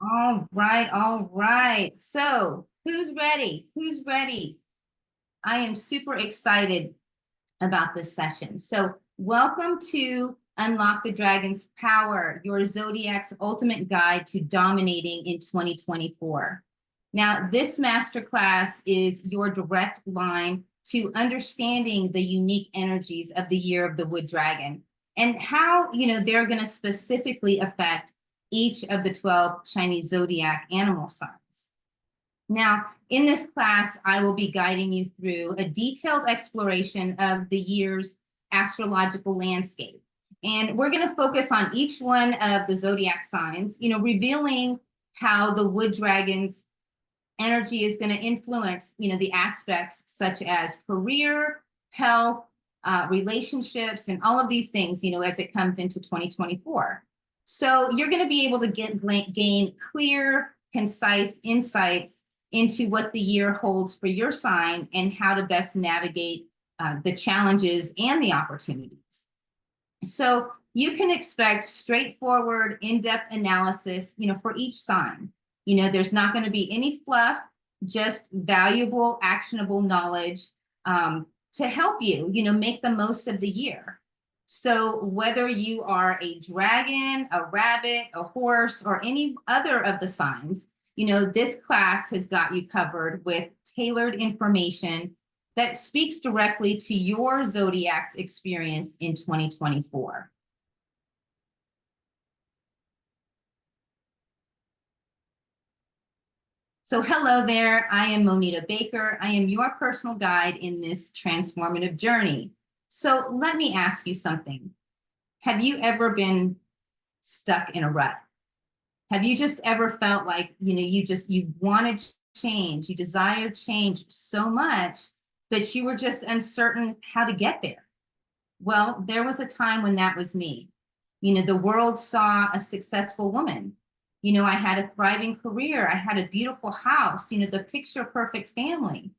All right, all right. So, who's ready? Who's ready? I am super excited about this session. So, welcome to Unlock the Dragon's Power, your Zodiac's ultimate guide to dominating in 2024. Now, this masterclass is your direct line to understanding the unique energies of the year of the Wood Dragon and how, they're going to specifically affect each of the 12 Chinese zodiac animal signs. Now, in this class, I will be guiding you through a detailed exploration of the year's astrological landscape. And we're going to focus on each one of the zodiac signs, revealing how the wood dragon's energy is going to influence, the aspects such as career, health, relationships, and all of these things, as it comes into 2024. So you're going to be able to gain clear, concise insights into what the year holds for your sign and how to best navigate the challenges and the opportunities. So you can expect straightforward, in-depth analysis, for each sign. There's not going to be any fluff, just valuable, actionable knowledge to help you, make the most of the year. So whether you are a dragon, a rabbit, a horse, or any other of the signs, this class has got you covered with tailored information that speaks directly to your zodiac's experience in 2024. So hello there, I am Monita Baker. I am your personal guide in this transformative journey. So let me ask you something. Have you ever been stuck in a rut? Have you just ever felt like, you wanted change, you desired change so much, but you were just uncertain how to get there? Well, there was a time when that was me. The world saw a successful woman. I had a thriving career. I had a beautiful house, the picture perfect family.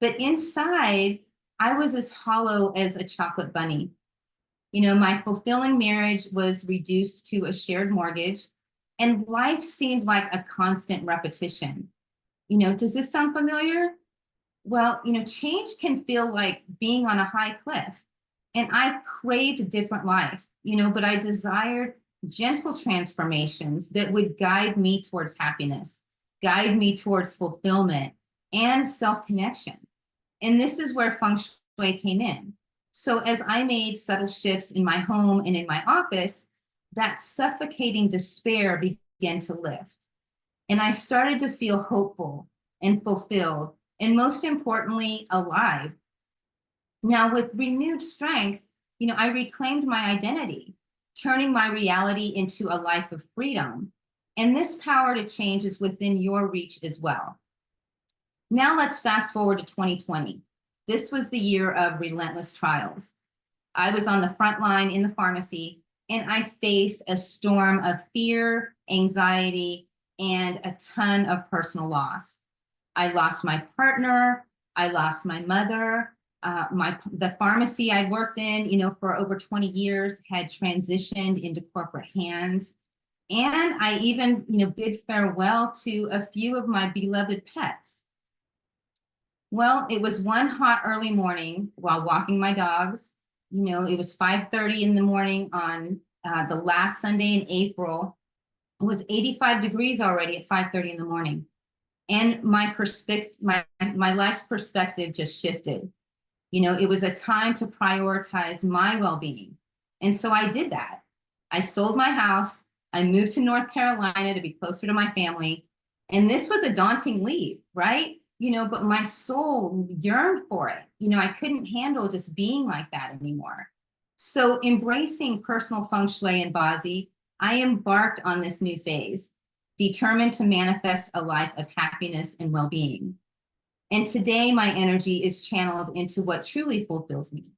But inside, I was as hollow as a chocolate bunny. My fulfilling marriage was reduced to a shared mortgage, and life seemed like a constant repetition. Does this sound familiar? Well, change can feel like being on a high cliff. And I craved a different life, but I desired gentle transformations that would guide me towards happiness, guide me towards fulfillment and self-connection. And this is where feng shui came in. So as I made subtle shifts in my home and in my office, that suffocating despair began to lift. And I started to feel hopeful and fulfilled, and most importantly, alive. Now, with renewed strength, I reclaimed my identity, turning my reality into a life of freedom. And this power to change is within your reach as well. Now let's fast forward to 2020. This was the year of relentless trials. I was on the front line in the pharmacy, and I faced a storm of fear, anxiety, and a ton of personal loss. I lost my partner, I lost my mother, the pharmacy I'd worked in, for over 20 years had transitioned into corporate hands. And I even, bid farewell to a few of my beloved pets. Well, it was one hot early morning while walking my dogs. It was 5:30 in the morning on the last Sunday in April. It was 85 degrees already at 5:30 in the morning. And my life's perspective just shifted. It was a time to prioritize my well-being. And so I did that. I sold my house. I moved to North Carolina to be closer to my family. And this was a daunting leap, right? But my soul yearned for it. I couldn't handle just being like that anymore. So embracing personal feng shui and Bazi, I embarked on this new phase, determined to manifest a life of happiness and well-being. And today my energy is channeled into what truly fulfills me,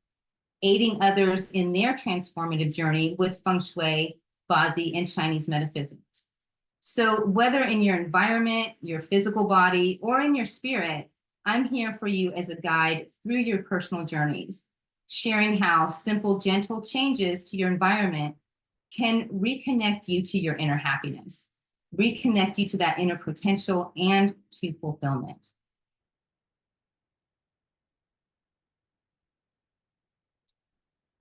aiding others in their transformative journey with feng shui, Bazi, and Chinese metaphysics. So whether in your environment, your physical body, or in your spirit, I'm here for you as a guide through your personal journeys, sharing how simple, gentle changes to your environment can reconnect you to your inner happiness. reconnect you to that inner potential and to fulfillment.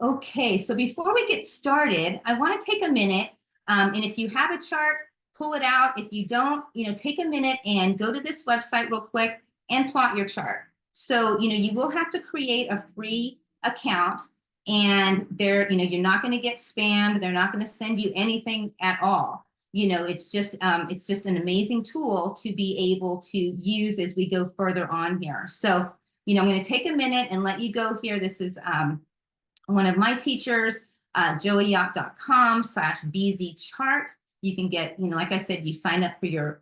Okay, so before we get started, I want to take a minute, and if you have a chart, pull it out. If you don't, take a minute and go to this website real quick and plot your chart. So, you will have to create a free account, and you're not going to get spammed. They're not going to send you anything at all. It's just an amazing tool to be able to use as we go further on here. So, I'm going to take a minute and let you go here. This is one of my teachers, zodiac.com/bzchart. You can get, like I said, you sign up for your,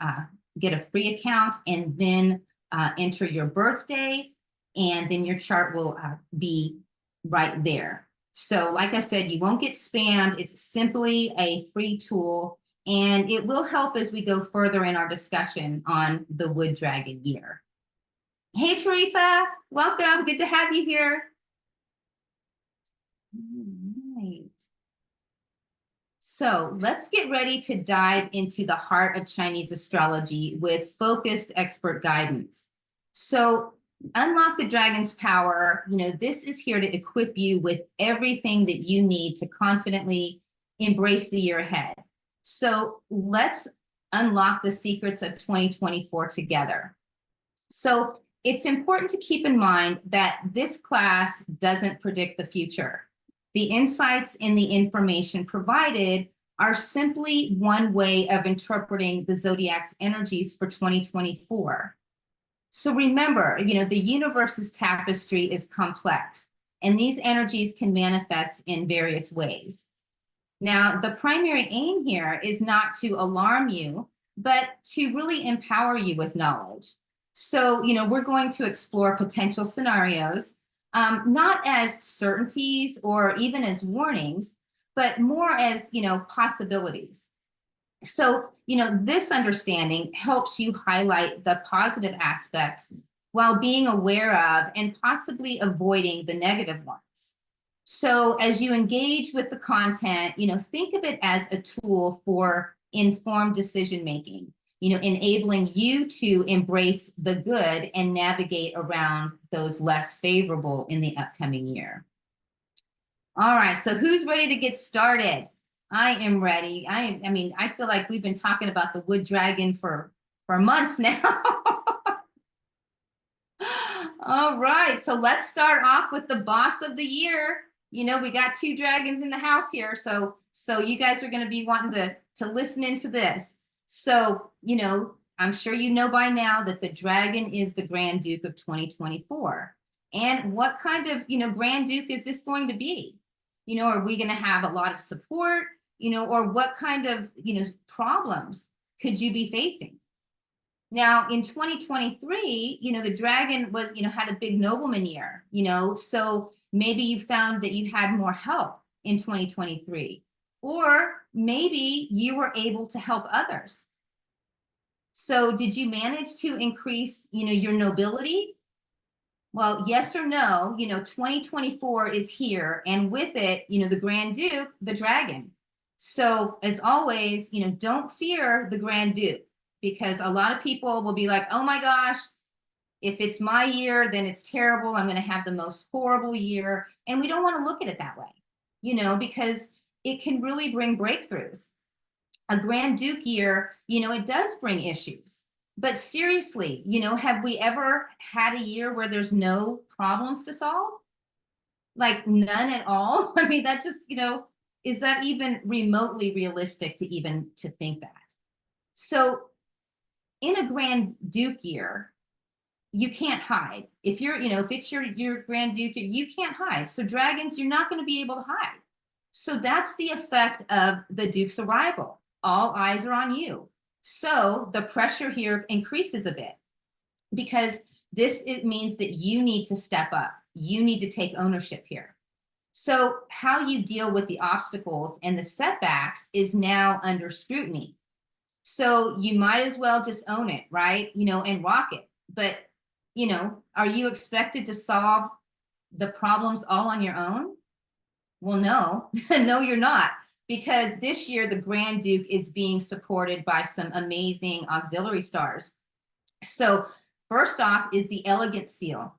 get a free account, and then enter your birthday, and then your chart will be right there. So like I said, you won't get spammed. It's simply a free tool, and it will help as we go further in our discussion on the wood dragon year. Hey, Teresa, welcome. Good to have you here. Right. So let's get ready to dive into the heart of Chinese astrology with focused expert guidance. So unlock the dragon's power. This is here to equip you with everything that you need to confidently embrace the year ahead. So let's unlock the secrets of 2024 together. So it's important to keep in mind that this class doesn't predict the future. The insights and the information provided are simply one way of interpreting the zodiac's energies for 2024. So remember, the universe's tapestry is complex, and these energies can manifest in various ways. Now, the primary aim here is not to alarm you, but to really empower you with knowledge. So, we're going to explore potential scenarios, not as certainties or even as warnings, but more as, possibilities. So, this understanding helps you highlight the positive aspects while being aware of and possibly avoiding the negative ones. So as you engage with the content, think of it as a tool for informed decision-making, enabling you to embrace the good and navigate around those less favorable in the upcoming year. All right, so who's ready to get started? I am ready. I feel like we've been talking about the wood dragon for months now. All right, so let's start off with the boss of the year. We got two dragons in the house here, so you guys are going to be wanting to listen into this. So, I'm sure you know by now that the dragon is the Grand Duke of 2024. And what kind of, Grand Duke is this going to be? Are we going to have a lot of support, or what kind of, problems could you be facing? Now, in 2023, the dragon was, had a big nobleman year, so maybe you found that you had more help in 2023, or maybe you were able to help others. So did you manage to increase, your nobility? Well, yes or no, 2024 is here, and with it, the Grand Duke, the dragon. So as always, don't fear the Grand Duke, because a lot of people will be like, oh my gosh, if it's my year, then it's terrible. I'm going to have the most horrible year. And we don't want to look at it that way, because it can really bring breakthroughs. A Grand Duke year, it does bring issues. But seriously, have we ever had a year where there's no problems to solve? Like none at all? I mean, that just, is that even remotely realistic to even to think that? So in a Grand Duke year, you can't hide. If you're, if it's your Grand Duke, you can't hide. So dragons, you're not going to be able to hide. So that's the effect of the Duke's arrival. All eyes are on you. So the pressure here increases a bit, because it means that you need to step up. You need to take ownership here. So how you deal with the obstacles and the setbacks is now under scrutiny. So you might as well just own it, right? And rock it. But, are you expected to solve the problems all on your own? Well, no, no, you're not. because this year the Grand Duke is being supported by some amazing auxiliary stars. So first off is the Elegant Seal.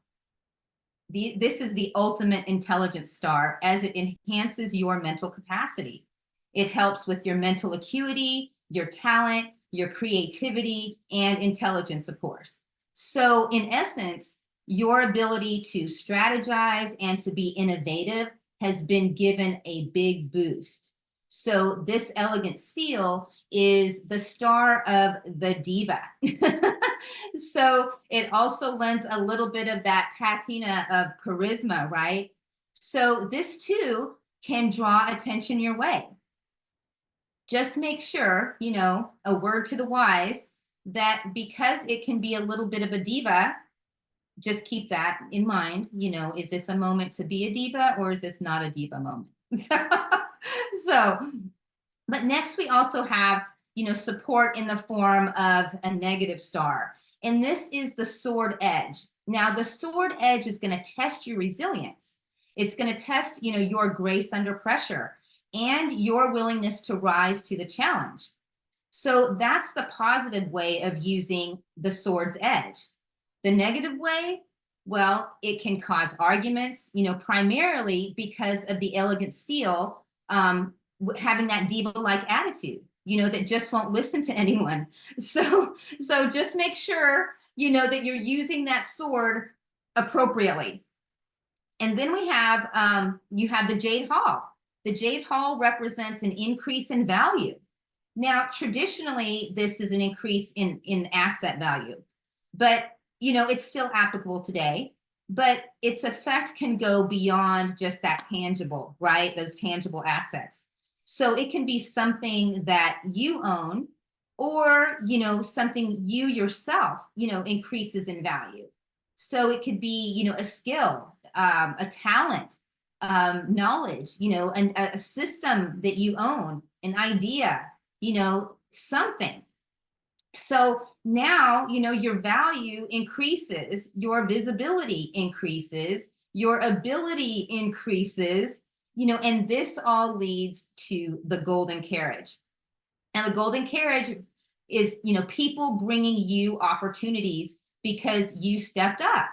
This is the ultimate intelligence star, as it enhances your mental capacity. It helps with your mental acuity, your talent, your creativity, and intelligence, of course. So in essence, your ability to strategize and to be innovative has been given a big boost. So this Elegant Seal is the star of the diva. So it also lends a little bit of that patina of charisma, right? So this too can draw attention your way. Just make sure, you know, a word to the wise, that because it can be a little bit of a diva, just keep that in mind. You know, is this a moment to be a diva, or is this not a diva moment? So, but next we also have, you know, support in the form of a negative star. And this is the sword edge. Now, the sword edge is going to test your resilience. It's going to test, you know, your grace under pressure and your willingness to rise to the challenge. So that's the positive way of using the sword's edge. The negative way, well, it can cause arguments, you know, primarily because of the Elegant Seal having that diva-like attitude, you know, that just won't listen to anyone. So just make sure, you know, that you're using that sword appropriately. And then we have, you have the Jade Hall. The Jade Hall represents an increase in value. Now, traditionally, this is an increase in asset value, but, you know, it's still applicable today, but its effect can go beyond just that tangible, right? Those tangible assets. So it can be something that you own, or, you know, something you yourself, you know, increases in value. So it could be, you know, a skill, a talent, knowledge, you know, a system that you own, an idea, you know, something. So now, you know, your value increases, your visibility increases, your ability increases, you know, and this all leads to the golden carriage. And the golden carriage is, you know, people bringing you opportunities because you stepped up.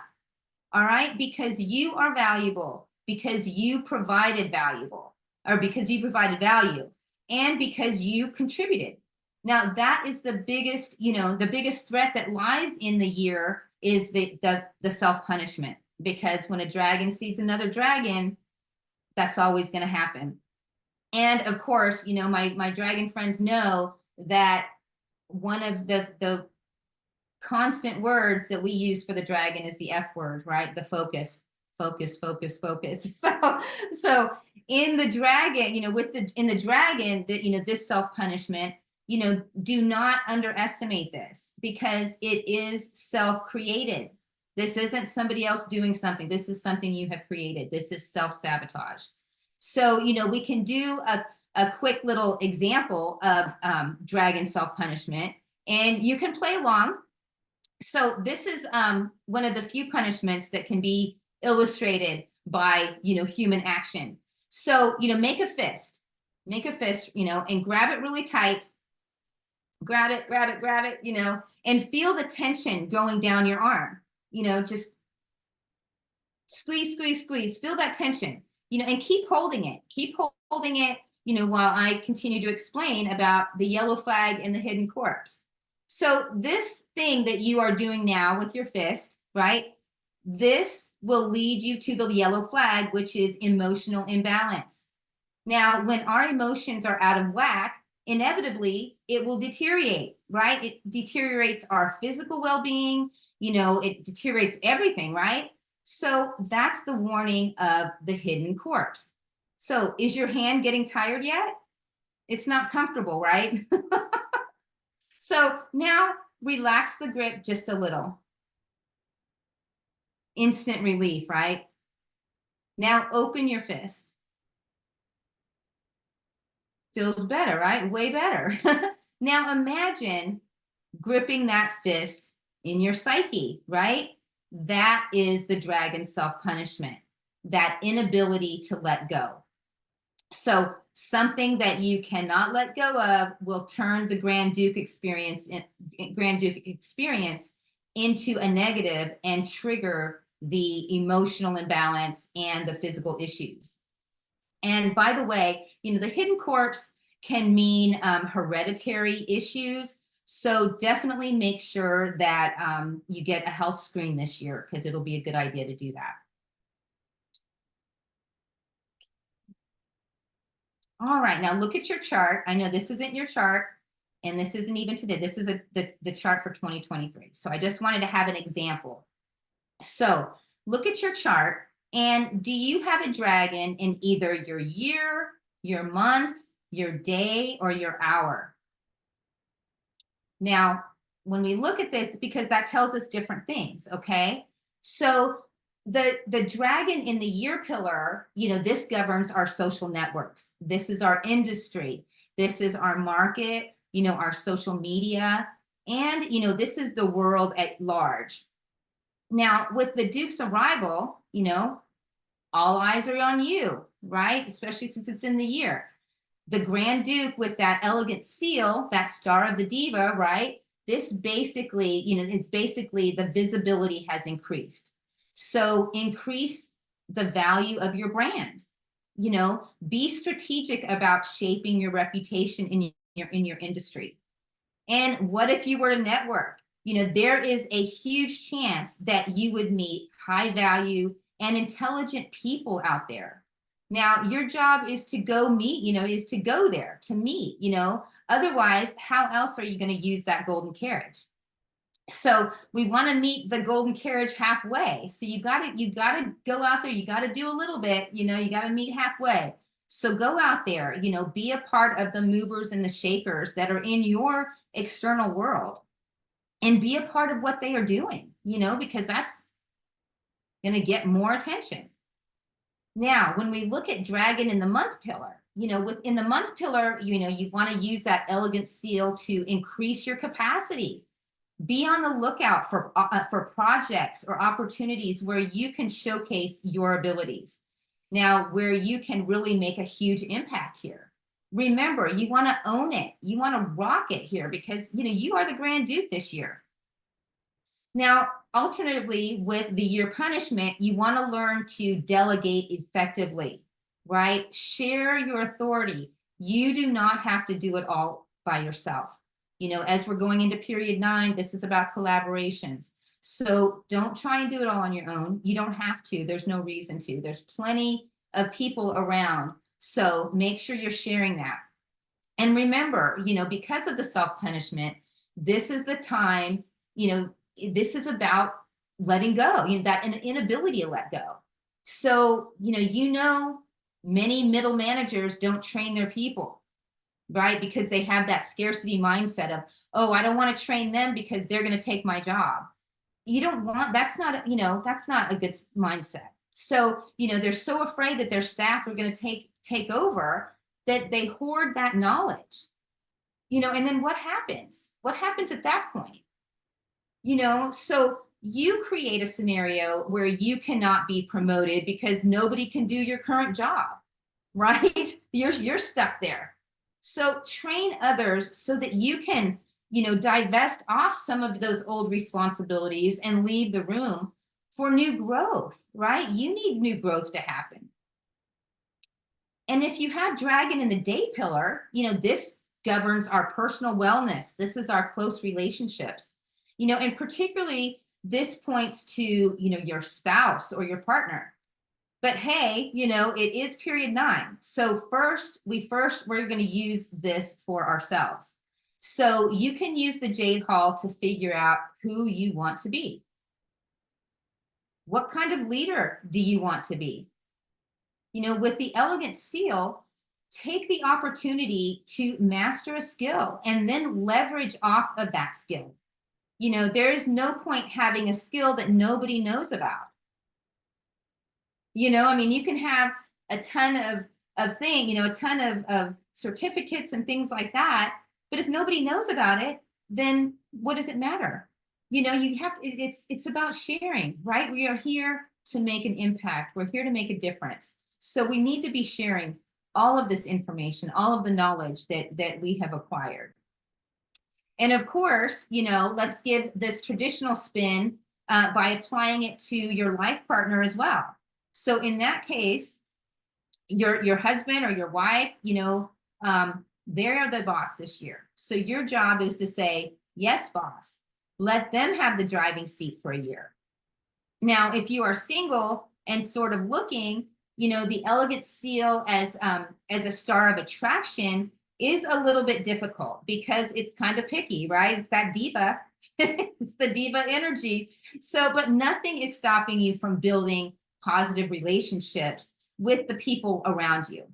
All right, because you are valuable, because you provided valuable, or because you provided value, and because you contributed. Now, that is the biggest, you know, the biggest threat that lies in the year is the self-punishment. Because when a dragon sees another dragon, that's always going to happen. And of course, you know, my dragon friends know that one of the constant words that we use for the dragon is the F word, right? The focus, focus, focus, focus. So in the dragon, you know, in the dragon, that, you know, this self-punishment, you know, do not underestimate this, because it is self-created. This isn't somebody else doing something. This is something you have created. This is self-sabotage. So, you know, we can do a quick little example of dragon self-punishment, and you can play along. So this is one of the few punishments that can be illustrated by, you know, human action. So, you know, make a fist, you know, and grab it really tight. Grab it, you know, and feel the tension going down your arm. You know, just squeeze, squeeze, squeeze, feel that tension, you know, and keep holding it, you know, while I continue to explain about the yellow flag and the hidden corpse. So this thing that you are doing now with your fist, right? This will lead you to the yellow flag, which is emotional imbalance. Now, when our emotions are out of whack, inevitably it will deteriorate, right? It deteriorates our physical well-being, you know, it deteriorates everything, right? So that's the warning of the hidden corpse. So is your hand getting tired yet? It's not comfortable, right? So now relax the grip just a little. Instant relief, right? Now open your fist. Feels better, right? Way better. Now imagine gripping that fist in your psyche, right? That is the dragon self-punishment, that inability to let go. So something that you cannot let go of will turn the Grand Duke experience into a negative and trigger the emotional imbalance and the physical issues. And by the way, the hidden corpse can mean hereditary issues. So definitely make sure that you get a health screen this year, because it'll be a good idea to do that. All right, now look at your chart. I know this isn't your chart, and this isn't even today. This is the chart for 2023. So I just wanted to have an example. So look at your chart, and do you have a dragon in either your year, your month, your day, or your hour? Now, when we look at this, because that tells us different things, okay? So the dragon in the year pillar, this governs our social networks. This is our industry. This is our market, our social media, and, this is the world at large. Now, with the Duke's arrival, all eyes are on you, right? Especially since it's in the year. The Grand Duke with that elegant seal, that star of the diva, right? This basically, is basically the visibility has increased. So increase the value of your brand. Be strategic about shaping your reputation in your industry. And what if you were to network? There is a huge chance that you would meet high value and intelligent people out there. Now, your job is to go meet, is to go there to meet, otherwise, how else are you going to use that golden carriage? So we want to meet the golden carriage halfway. So you got to go out there. You got to do a little bit, you got to meet halfway. So go out there, be a part of the movers and the shakers that are in your external world, and be a part of what they are doing, because that's going to get more attention. Now, when we look at dragon in the month pillar, within the month pillar, you want to use that elegant seal to increase your capacity. Be on the lookout for projects or opportunities where you can showcase your abilities. Now, where you can really make a huge impact here. Remember, you want to own it. You want to rock it here, because, you are the Grand Duke this year. Now, alternatively, with the year punishment, you want to learn to delegate effectively, right? Share your authority. You do not have to do it all by yourself. As we're going into period 9, this is about collaborations. So don't try and do it all on your own. You don't have to. There's no reason to. There's plenty of people around. So make sure you're sharing that. And remember, because of the self-punishment, this is the time, this is about letting go, that inability to let go. So, many middle managers don't train their people, right? Because they have that scarcity mindset of, oh, I don't want to train them because they're going to take my job. You don't want, that's not a good mindset. So, they're so afraid that their staff are going to take over that they hoard that knowledge, and then what happens? What happens at that point? So you create a scenario where you cannot be promoted because nobody can do your current job, right? You're stuck there. So train others so that you can, divest off some of those old responsibilities and leave the room for new growth, right? You need new growth to happen. And if you have dragon in the day pillar, this governs our personal wellness. This is our close relationships, and particularly this points to, your spouse or your partner. But hey, it is period 9. So we're going to use this for ourselves. So you can use the Jade Hall to figure out who you want to be. What kind of leader do you want to be? With the elegant seal, take the opportunity to master a skill and then leverage off of that skill. There is no point having a skill that nobody knows about. You can have a ton of a ton of certificates and things like that, but if nobody knows about it, then what does it matter? It's about sharing, right? We are here to make an impact. We're here to make a difference. So we need to be sharing all of this information, all of the knowledge that we have acquired. And of course, let's give this traditional spin by applying it to your life partner as well. So in that case, your husband or your wife, they're the boss this year. So your job is to say, yes, boss. Let them have the driving seat for a year. Now, if you are single and sort of looking, the elegant seal as a star of attraction is a little bit difficult because it's kind of picky, right? It's that diva. It's the diva energy. So, but nothing is stopping you from building positive relationships with the people around you.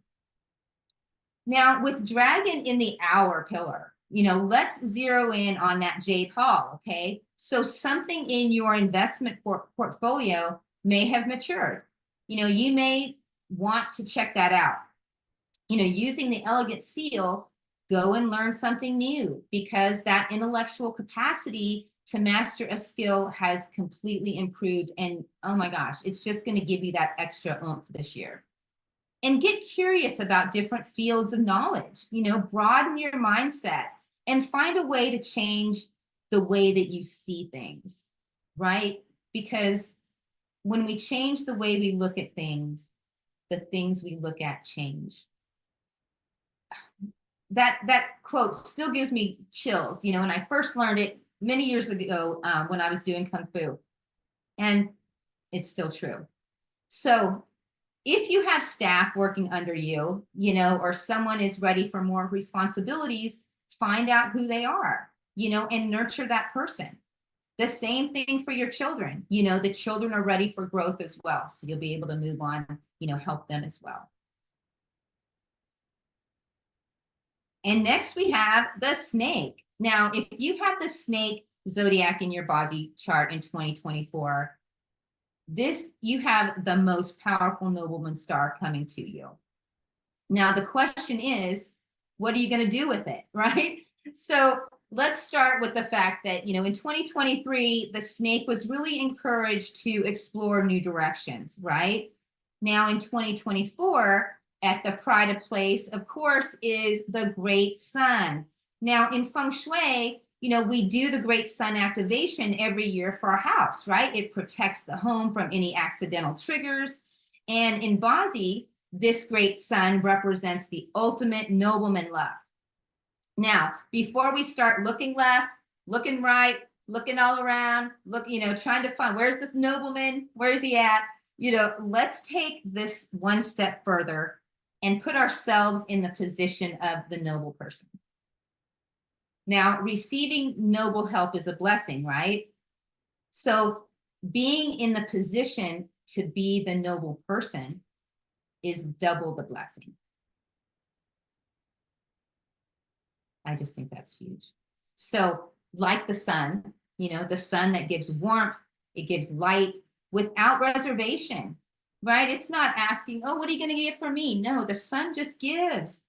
Now, with dragon in the hour pillar, let's zero in on that Jade Hall, okay? So something in your investment portfolio may have matured. You may want to check that out. Using the elegant seal, go and learn something new because that intellectual capacity to master a skill has completely improved. And oh my gosh, it's just going to give you that extra oomph this year. And get curious about different fields of knowledge, broaden your mindset and find a way to change the way that you see things, right? Because when we change the way we look at things, the things we look at change. That quote still gives me chills, when I first learned it many years ago when I was doing Kung Fu. And it's still true. So if you have staff working under you, or someone is ready for more responsibilities, find out who they are, and nurture that person. The same thing for your children. The children are ready for growth as well. So you'll be able to move on, help them as well. And next we have the snake. Now, if you have the snake zodiac in your body chart in 2024, you have the most powerful nobleman star coming to you. Now, the question is, what are you going to do with it, right? So let's start with the fact that, in 2023, the snake was really encouraged to explore new directions, right? Now, in 2024, at the pride of place, of course, is the great sun. Now, in feng shui, we do the great sun activation every year for our house, right? It protects the home from any accidental triggers. And in Bazi, this great sun represents the ultimate nobleman luck. Now, before we start looking left, looking right, looking all around, trying to find, where's this nobleman? Where is he at? Let's take this one step further and put ourselves in the position of the noble person. Now, receiving noble help is a blessing, right? So being in the position to be the noble person is double the blessing. I just think that's huge. So like the sun, the sun that gives warmth, it gives light without reservation, right? It's not asking, oh, what are you going to get for me? No, the sun just gives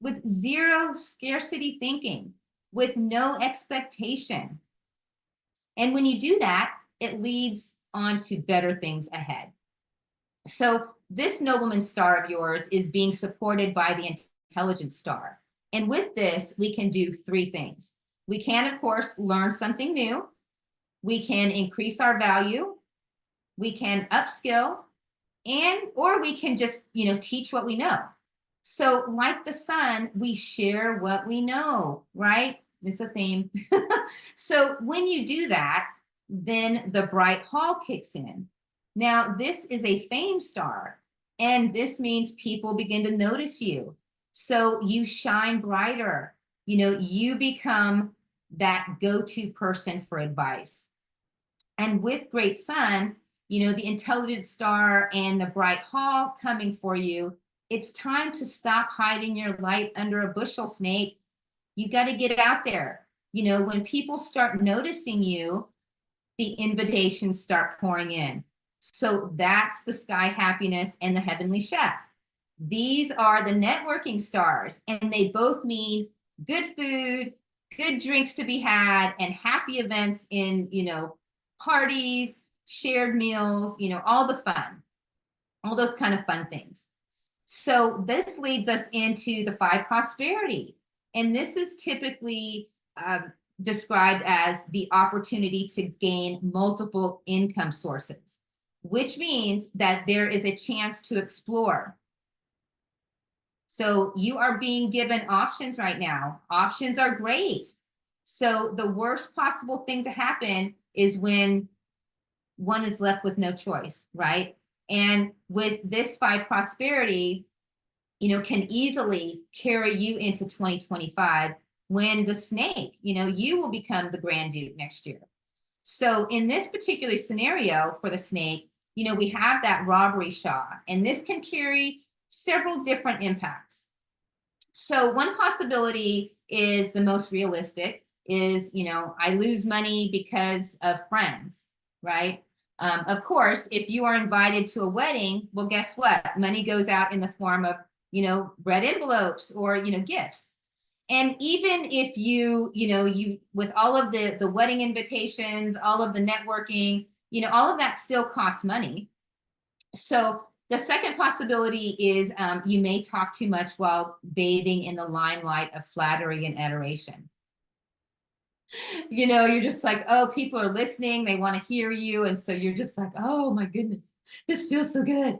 with zero scarcity thinking, with no expectation. And when you do that, it leads on to better things ahead. So this nobleman star of yours is being supported by the intelligence star. And with this, we can do three things. We can, of course, learn something new. We can increase our value. We can upskill, or we can just, teach what we know. So like the sun, we share what we know, right? It's a theme. So when you do that, then the bright hall kicks in. Now, this is a fame star, and this means people begin to notice you. So you shine brighter. You become that go-to person for advice. And with great sun, the intelligent star and the bright hall coming for you, it's time to stop hiding your light under a bushel, snake. You got to get out there. When people start noticing you, the invitations start pouring in. So that's the sky happiness and the heavenly chef. These are the networking stars, and they both mean good food, good drinks to be had, and happy events in, parties, shared meals, all the fun, all those kind of fun things. So this leads us into the five prosperity. And this is typically described as the opportunity to gain multiple income sources, which means that there is a chance to explore. So you are being given options right now. Options are great. So the worst possible thing to happen is when one is left with no choice, right? And with this five prosperity, can easily carry you into 2025 when the snake, you will become the Grand Duke next year. So in this particular scenario for the snake, we have that robbery Shah, and this can carry several different impacts. So one possibility is the most realistic is, I lose money because of friends, right? Of course, if you are invited to a wedding, well, guess what? Money goes out in the form of, red envelopes or, gifts. And even if you with all of the wedding invitations, all of the networking, all of that still costs money. So the second possibility is you may talk too much while bathing in the limelight of flattery and adoration. You're just like, oh, people are listening, they want to hear you. And so you're just like, oh my goodness, this feels so good.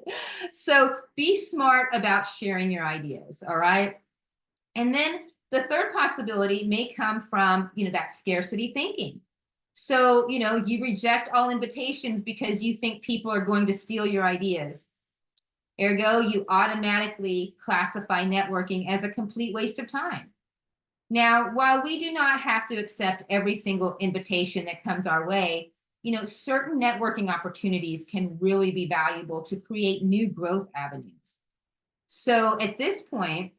So be smart about sharing your ideas, all right? And then the third possibility may come from, that scarcity thinking. So, you reject all invitations because you think people are going to steal your ideas. Ergo, you automatically classify networking as a complete waste of time. Now, while we do not have to accept every single invitation that comes our way, certain networking opportunities can really be valuable to create new growth avenues. So at this point,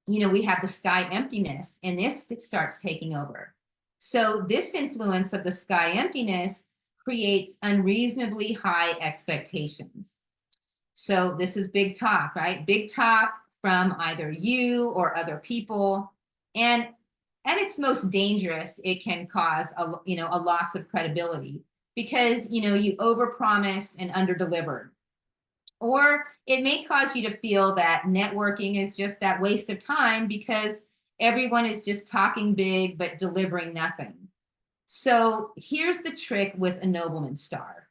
we have the sky emptiness, and this starts taking over. So this influence of the sky emptiness creates unreasonably high expectations. So this is big talk, right? Big talk from either you or other people. And at its most dangerous, it can cause a loss of credibility because, you overpromised and underdelivered. Or it may cause you to feel that networking is just that waste of time because everyone is just talking big but delivering nothing. So here's the trick with a nobleman star.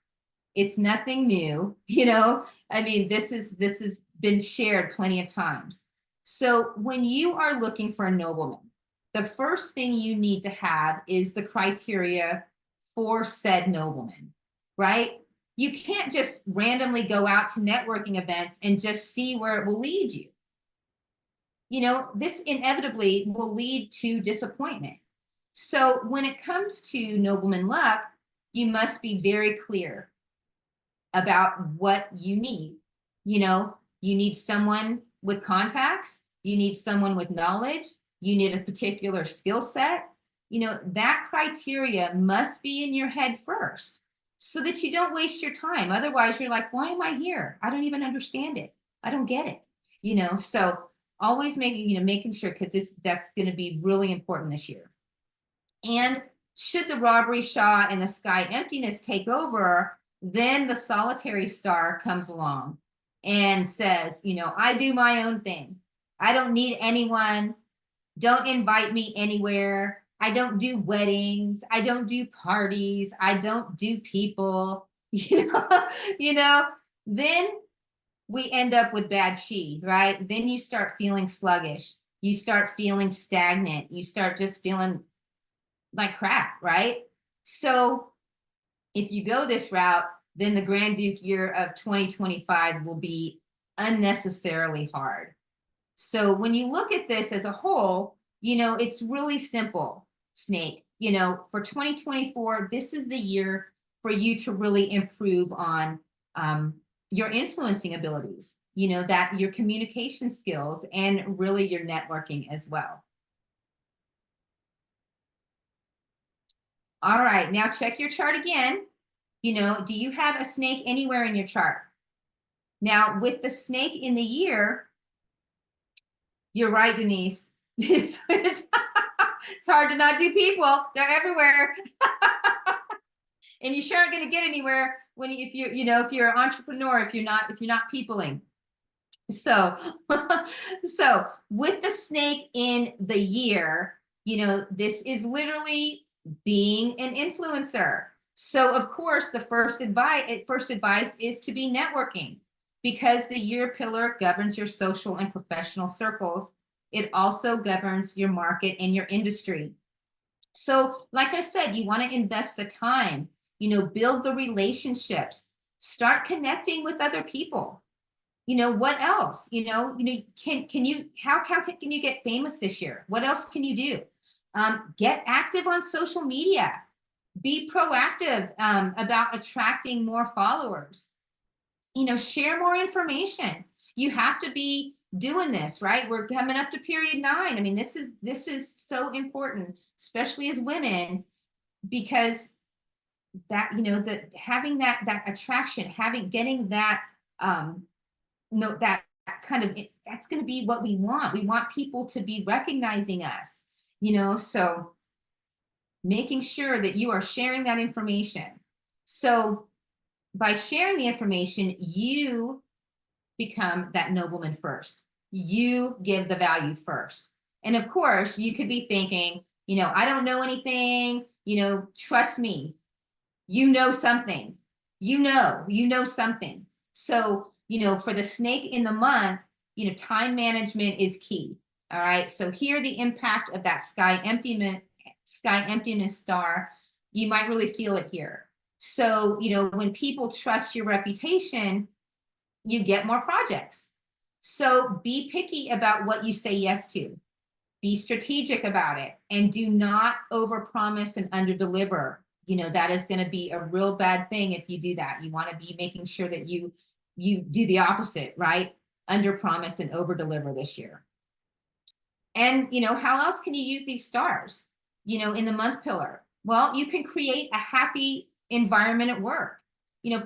It's nothing new, this has been shared plenty of times. So when you are looking for a nobleman, the first thing you need to have is the criteria for said nobleman, right? You can't just randomly go out to networking events and just see where it will lead you. This inevitably will lead to disappointment. So when it comes to nobleman luck, you must be very clear about what you need. You need someone with contacts, you need someone with knowledge, you need a particular skill set. That criteria must be in your head first so that you don't waste your time. Otherwise, you're like, why am I here? I don't even understand it. I don't get it. So always making sure, because that's going to be really important this year. And should the robbery Shah and the sky emptiness take over, then the solitary star comes along and says, I do my own thing. I don't need anyone. Don't invite me anywhere. I don't do weddings. I don't do parties. I don't do people. Then we end up with bad chi, right? Then you start feeling sluggish. You start feeling stagnant. You start just feeling like crap, right? So if you go this route, then the Grand Duke year of 2025 will be unnecessarily hard. So when you look at this as a whole, it's really simple, Snake. For 2024, this is the year for you to really improve on your influencing abilities, that your communication skills and really your networking as well. All right, now check your chart again. Do you have a snake anywhere in your chart? Now, with the snake in the year, you're right, Denise. It's hard to not do people. They're everywhere. And you sure aren't going to get anywhere if you're an entrepreneur, if you're not peopling. So, so with the snake in the year, this is literally being an influencer. So of course, the first advice is to be networking, because the year pillar governs your social and professional circles. It also governs your market and your industry. So, like I said, you want to invest the time, build the relationships, start connecting with other people. What else? Can you how can you get famous this year? What else can you do? Get active on social media. Be proactive about attracting more followers. Share more information. You have to be doing this, right? We're coming up to period 9. I mean, this is so important, especially as women, because that that having that attraction, getting that no, that kind of, that's going to be what we want. We want people to be recognizing us, so making sure that you are sharing that information. So by sharing the information, you become that nobleman first. You give the value first. And of course, you could be thinking, I don't know anything, trust me, something, something. So, for the snake in the month, time management is key. All right. So here, the impact of that sky emptiness star, you might really feel it here. So, when people trust your reputation, you get more projects. So be picky about what you say yes to. Be strategic about it, and do not overpromise and underdeliver. That is going to be a real bad thing if you do that. You want to be making sure that you do the opposite, right? Underpromise and overdeliver this year. And how else can you use these stars? In the month pillar, well, you can create a happy environment at work.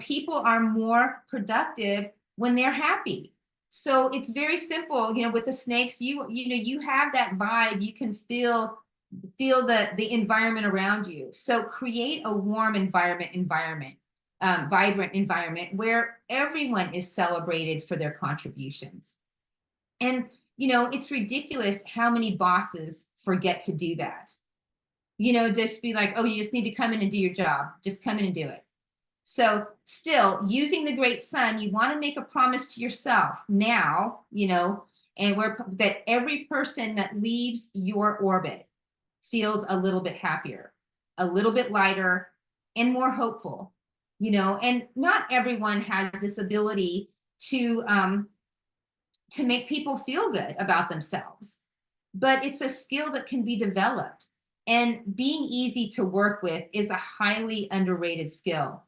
People are more productive when they're happy. So it's very simple. With the snakes, you have that vibe. You can feel the environment around you. So create a warm vibrant environment where everyone is celebrated for their contributions. And it's ridiculous how many bosses forget to do that. Just be like, oh, you just need to come in and do your job. Just come in and do it. So still, using the great sun, you want to make a promise to yourself now, and that every person that leaves your orbit feels a little bit happier, a little bit lighter, and more hopeful. And not everyone has this ability to make people feel good about themselves, but it's a skill that can be developed. And being easy to work with is a highly underrated skill.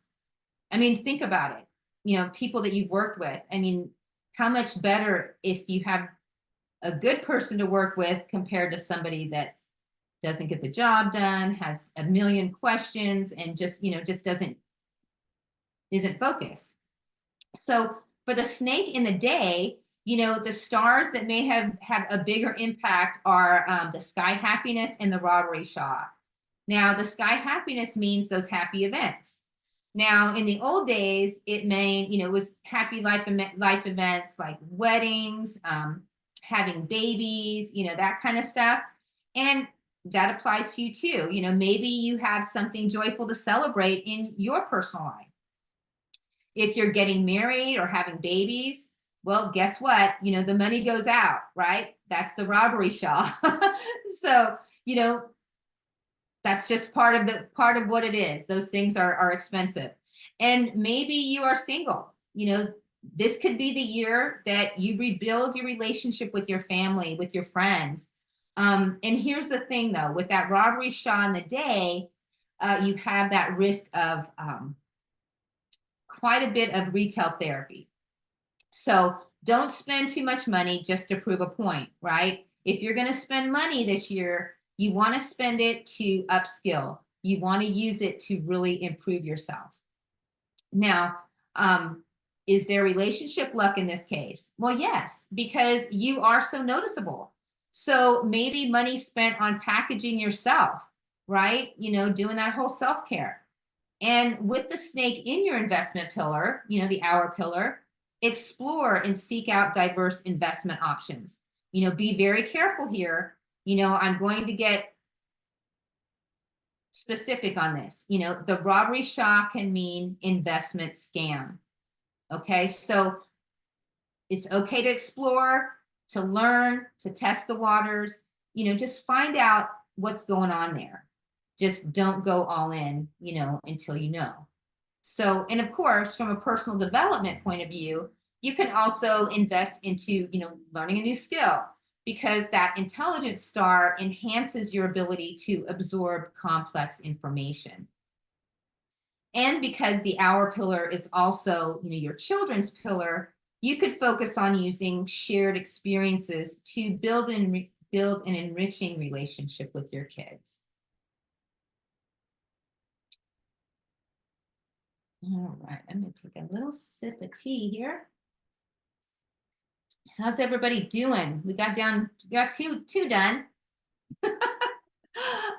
I mean, think about it. People that you've worked with. I mean, how much better if you have a good person to work with compared to somebody that doesn't get the job done, has a million questions, and just isn't focused. So for the snake in the day, the stars that may have a bigger impact are the sky happiness and the robbery Shah. Now, the sky happiness means those happy events. Now, in the old days, it was happy life events like weddings, having babies, that kind of stuff. And that applies to you too. Maybe you have something joyful to celebrate in your personal life. If you're getting married or having babies, well, guess what? The money goes out, right? That's the robbery Shah. So, that's just part of what it is. Those things are expensive. And maybe you are single. This could be the year that you rebuild your relationship with your family, with your friends. And here's the thing, though, with that robbery Shah in the day, you have that risk of quite a bit of retail therapy. So don't spend too much money just to prove a point, right? If you're going to spend money this year, you want to spend it to upskill. You want to use it to really improve yourself. Now, is there relationship luck in this case? Well, yes, because you are so noticeable. So maybe money spent on packaging yourself, right? Doing that whole self-care. And with the snake in your investment pillar, the hour pillar, Explore and seek out diverse investment options. You know, be very careful here. You know, I'm going to get specific on this. You know, the robbery shot can mean investment scam. Okay, so it's okay to explore, to learn, to test the waters. You know, just find out what's going on there. Just don't go all in, you know, until you know. So, and of course, from a personal development point of view, you can also invest into, you know, learning a new skill, because that intelligence star enhances your ability to absorb complex information. And because the hour pillar is also, you know, your children's pillar, you could focus on using shared experiences to build an enriching relationship with your kids. All right, I'm going to take a little sip of tea here. How's everybody doing? We got two done.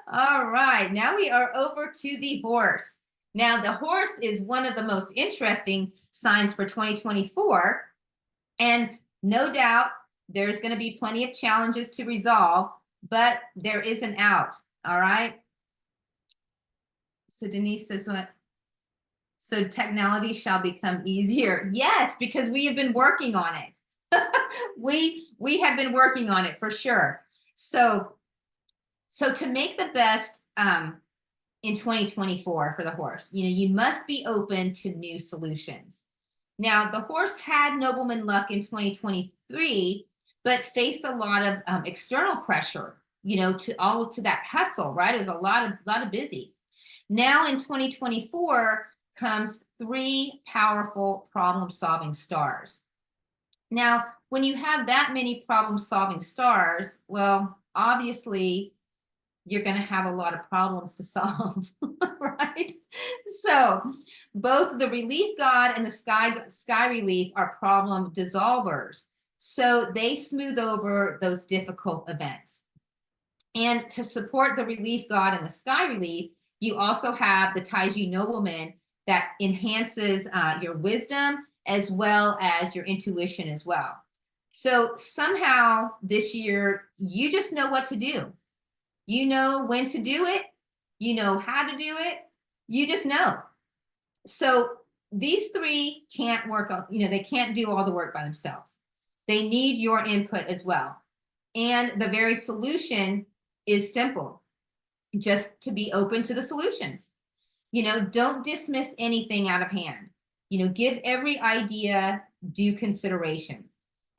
All right, now we are over to the horse. Now, the horse is one of the most interesting signs for 2024. And no doubt there's going to be plenty of challenges to resolve, but there is an out. All right. So Denise says what? So technology shall become easier. Yes, because we have been working on it. we have been working on it for sure. So to make the best in 2024 for the horse, you know, you must be open to new solutions. Now, the horse had nobleman luck in 2023, but faced a lot of external pressure, you know, to that hustle, right? It was a lot of busy. Now in 2024 comes 3 powerful problem-solving stars. Now, when you have that many problem-solving stars, well, obviously, you're going to have a lot of problems to solve, right? So both the relief god and the sky relief are problem dissolvers. So they smooth over those difficult events. And to support the relief god and the sky relief, you also have the Taiji nobleman that enhances your wisdom as well as your intuition as well. So somehow this year, you just know what to do. You know when to do it. You know how to do it. You just know. So these 3 can't work, you know, they can't do all the work by themselves. They need your input as well. And the very solution is simple, just to be open to the solutions. You know, don't dismiss anything out of hand. You know, give every idea due consideration,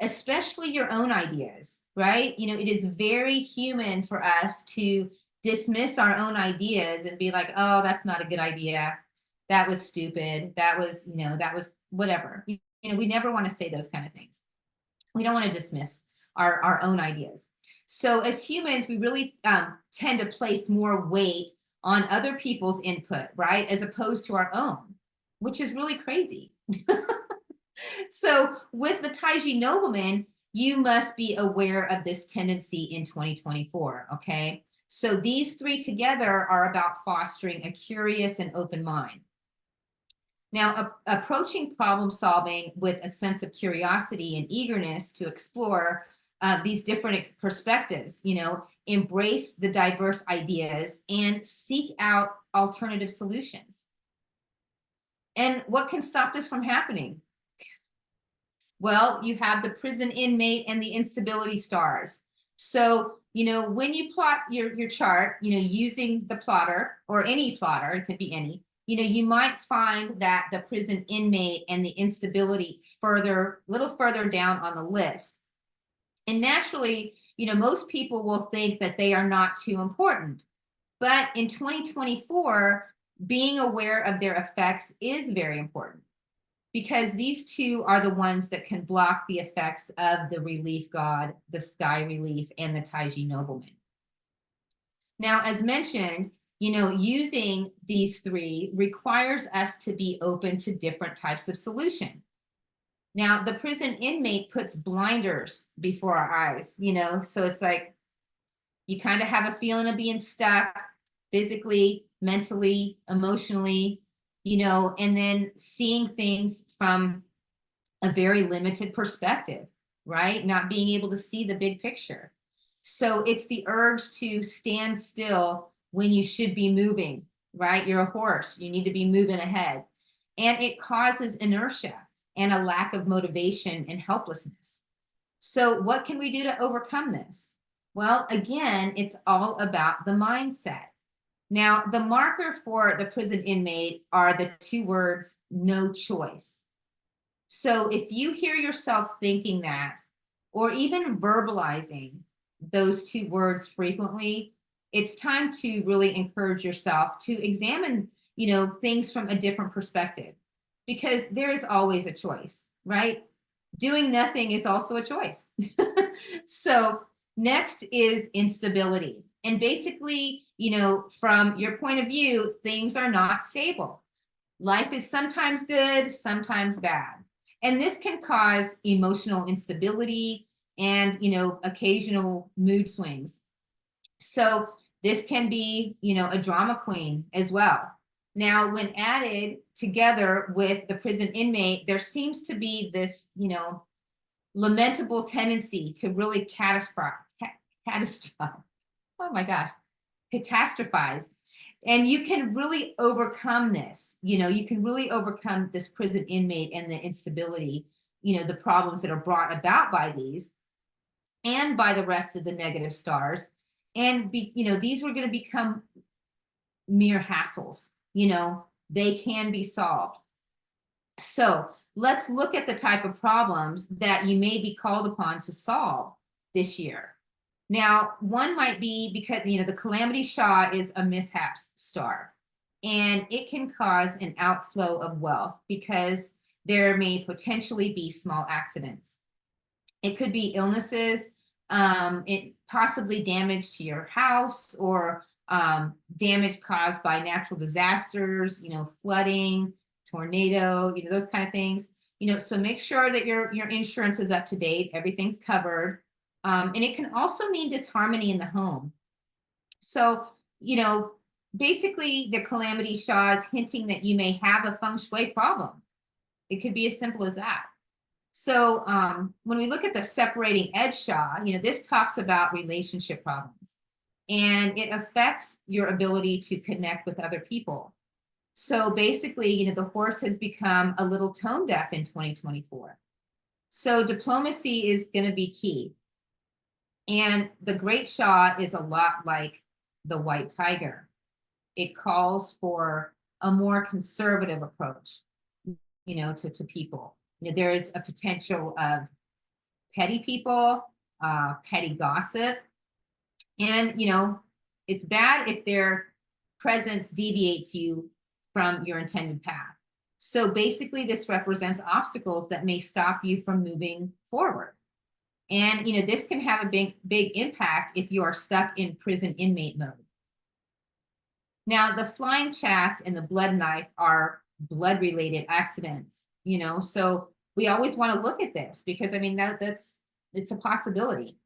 especially your own ideas, right? You know, it is very human for us to dismiss our own ideas and be like, oh, that's not a good idea. That was stupid. That was, you know, that was whatever. You know, we never want to say those kind of things. We don't want to dismiss our own ideas. So as humans, we really tend to place more weight on other people's input, right? As opposed to our own, which is really crazy. So with the Taiji nobleman, you must be aware of this tendency in 2024, okay? So these 3 together are about fostering a curious and open mind. Now, approaching problem solving with a sense of curiosity and eagerness to explore these different perspectives, you know, embrace the diverse ideas and seek out alternative solutions. And what can stop this from happening? Well, you have the prison inmate and the instability stars. So, you know, when you plot your chart, you know, using the plotter or any plotter, it could be any, you know, you might find that the prison inmate and the instability a little further down on the list. And naturally, you know, most people will think that they are not too important. But in 2024, being aware of their effects is very important, because these 2 are the ones that can block the effects of the relief god, the sky relief, and the Taiji nobleman. Now, as mentioned, you know, using these 3 requires us to be open to different types of solution. Now, the prison inmate puts blinders before our eyes, you know, so it's like you kind of have a feeling of being stuck physically, mentally, emotionally, you know, and then seeing things from a very limited perspective, right? Not being able to see the big picture. So it's the urge to stand still when you should be moving, right? You're a horse, you need to be moving ahead. And it causes inertia and a lack of motivation and helplessness. So what can we do to overcome this? Well, again, it's all about the mindset. Now, the marker for the prison inmate are the two words, no choice. So if you hear yourself thinking that, or even verbalizing those two words frequently, it's time to really encourage yourself to examine, things from a different perspective, because there is always a choice, right? Doing nothing is also a choice. So next is instability. And basically, from your point of view, things are not stable. Life is sometimes good, sometimes bad. And this can cause emotional instability and, occasional mood swings. So this can be, a drama queen as well. Now, when added together with the prison inmate, there seems to be this, lamentable tendency to really catastrophize. Oh my gosh, catastrophize. And you can really overcome this. You can really overcome this prison inmate and the instability, the problems that are brought about by these and by the rest of the negative stars. And, these were going to become mere hassles. They can be solved. So let's look at the type of problems that you may be called upon to solve this year. Now, one might be because, the Calamity Shah is a mishaps star, and it can cause an outflow of wealth because there may potentially be small accidents. It could be illnesses, it possibly damage to your house, or damage caused by natural disasters, flooding, tornado, those kind of things. So make sure that your insurance is up to date, everything's covered. And it can also mean disharmony in the home. So, basically the Calamity Shah is hinting that you may have a feng shui problem. It could be as simple as that. So when we look at the separating edge Shah, this talks about relationship problems, and it affects your ability to connect with other people. So basically, the horse has become a little tone deaf in 2024. So diplomacy is going to be key. And the Great Shah is a lot like the White Tiger. It calls for a more conservative approach, to people. There is a potential of petty people, petty gossip. And, it's bad if their presence deviates you from your intended path. So basically, this represents obstacles that may stop you from moving forward. And, this can have a big impact if you are stuck in prison inmate mode. Now, the flying chast and the blood knife are blood-related accidents, so we always want to look at this because, it's a possibility.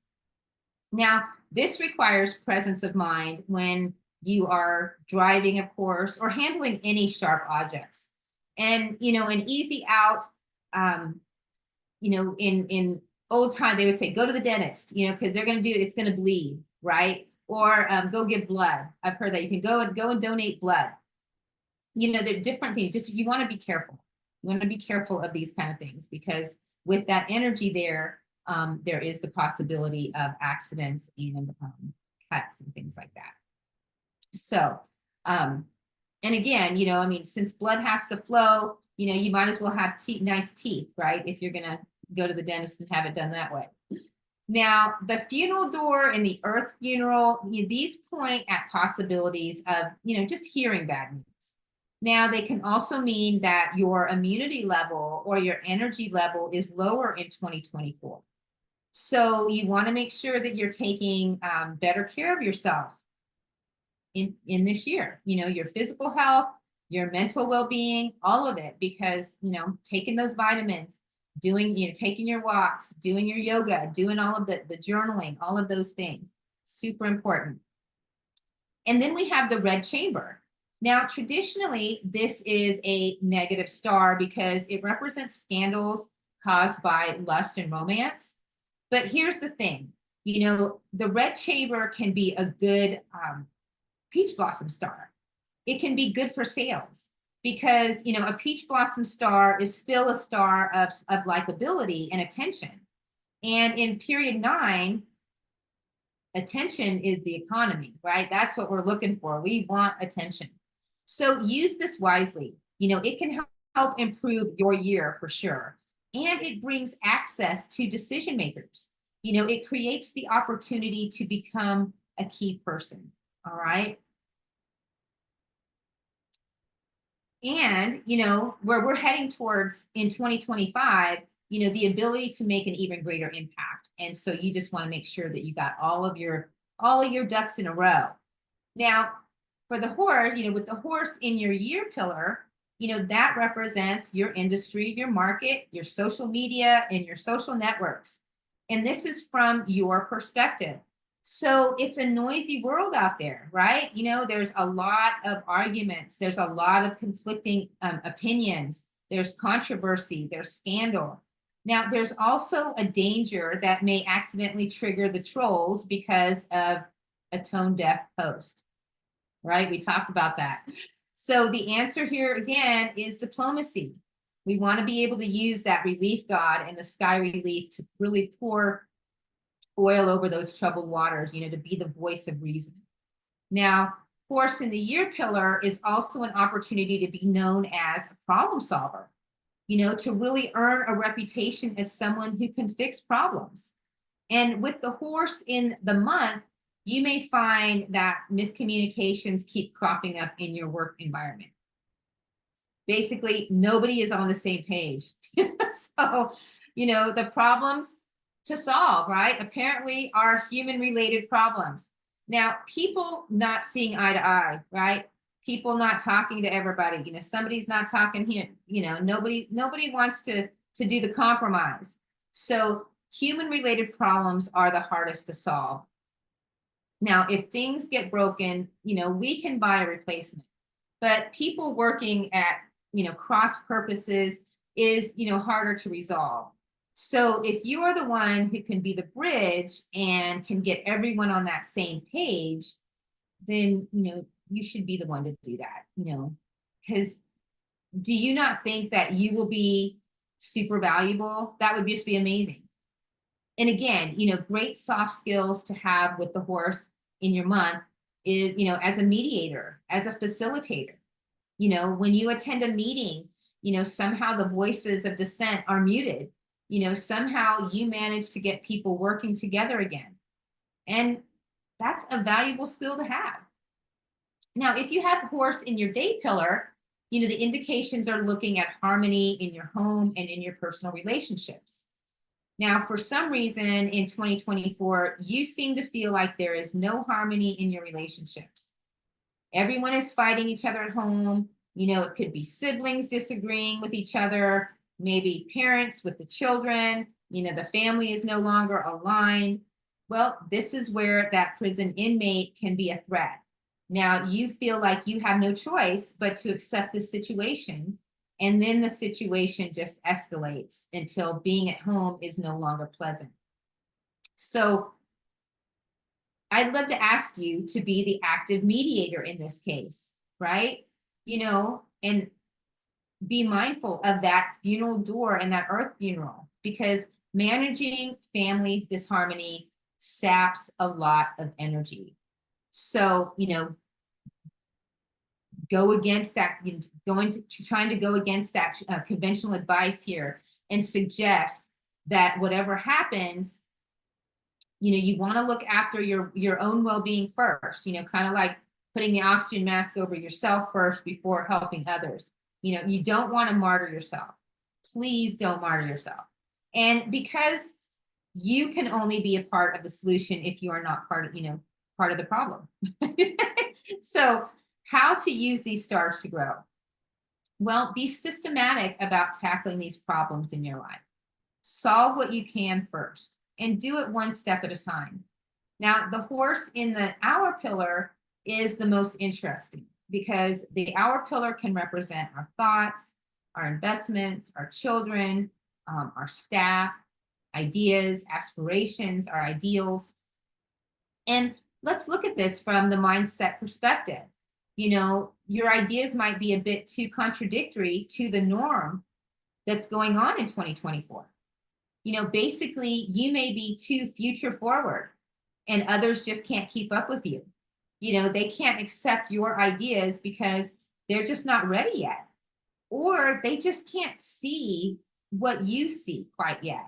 Now, this requires presence of mind when you are driving, of course, or handling any sharp objects. And, an easy out, in old time, they would say, go to the dentist, because it's going to bleed, right? Or go give blood. I've heard that you can go and donate blood. They're different things. Just you want to be careful. You want to be careful of these kind of things because with that energy there is the possibility of accidents and cuts and things like that. So, and again, since blood has to flow, you might as well have nice teeth, right? If you're going to go to the dentist and have it done that way. Now, the funeral door and the earth funeral, these point at possibilities of, just hearing bad news. Now, they can also mean that your immunity level or your energy level is lower in 2024. So you want to make sure that you're taking better care of yourself in this year, your physical health, your mental well-being, all of it, because, taking those vitamins, taking your walks, doing your yoga, doing all of the journaling, all of those things, super important. And then we have the red chamber. Now, traditionally, this is a negative star because it represents scandals, caused by lust and romance. But here's the thing, you know, the red chamber can be a good peach blossom star. It can be good for sales because, you know, a peach blossom star is still a star of likability and attention. And in period 9, attention is the economy, right? That's what we're looking for. We want attention. So use this wisely. You know, it can help improve your year for sure. And it brings access to decision makers. You know, it creates the opportunity to become a key person. All right. And, you know, where we're heading towards in 2025, you know, the ability to make an even greater impact. And so you just want to make sure that you got all of your ducks in a row. Now, for the horse, you know, with the horse in your year pillar, you know, that represents your industry, your market, your social media, and your social networks. And this is from your perspective. So it's a noisy world out there, right? You know, there's a lot of arguments, there's a lot of conflicting opinions, there's controversy, there's scandal. Now, there's also a danger that may accidentally trigger the trolls because of a tone deaf post, right? We talked about that. So the answer here again is diplomacy. We want to be able to use that relief god and the sky relief to really pour oil over those troubled waters, you know, to be the voice of reason. Now, horse in the year pillar is also an opportunity to be known as a problem solver, you know, to really earn a reputation as someone who can fix problems. And with the horse in the month, you may find that miscommunications keep cropping up in your work environment. Basically, nobody is on the same page. So, you know, the problems to solve, right, apparently are human related problems. Now, people not seeing eye to eye, right? People not talking to everybody, you know, somebody's not talking here, you know, nobody wants to do the compromise. So human related problems are the hardest to solve. Now, if things get broken, you know, we can buy a replacement, but people working at, you know, cross purposes is, you know, harder to resolve. So if you are the one who can be the bridge and can get everyone on that same page, then, you know, you should be the one to do that, you know, because do you not think that you will be super valuable? That would just be amazing. And again, you know, great soft skills to have with the horse in your month is, you know, as a mediator, as a facilitator, you know, when you attend a meeting, you know, somehow the voices of dissent are muted, you know, somehow you manage to get people working together again. And that's a valuable skill to have. Now, if you have horse in your date pillar, you know, the indications are looking at harmony in your home and in your personal relationships. Now, for some reason in 2024, you seem to feel like there is no harmony in your relationships. Everyone is fighting each other at home. You know, it could be siblings disagreeing with each other, maybe parents with the children, you know, the family is no longer aligned. Well, this is where that prison inmate can be a threat. Now, you feel like you have no choice but to accept the situation. And then the situation just escalates until being at home is no longer pleasant. So I'd love to ask you to be the active mediator in this case, right? You know, and be mindful of that funeral door and that earth funeral, because managing family disharmony saps a lot of energy. So, you know, go against that, you know, trying to go against that conventional advice here and suggest that whatever happens, you know, you want to look after your own well-being first, you know, kind of like putting the oxygen mask over yourself first before helping others. You know, you don't want to martyr yourself. Please don't martyr yourself. And because you can only be a part of the solution if you are not part of, you know, part of the problem. So how to use these stars to grow? Well, be systematic about tackling these problems in your life. Solve what you can first and do it one step at a time. Now, the horse in the hour pillar is the most interesting because the hour pillar can represent our thoughts, our investments, our children, our staff, ideas, aspirations, our ideals. And let's look at this from the mindset perspective. You know, your ideas might be a bit too contradictory to the norm that's going on in 2024. You know, basically, you may be too future forward and others just can't keep up with you. You know, they can't accept your ideas because they're just not ready yet, or they just can't see what you see quite yet.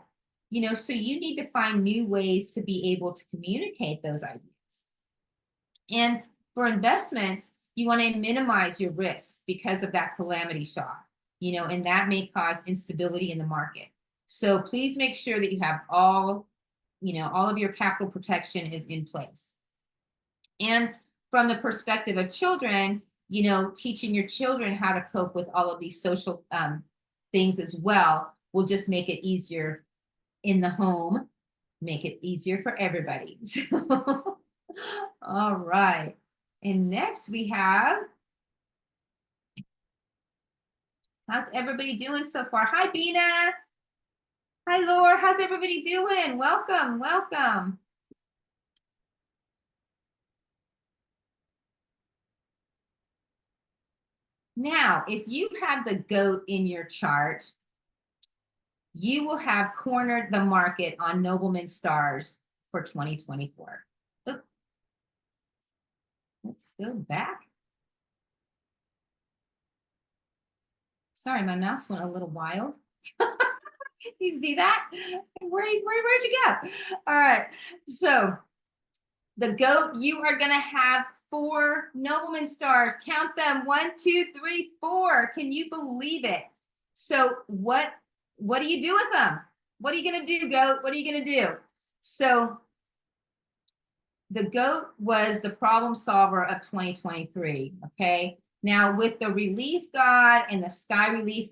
You know, so you need to find new ways to be able to communicate those ideas. And for investments, you want to minimize your risks because of that calamity shock, you know, and that may cause instability in the market. So please make sure that you have all, you know, all of your capital protection is in place. And from the perspective of children, you know, teaching your children how to cope with all of these social things as well will just make it easier in the home, make it easier for everybody. All right. And next we have, how's everybody doing so far? Hi, Bina. Hi, Laura. How's everybody doing? Welcome, welcome. Now, if you have the goat in your chart, you will have cornered the market on nobleman stars for 2024. Oop. Let's go back. Sorry, my mouse went a little wild. You see that? Where'd you go? All right. So the goat, you are going to have 4 nobleman stars. Count them. 1, 2, 3, 4. Can you believe it? So what do you do with them? What are you going to do, goat? What are you going to do? So the goat was the problem solver of 2023. Okay. Now with the relief god and the sky relief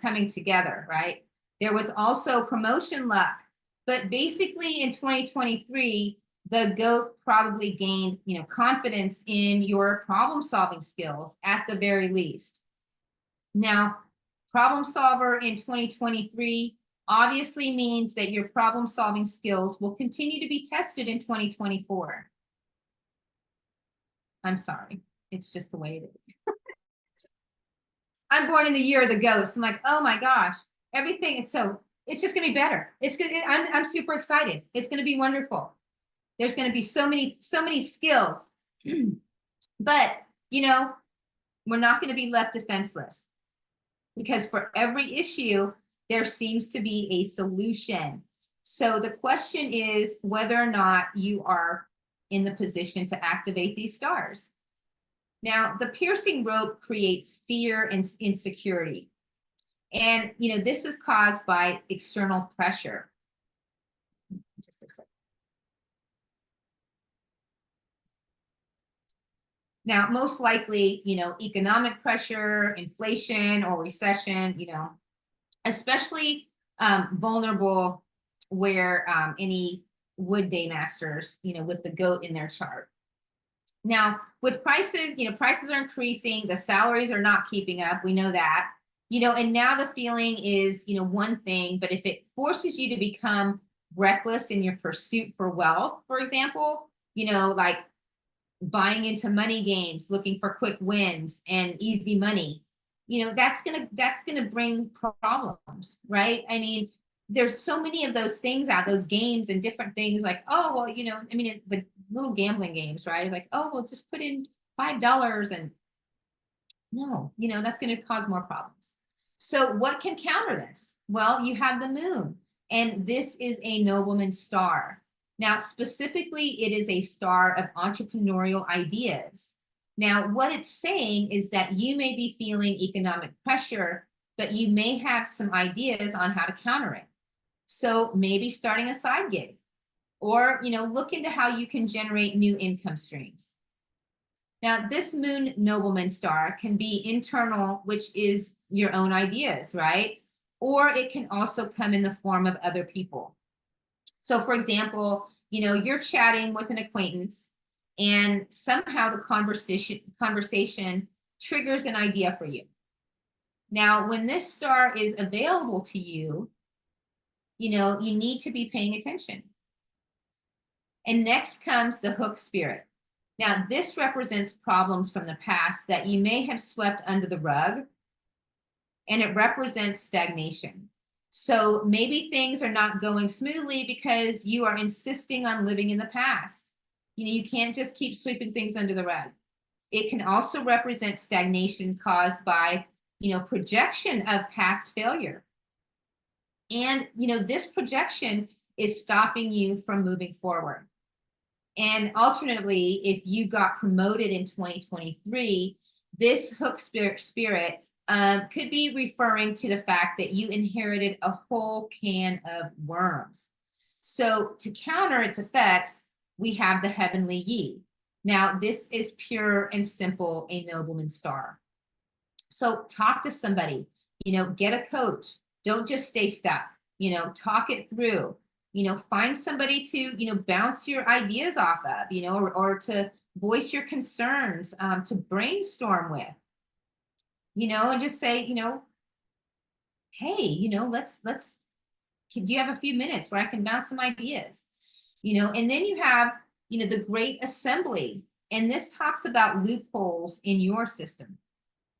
coming together, right? There was also promotion luck, but basically in 2023, the goat probably gained, you know, confidence in your problem solving skills at the very least. Now, problem solver in 2023 obviously means that your problem solving skills will continue to be tested in 2024. I'm sorry, it's just the way it is. I'm born in the year of the ghost. I'm like, oh my gosh, everything. It's just gonna be better. I'm super excited. It's gonna be wonderful. There's gonna be so many skills. But you know, we're not gonna be left defenseless, because for every issue, there seems to be a solution. So the question is whether or not you are in the position to activate these stars. Now, the piercing rope creates fear and insecurity. And, you know, this is caused by external pressure. Just a second. Now, most likely, you know, economic pressure, inflation, or recession, you know, especially vulnerable where any wood day masters, you know, with the goat in their chart. Now, with prices, you know, prices are increasing, the salaries are not keeping up. We know that, you know, and now the feeling is, you know, one thing, but if it forces you to become reckless in your pursuit for wealth, for example, you know, like buying into money games, looking for quick wins and easy money, you know, that's gonna bring problems, right? I mean, there's so many of those things out, those games and different things like, oh, well, you know, I mean, the little gambling games, right? Like, oh, well, just put in $5 and no, you know, that's going to cause more problems. So what can counter this? Well, you have the moon, and this is a nobleman star. Now, specifically, it is a star of entrepreneurial ideas. Now, what it's saying is that you may be feeling economic pressure, but you may have some ideas on how to counter it. So maybe starting a side gig, or, you know, look into how you can generate new income streams. Now, this moon nobleman star can be internal, which is your own ideas, right? Or it can also come in the form of other people. So for example, you know, you're chatting with an acquaintance and somehow the conversation triggers an idea for you. Now, when this star is available to you, you need to be paying attention. And next comes the hook spirit. Now, this represents problems from the past that you may have swept under the rug, and it represents stagnation. So maybe things are not going smoothly because you are insisting on living in the past. You can't just keep sweeping things under the rug. It can also represent stagnation caused by, projection of past failure. And, this projection is stopping you from moving forward. And alternatively, if you got promoted in 2023, this hook spirit could be referring to the fact that you inherited a whole can of worms. So to counter its effects, we have the heavenly yi. Now, this is pure and simple, a nobleman star. So talk to somebody, get a coach. Don't just stay stuck, talk it through. Find somebody to, bounce your ideas off of, or to voice your concerns, to brainstorm with, and just say, hey, do you have a few minutes where I can bounce some ideas? And then you have, the great assembly. And this talks about loopholes in your system.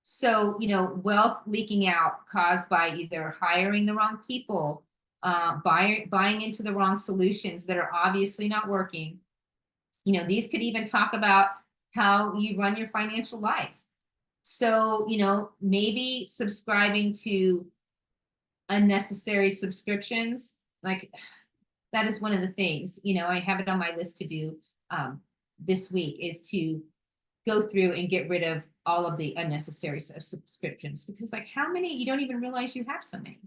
So, wealth leaking out caused by either hiring the wrong people, buying into the wrong solutions that are obviously not working. These could even talk about how you run your financial life. So, maybe subscribing to unnecessary subscriptions, like that is one of the things, I have it on my list to do this week, is to go through and get rid of all of the unnecessary subscriptions, because like how many, you don't even realize you have so many.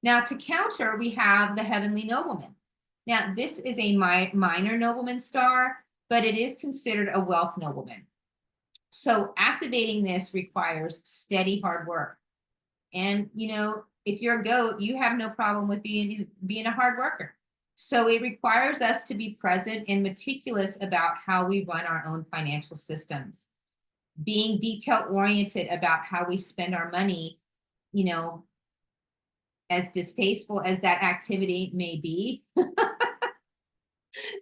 Now, to counter, we have the heavenly nobleman. Now, this is a minor nobleman star, but it is considered a wealth nobleman. So activating this requires steady hard work. And, if you're a goat, you have no problem with being a hard worker. So it requires us to be present and meticulous about how we run our own financial systems. Being detail-oriented about how we spend our money, as distasteful as that activity may be,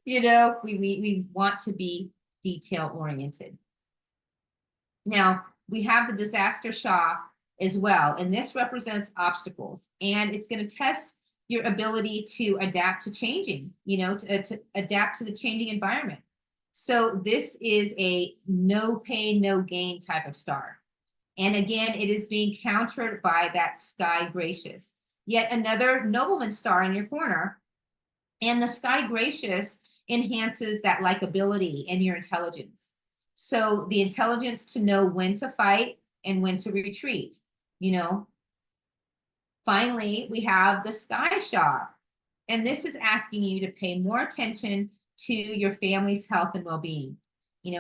we want to be detail-oriented. Now, we have the disaster shock as well, and this represents obstacles, and it's going to test your ability to adapt to changing, to adapt to the changing environment. So this is a no pain, no gain type of star. And again, it is being countered by that sky gracious, yet another nobleman star in your corner. And the sky gracious enhances that likability and your intelligence. So the intelligence to know when to fight and when to retreat, Finally, we have the sky shock. And this is asking you to pay more attention to your family's health and well-being.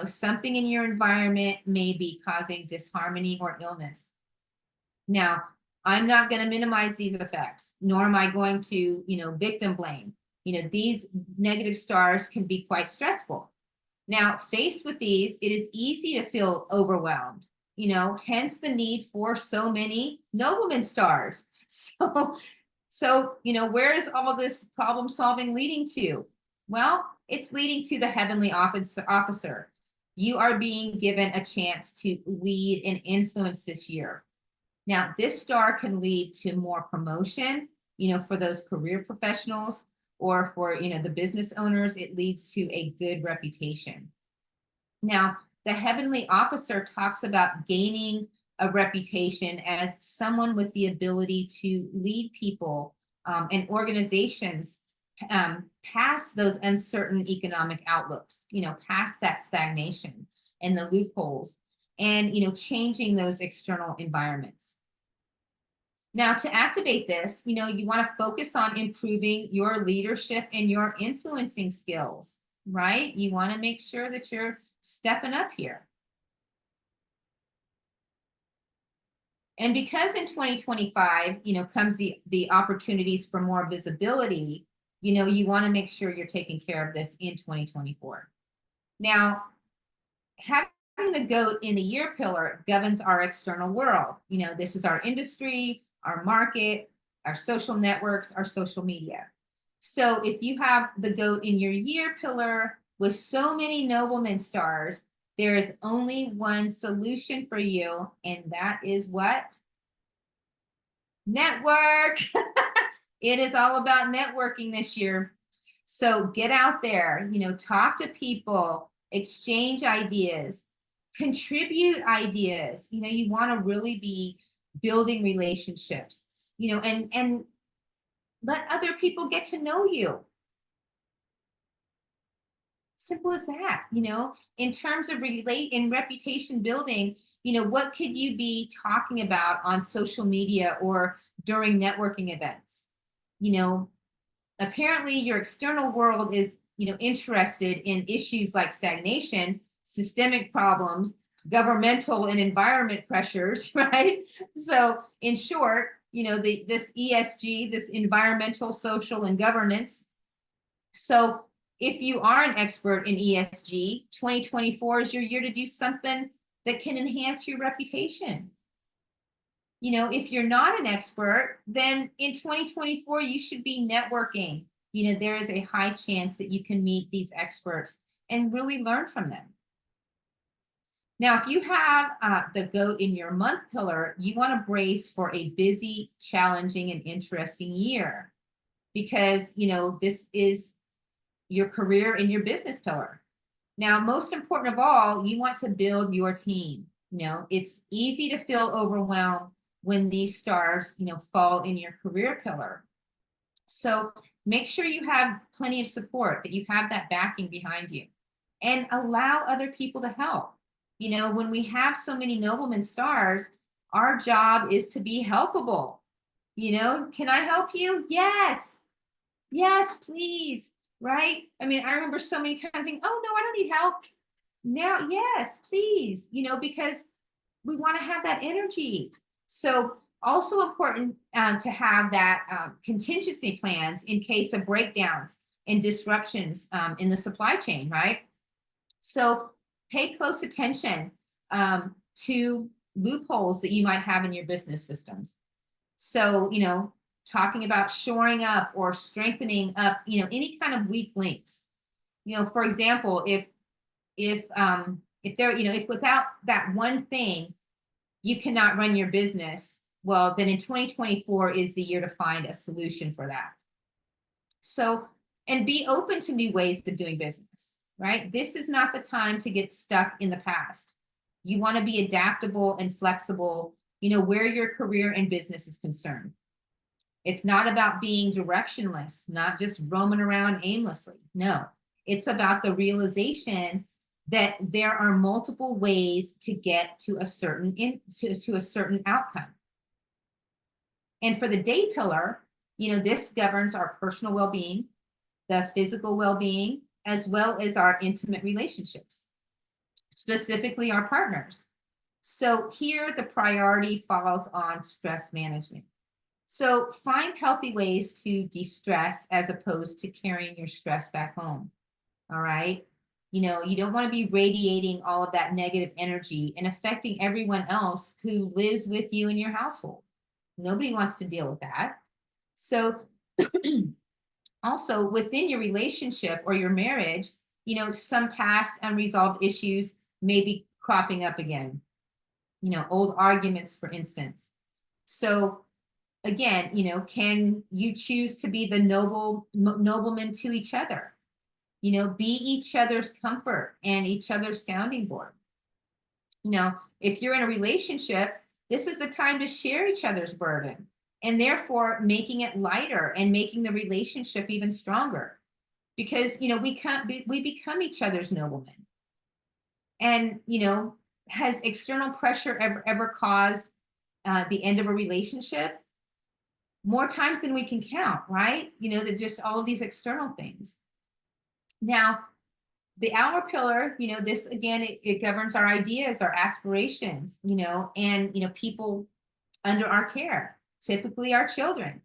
Something in your environment may be causing disharmony or illness. Now, I'm not going to minimize these effects, nor am I going to, victim blame. These negative stars can be quite stressful. Now, faced with these, it is easy to feel overwhelmed, hence the need for so many nobleman stars. So, where is all this problem solving leading to? Well, it's leading to the heavenly officer. You are being given a chance to lead and influence this year. Now, this star can lead to more promotion, for those career professionals, or for, the business owners, it leads to a good reputation. Now, the heavenly officer talks about gaining a reputation as someone with the ability to lead people and organizations past those uncertain economic outlooks, past that stagnation and the loopholes, and, changing those external environments. Now, to activate this, you want to focus on improving your leadership and your influencing skills, right? You want to make sure that you're stepping up here. And because in 2025, comes the opportunities for more visibility, you want to make sure you're taking care of this in 2024. Now, having the goat in the year pillar governs our external world. This is our industry, our market, our social networks, our social media. So if you have the goat in your year pillar with so many nobleman stars, there is only one solution for you, and that is what? Network. It is all about networking this year. So get out there, talk to people, exchange ideas, contribute ideas. You want to really be building relationships, and let other people get to know you. Simple as that, in terms of in reputation building, what could you be talking about on social media or during networking events? Apparently your external world is, interested in issues like stagnation, systemic problems, governmental and environment pressures, right? So in short, this ESG, this environmental, social, and governance. So if you are an expert in ESG, 2024 is your year to do something that can enhance your reputation. If you're not an expert, then in 2024, you should be networking. There is a high chance that you can meet these experts and really learn from them. Now, if you have the goat in your month pillar, you want to brace for a busy, challenging, and interesting year because, this is your career and your business pillar. Now, most important of all, you want to build your team. It's easy to feel overwhelmed when these stars, fall in your career pillar. So make sure you have plenty of support, that you have that backing behind you, and allow other people to help. When we have so many nobleman stars, our job is to be helpable. Can I help you? Yes. Yes, please. Right? I mean, I remember so many times thinking, oh, no, I don't need help. Now, yes, please, because we want to have that energy. So also important to have that contingency plans in case of breakdowns and disruptions in the supply chain, right? So pay close attention to loopholes that you might have in your business systems. So, talking about shoring up or strengthening up, any kind of weak links. For example, if there, if without that one thing, you cannot run your business, well, then in 2024 is the year to find a solution for that. So, and be open to new ways of doing business, right? This is not the time to get stuck in the past. You want to be adaptable and flexible, where your career and business is concerned. It's not about being directionless, not just roaming around aimlessly. No, it's about the realization that there are multiple ways to get to a certain to a certain outcome. And for the day pillar, this governs our personal well-being, the physical well-being, as well as our intimate relationships, specifically our partners. So here the priority falls on stress management. So find healthy ways to de-stress as opposed to carrying your stress back home. All right. You don't want to be radiating all of that negative energy and affecting everyone else who lives with you in your household. Nobody wants to deal with that. So also within your relationship or your marriage, some past unresolved issues may be cropping up again, old arguments, for instance. So again, can you choose to be the nobleman to each other? Be each other's comfort and each other's sounding board. If you're in a relationship, this is the time to share each other's burden and therefore making it lighter and making the relationship even stronger because, we become each other's noblemen. And, has external pressure ever caused the end of a relationship? More times than we can count, right? That just all of these external things. Now, the hour pillar, this again, it governs our ideas, our aspirations, and, people under our care, typically our children.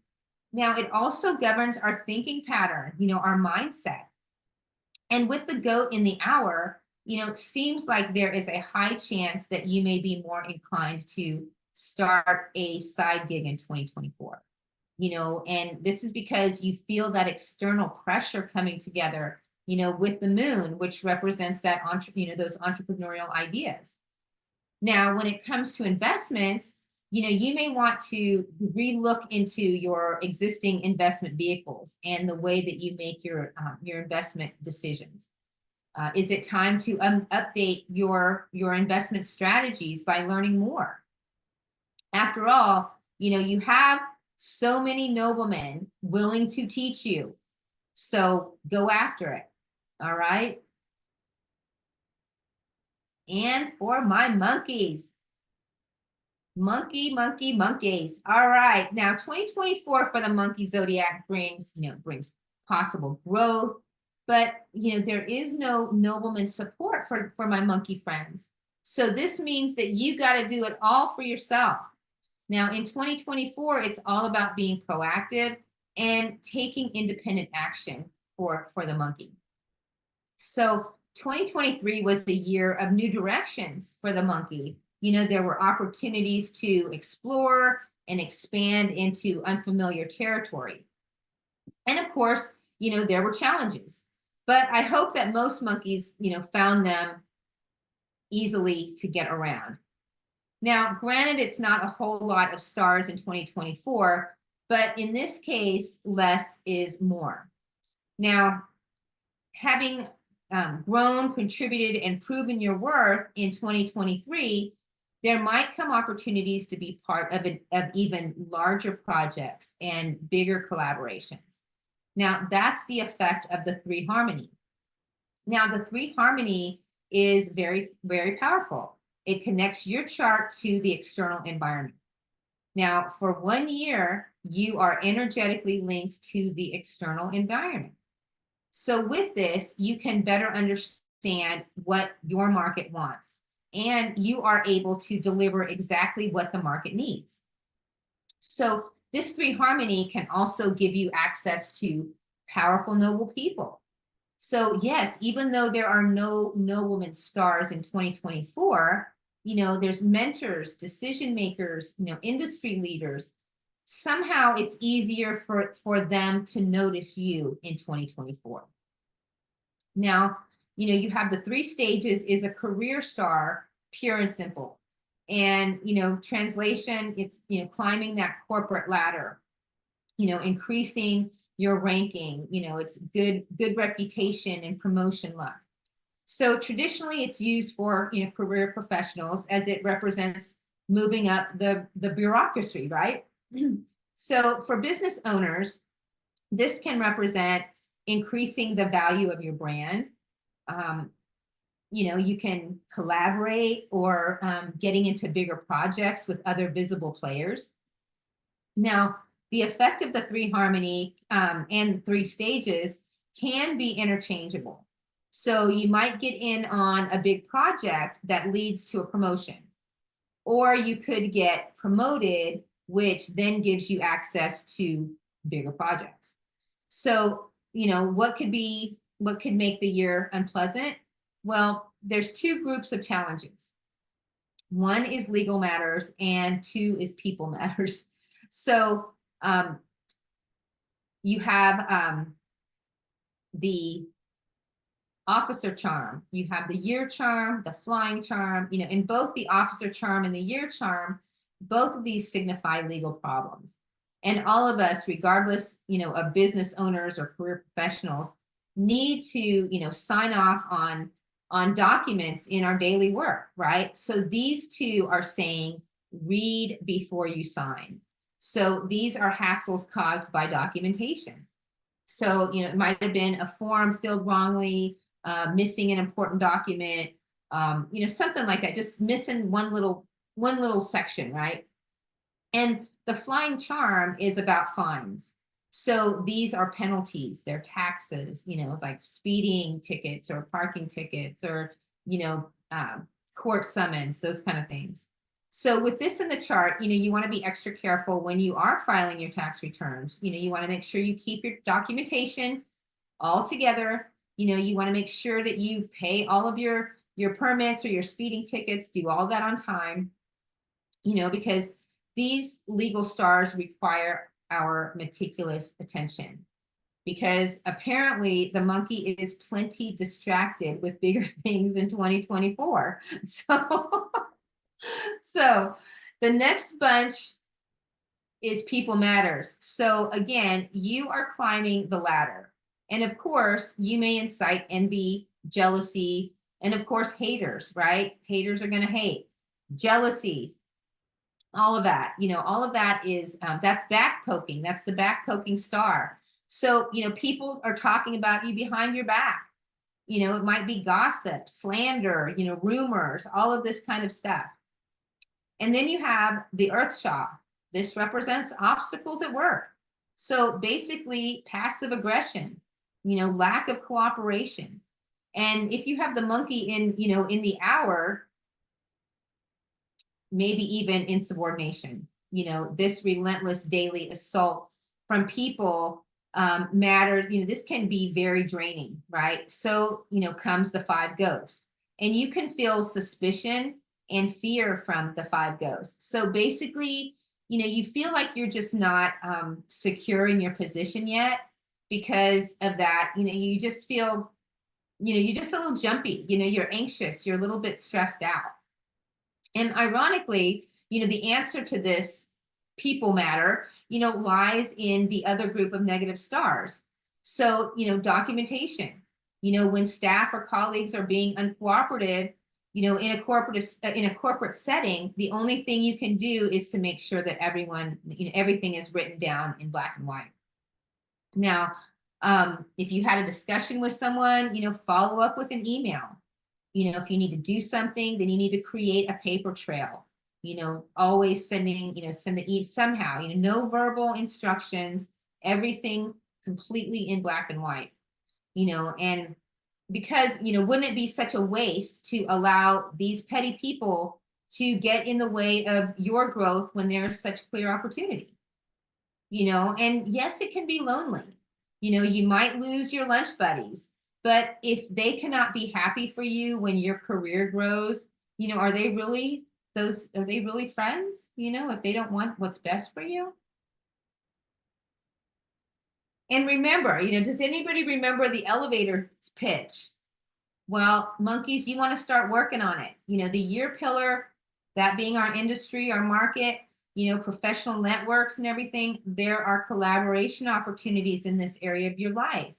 Now, it also governs our thinking pattern, our mindset. And with the goat in the hour, it seems like there is a high chance that you may be more inclined to start a side gig in 2024. and this is because you feel that external pressure coming together, with the moon, which represents that, those entrepreneurial ideas. Now, when it comes to investments, you may want to relook into your existing investment vehicles and the way that you make your investment decisions. Is it time to update your investment strategies by learning more? After all, you have so many noblemen willing to teach you. So go after it. All right. And for my monkeys, monkeys. All right. Now 2024 for the monkey zodiac brings possible growth, but there is no nobleman support for my monkey friends. So this means that you got to do it all for yourself. Now in 2024, it's all about being proactive and taking independent action for the monkey. So 2023 was the year of new directions for the monkey. There were opportunities to explore and expand into unfamiliar territory. And of course, there were challenges. But I hope that most monkeys, found them easily to get around. Now, granted, it's not a whole lot of stars in 2024, but in this case, less is more. Now, having grown, contributed, and proven your worth in 2023, there might come opportunities to be part of even larger projects and bigger collaborations. Now, that's the effect of the 3 harmony. Now, the 3 harmony is very, very powerful. It connects your chart to the external environment. Now, for 1 year, you are energetically linked to the external environment. So with this, you can better understand what your market wants, and you are able to deliver exactly what the market needs. So this 3 harmony can also give you access to powerful, noble people. So yes, even though there are no nobleman stars in 2024, there's mentors, decision makers, industry leaders. Somehow it's easier for them to notice you in 2024. Now, you have the 3 stages is a career star, pure and simple. And, translation, it's, climbing that corporate ladder, increasing your ranking, it's good reputation and promotion luck. So traditionally it's used for, career professionals, as it represents moving up the bureaucracy, right? So for business owners, this can represent increasing the value of your brand. You can collaborate or getting into bigger projects with other visible players. Now, the effect of the 3 harmony and 3 stages can be interchangeable. So you might get in on a big project that leads to a promotion, or you could get promoted, which then gives you access to bigger projects. So, what could make the year unpleasant? Well, there's 2 groups of challenges. 1 is legal matters and 2 is people matters. So you have the officer charm, you have the year charm, the flying charm, in both the officer charm and the year charm, both of these signify legal problems. And all of us, regardless, of business owners or career professionals, need to, sign off on documents in our daily work, right? So these 2 are saying, read before you sign. So these are hassles caused by documentation. So, it might have been a form filled wrongly, missing an important document, something like that, just missing one little section, right? And the flying charm is about fines. So these are penalties, they're taxes, like speeding tickets or parking tickets or, court summons, those kind of things. So with this in the chart, you want to be extra careful when you are filing your tax returns. You want to make sure you keep your documentation all together. You want to make sure that you pay all of your permits or your speeding tickets, do all that on time, because these legal stars require our meticulous attention, because apparently the monkey is plenty distracted with bigger things in 2024. So the next bunch is people matters. So again, you are climbing the ladder. And of course, you may incite envy, jealousy, and of course, haters, right? Haters are going to hate. Jealousy, all of that, all of that is, that's back poking. That's the back poking star. So, people are talking about you behind your back. It might be gossip, slander, rumors, all of this kind of stuff. And then you have the Earth Shaw. This represents obstacles at work. So basically passive aggression, lack of cooperation. And if you have the monkey in the hour, maybe even insubordination, this relentless daily assault from people matters. This can be very draining, right? So, comes the 5 ghosts, and you can feel suspicion and fear from the 5 ghosts. So basically, you feel like you're just not secure in your position yet because of that. You just feel, you're just a little jumpy, you're anxious, you're a little bit stressed out. And ironically, the answer to this people matter, lies in the other group of negative stars. So, documentation, when staff or colleagues are being uncooperative, in a corporate setting, the only thing you can do is to make sure that everyone, everything is written down in black and white. Now, if you had a discussion with someone, follow up with an email. If you need to do something, then you need to create a paper trail. Always sending, somehow, no verbal instructions, everything completely in black and white. And because, wouldn't it be such a waste to allow these petty people to get in the way of your growth when there's such clear opportunity? And yes, it can be lonely. You might lose your lunch buddies, but if they cannot be happy for you when your career grows, are they really friends? If they don't want what's best for you? And remember, does anybody remember the elevator pitch? Well, monkeys, you want to start working on it. The year pillar, that being our industry, our market, professional networks and everything, there are collaboration opportunities in this area of your life.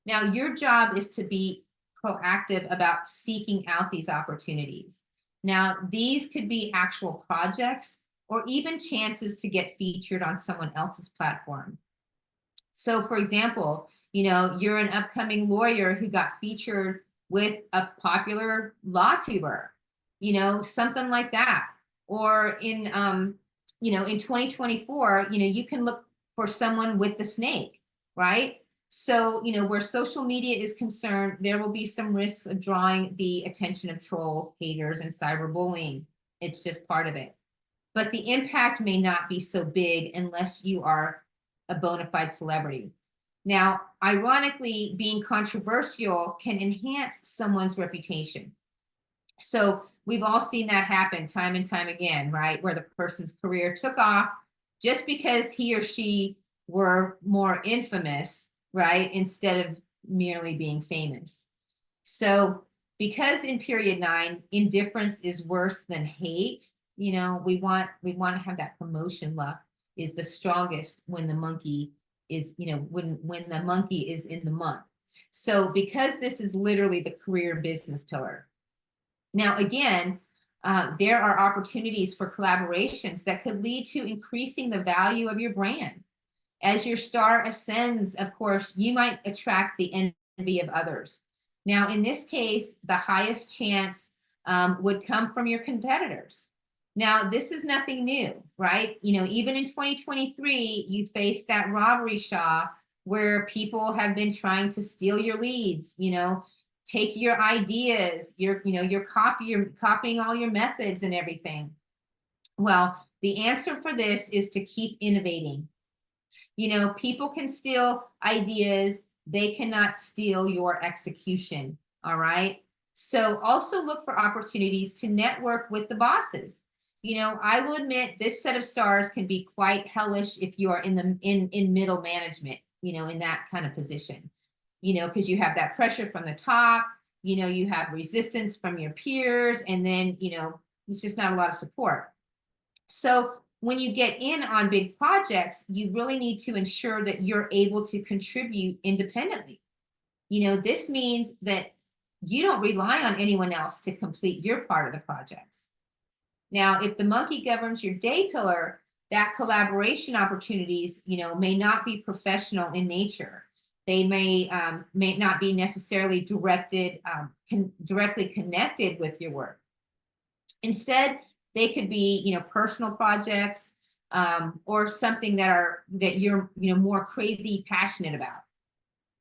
Now, your job is to be proactive about seeking out these opportunities. Now, these could be actual projects or even chances to get featured on someone else's platform. So, for example, you're an upcoming lawyer who got featured with a popular law tuber, something like that. Or in 2024, you can look for someone with the snake, right? So, where social media is concerned, there will be some risks of drawing the attention of trolls, haters, and cyberbullying. It's just part of it. But the impact may not be so big unless you are a bona fide celebrity. Now, ironically, being controversial can enhance someone's reputation. So we've all seen that happen time and time again, right? Where the person's career took off just because he or she were more infamous, right? Instead of merely being famous. So because in period 9, indifference is worse than hate, we want to have that promotion luck is the strongest when the monkey is, when the monkey is in the month. So because this is literally the career business pillar. Now, again, there are opportunities for collaborations that could lead to increasing the value of your brand. As your star ascends, of course, you might attract the envy of others. Now, in this case, the highest chance would come from your competitors. Now, this is nothing new, right? Even in 2023, you faced that robbery Shaw where people have been trying to steal your leads, take your ideas, you're copying all your methods and everything. Well, the answer for this is to keep innovating. People can steal ideas, they cannot steal your execution, all right? So also look for opportunities to network with the bosses. I will admit this set of stars can be quite hellish if you are in middle management, in that kind of position, because you have that pressure from the top, you have resistance from your peers, and then, it's just not a lot of support. So when you get in on big projects, you really need to ensure that you're able to contribute independently. This means that you don't rely on anyone else to complete your part of the projects. Now, if the monkey governs your day pillar, that collaboration opportunities, may not be professional in nature. They may not be necessarily directly connected with your work. Instead, they could be, personal projects, or something that you're, more crazy passionate about.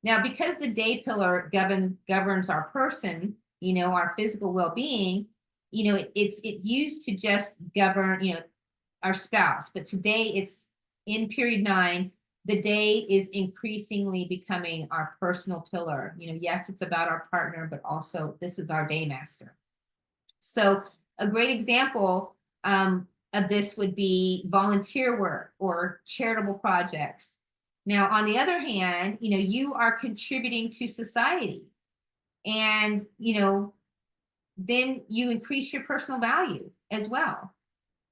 Now, because the day pillar governs our person, our physical well-being, it's used to just govern, our spouse. But today it's in period 9, the day is increasingly becoming our personal pillar. Yes, it's about our partner, but also this is our day master. So a great example of this would be volunteer work or charitable projects. Now, on the other hand, you are contributing to society, and, then you increase your personal value as well.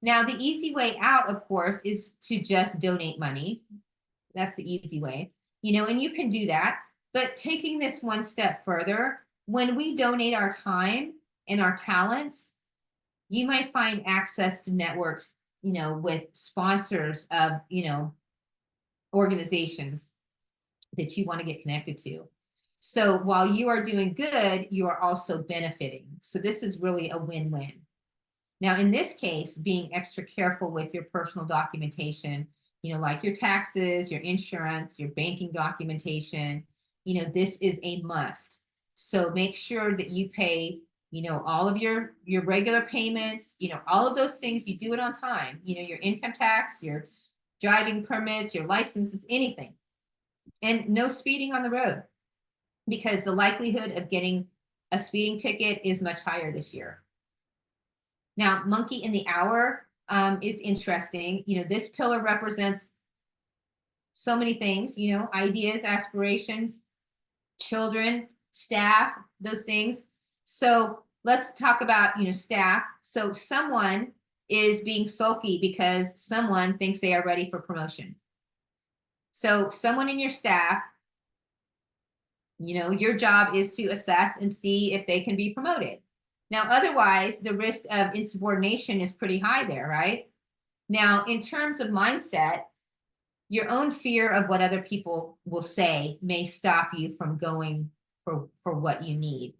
Now, the easy way out, of course, is to just donate money. That's the easy way, and you can do that. But taking this one step further, when we donate our time and our talents, you might find access to networks, with sponsors of, organizations that you want to get connected to. So while you are doing good, you are also benefiting. So this is really a win-win. Now, in this case, being extra careful with your personal documentation, like your taxes, your insurance, your banking documentation, this is a must. So make sure that you pay, all of your regular payments, all of those things, you do it on time, your income tax, your driving permits, your licenses, anything. And no speeding on the road, because the likelihood of getting a speeding ticket is much higher this year. Now, monkey in the hour is interesting. This pillar represents so many things, ideas, aspirations, children, staff, those things. So let's talk about, staff. So someone is being sulky because someone thinks they are ready for promotion. So someone in your staff, your job is to assess and see if they can be promoted. Now, otherwise, the risk of insubordination is pretty high there, right? Now, in terms of mindset, your own fear of what other people will say may stop you from going for what you need.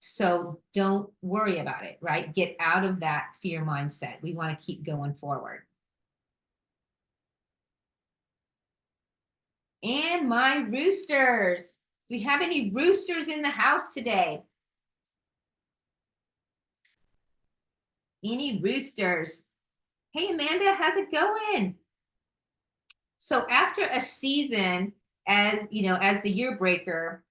So don't worry about it, right? Get out of that fear mindset. We want to keep going forward. And my roosters. Do we have any roosters in the house today? Any roosters? Hey, Amanda, how's it going? So after a season as the year breaker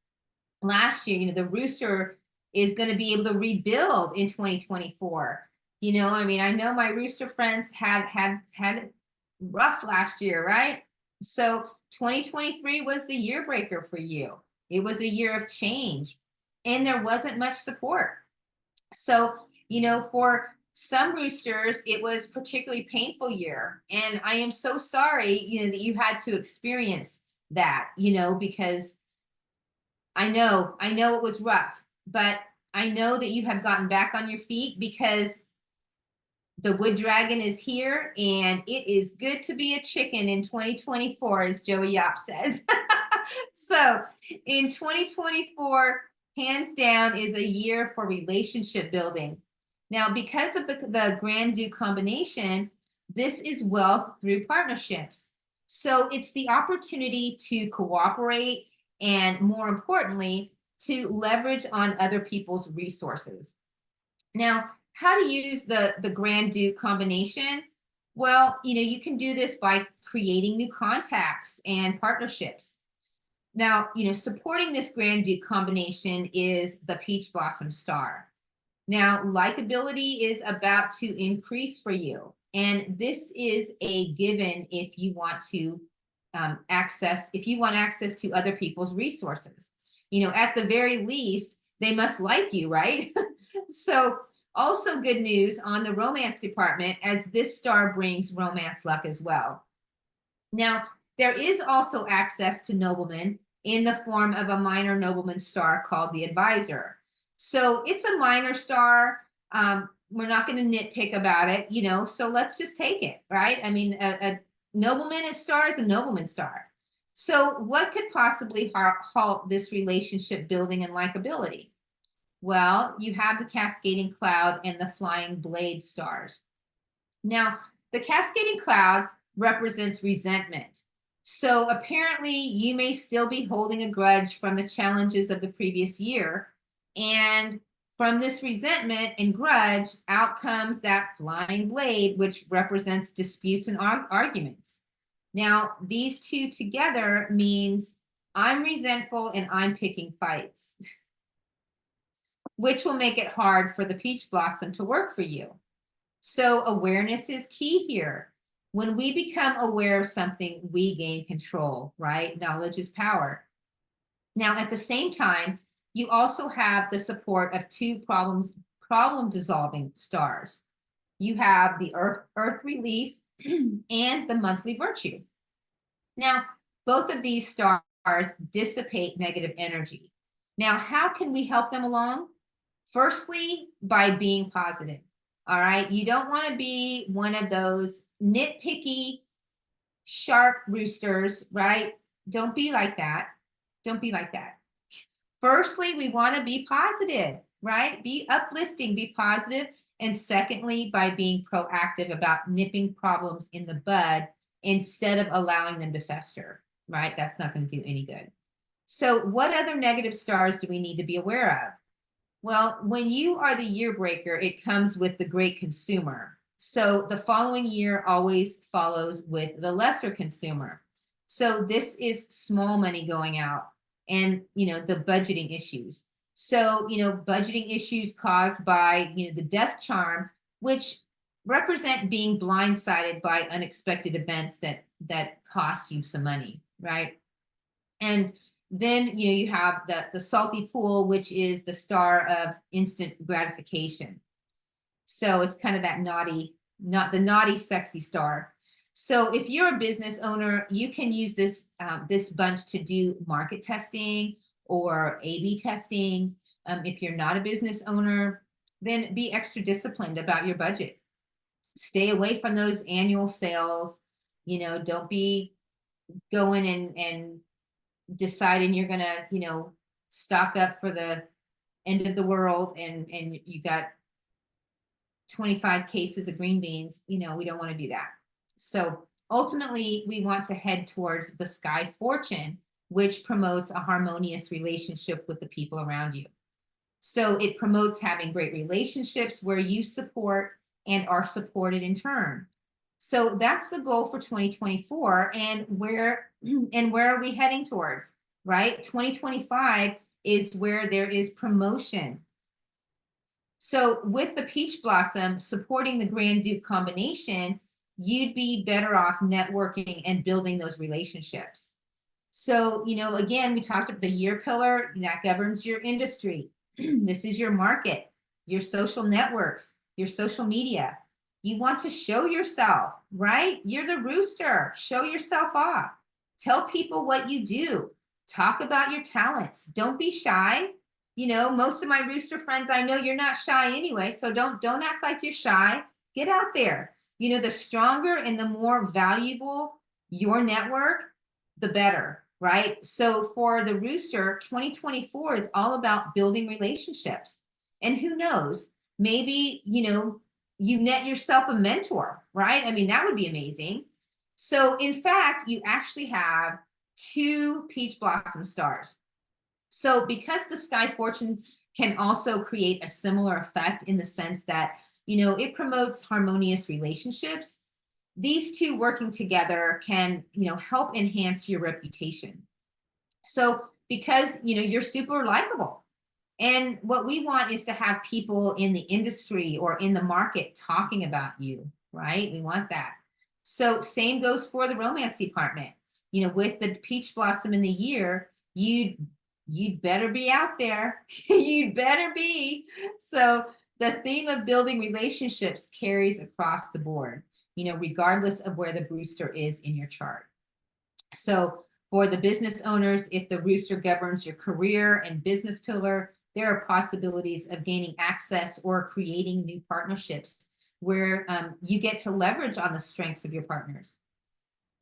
last year, the rooster is going to be able to rebuild in 2024. I know my rooster friends had it rough last year, right? So 2023 was the year breaker for you. It was a year of change, and there wasn't much support. So, for some roosters, it was a particularly painful year. And I am so sorry, that you had to experience that, because I know it was rough, but I know that you have gotten back on your feet, because the wood dragon is here, and it is good to be a chicken in 2024, as Joey Yop says. So in 2024, hands down, is a year for relationship building. Now, because of the Grand Duke combination, this is wealth through partnerships. So it's the opportunity to cooperate, and more importantly, to leverage on other people's resources. Now, how to use the Grand Duke combination? Well, you can do this by creating new contacts and partnerships. Now, supporting this Grand Duke combination is the Peach Blossom Star. Now, likability is about to increase for you. And this is a given if you want to access to other people's resources. At the very least, they must like you, right? So also good news on the romance department, as this star brings romance luck as well. Now, there is also access to noblemen in the form of a minor nobleman star called the advisor. So it's a minor star. We're not going to nitpick about it, so let's just take it, right? I mean, a nobleman star is a nobleman star. So what could possibly halt this relationship building and likability? Well, you have the cascading cloud and the flying blade stars. Now, the cascading cloud represents resentment. So apparently you may still be holding a grudge from the challenges of the previous year. And from this resentment and grudge, out comes that flying blade, which represents disputes and arguments. Now, these two together means I'm resentful and I'm picking fights, which will make it hard for the peach blossom to work for you. So awareness is key here. When we become aware of something, we gain control, right? Knowledge is power. Now, at the same time, you also have the support of two problem-dissolving stars. You have the Earth Relief and the Monthly Virtue. Now, both of these stars dissipate negative energy. Now, how can we help them along? Firstly, by being positive. All right. You don't want to be one of those nitpicky, sharp roosters, right? Don't be like that. Don't be like that. Firstly, we want to be positive, right? Be uplifting, be positive. And secondly, by being proactive about nipping problems in the bud instead of allowing them to fester, right? That's not going to do any good. So what other negative stars do we need to be aware of? Well, when you are the year breaker, it comes with the great consumer. So the following year always follows with the lesser consumer. So this is small money going out and, the budgeting issues. So, budgeting issues caused by, the death charm, which represent being blindsided by unexpected events that cost you some money, right? And then, you have the salty pool, which is the star of instant gratification. So it's kind of that the naughty, sexy star. So if you're a business owner, you can use this bunch to do market testing or A/B testing. If you're not a business owner, then be extra disciplined about your budget. Stay away from those annual sales. Don't be going and deciding you're gonna, stock up for the end of the world and you got 25 cases of green beans. We don't want to do that. So ultimately, we want to head towards the sky fortune, which promotes a harmonious relationship with the people around you. So it promotes having great relationships where you support and are supported in turn. So that's the goal for 2024. And where are we heading towards, right? 2025 is where there is promotion. So with the peach blossom supporting the Grand Duke combination, you'd be better off networking and building those relationships. So, again, we talked about the year pillar that governs your industry. This is your market, your social networks, your social media. You want to show yourself, right? You're the rooster. Show yourself off. Tell people what you do. Talk about your talents. Don't be shy. Most of my rooster friends, I know you're not shy anyway, so don't act like you're shy. Get out there. The stronger and the more valuable your network, the better, right? So for the rooster, 2024 is all about building relationships. And who knows, maybe, you net yourself a mentor, right? I mean, that would be amazing. So in fact, you actually have 2 peach blossom stars. So because the sky fortune can also create a similar effect in the sense that, it promotes harmonious relationships, these two working together can, help enhance your reputation. So because, you're super likable And what we want is to have people in the industry or in the market talking about you, right? We want that. So same goes for the romance department. You know, with the peach blossom in the year, you'd better be out there. You'd better be. So the theme of building relationships carries across the board, you know, regardless of where the rooster is in your chart. So for the business owners, if the rooster governs your career and business pillar, there are possibilities of gaining access or creating new partnerships where you get to leverage on the strengths of your partners.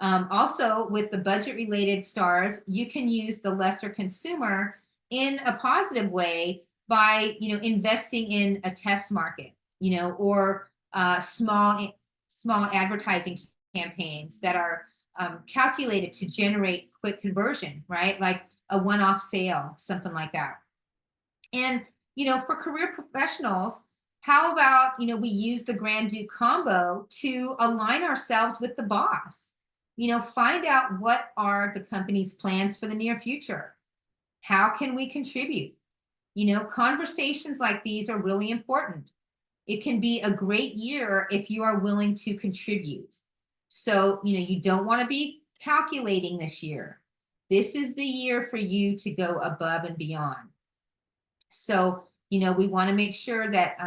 Also, with the budget related stars, you can use the lesser consumer in a positive way by, you know, investing in a test market, you know, or small advertising campaigns that are calculated to generate quick conversion, right? Like a one-off sale, something like that. And, you know, for career professionals, how about, you know, we use the Grand Duke combo to align ourselves with the boss? You know, find out what are the company's plans for the near future. How can we contribute? You know, conversations like these are really important. It can be a great year if you are willing to contribute. So, you know, you don't want to be calculating this year. This is the year for you to go above and beyond. So, you know, we want to make sure that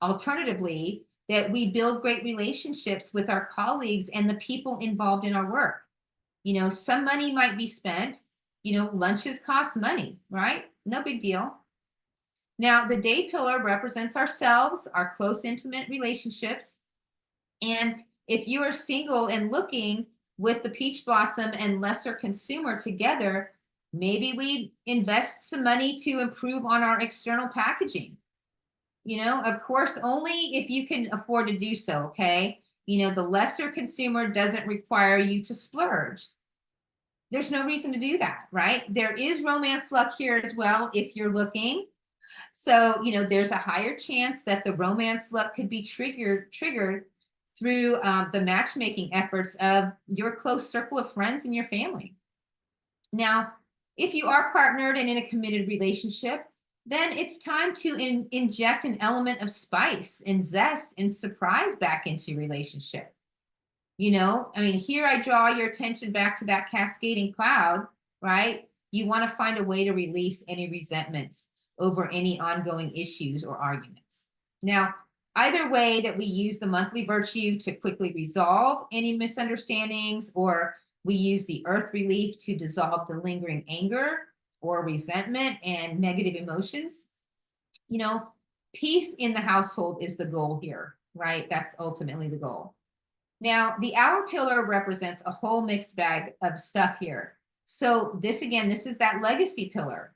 alternatively, that we build great relationships with our colleagues and the people involved in our work. You know, some money might be spent, you know, lunches cost money, right? No big deal. Now, the day pillar represents ourselves, our close, intimate relationships. And if you are single and looking with the peach blossom and lesser consumer together, maybe we invest some money to improve on our external packaging. You know, of course, only if you can afford to do so, okay? You know, the lesser consumer doesn't require you to splurge. There's no reason to do that, right? There is romance luck here as well if you're looking. So, you know, there's a higher chance that the romance luck could be triggered through the matchmaking efforts of your close circle of friends and your family. Now, if you are partnered and in a committed relationship, then it's time to inject an element of spice and zest and surprise back into your relationship. You know, I mean, here I draw your attention back to that cascading cloud, right? You want to find a way to release any resentments over any ongoing issues or arguments. Now, either way that we use the monthly virtue to quickly resolve any misunderstandings, or we use the earth relief to dissolve the lingering anger or resentment and negative emotions, you know, peace in the household is the goal here, right? That's ultimately the goal. Now, the hour pillar represents a whole mixed bag of stuff here. So this, again, this is that legacy pillar.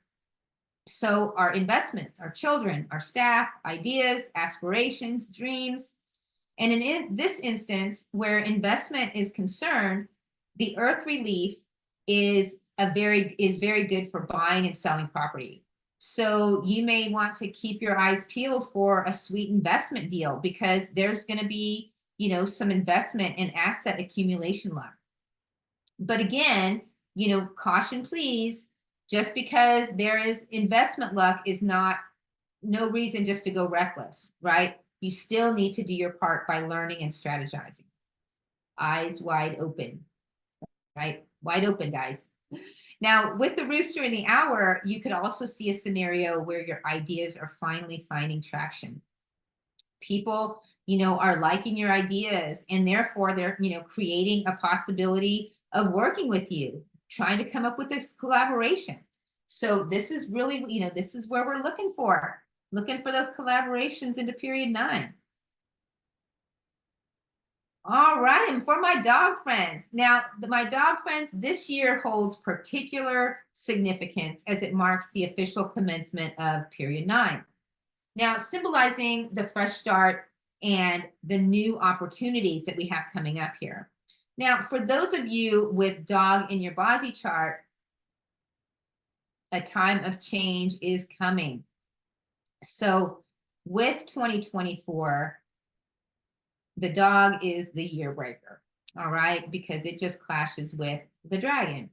So our investments, our children, our staff, ideas, aspirations, dreams. And in this instance, where investment is concerned, the earth relief is very good for buying and selling property. So you may want to keep your eyes peeled for a sweet investment deal, because there's going to be, you know, some investment and asset accumulation luck. But again, you know, caution please, just because there is investment luck is no reason just to go reckless, right? You still need to do your part by learning and strategizing. Eyes wide open, right? Wide open, guys. Now, with the rooster in the hour, you could also see a scenario where your ideas are finally finding traction. People, you know, are liking your ideas, and therefore they're, you know, creating a possibility of working with you, trying to come up with this collaboration. So this is really, you know, this is where we're looking for those collaborations into period 9. All right, and for my dog friends. Now, my dog friends, this year holds particular significance as it marks the official commencement of period 9. Now, symbolizing the fresh start and the new opportunities that we have coming up here. Now, for those of you with dog in your Bozzy chart, a time of change is coming. So with 2024, the dog is the year breaker, all right, because it just clashes with the dragon.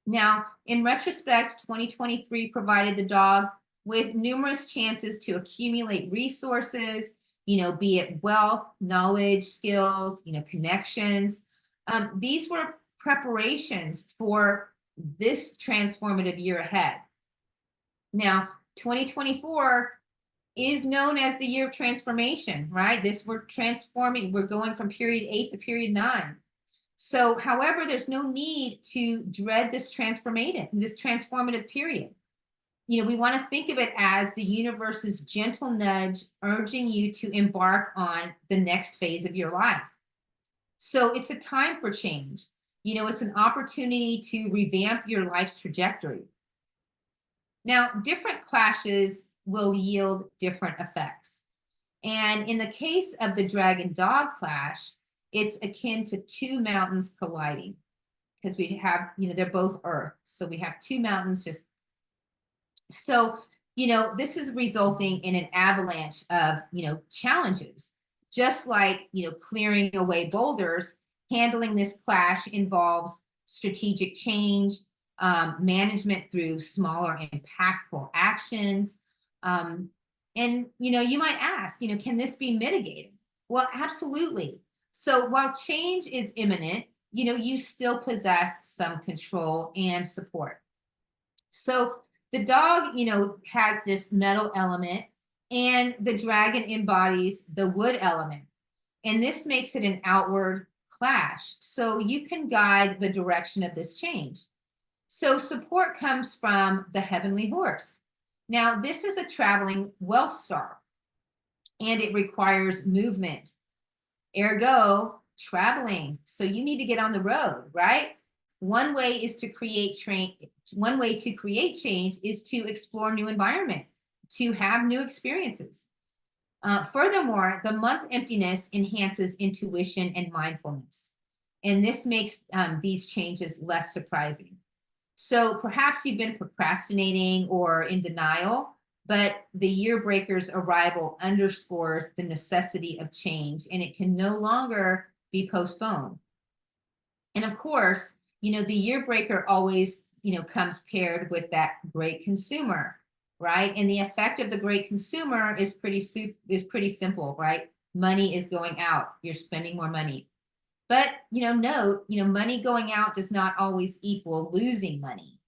Now, in retrospect, 2023 provided the dog with numerous chances to accumulate resources, be it wealth, knowledge, skills, connections. These were preparations for this transformative year ahead. Now, 2024 is known as the year of transformation, right? We're transforming, we're going from period 8 to period 9. So, however, there's no need to dread this transformative period. We want to think of it as the universe's gentle nudge urging you to embark on the next phase of your life. So it's a time for change. It's an opportunity to revamp your life's trajectory. Now, different clashes will yield different effects. And in the case of the dragon dog clash, it's akin to two mountains colliding, because we have, they're both earth. So we have two mountains just. So, this is resulting in an avalanche of, challenges. Just like, clearing away boulders, handling this clash involves strategic change, management through smaller, impactful actions. And, you might ask, can this be mitigated? Well, absolutely. So while change is imminent, you still possess some control and support. So the dog, has this metal element, and the dragon embodies the wood element. And this makes it an outward clash. So you can guide the direction of this change. So support comes from the heavenly horse. Now, this is a traveling wealth star, and it requires movement. Ergo, traveling. So you need to get on the road, right? One way to create change is to explore new environment, to have new experiences. Furthermore, the month emptiness enhances intuition and mindfulness, and this makes these changes less surprising. So perhaps you've been procrastinating or in denial, but the year breaker's arrival underscores the necessity of change, and it can no longer be postponed. And of course, the year breaker always, comes paired with that great consumer, right? And the effect of the great consumer is pretty simple, right? Money is going out. You're spending more money. But, note, money going out does not always equal losing money.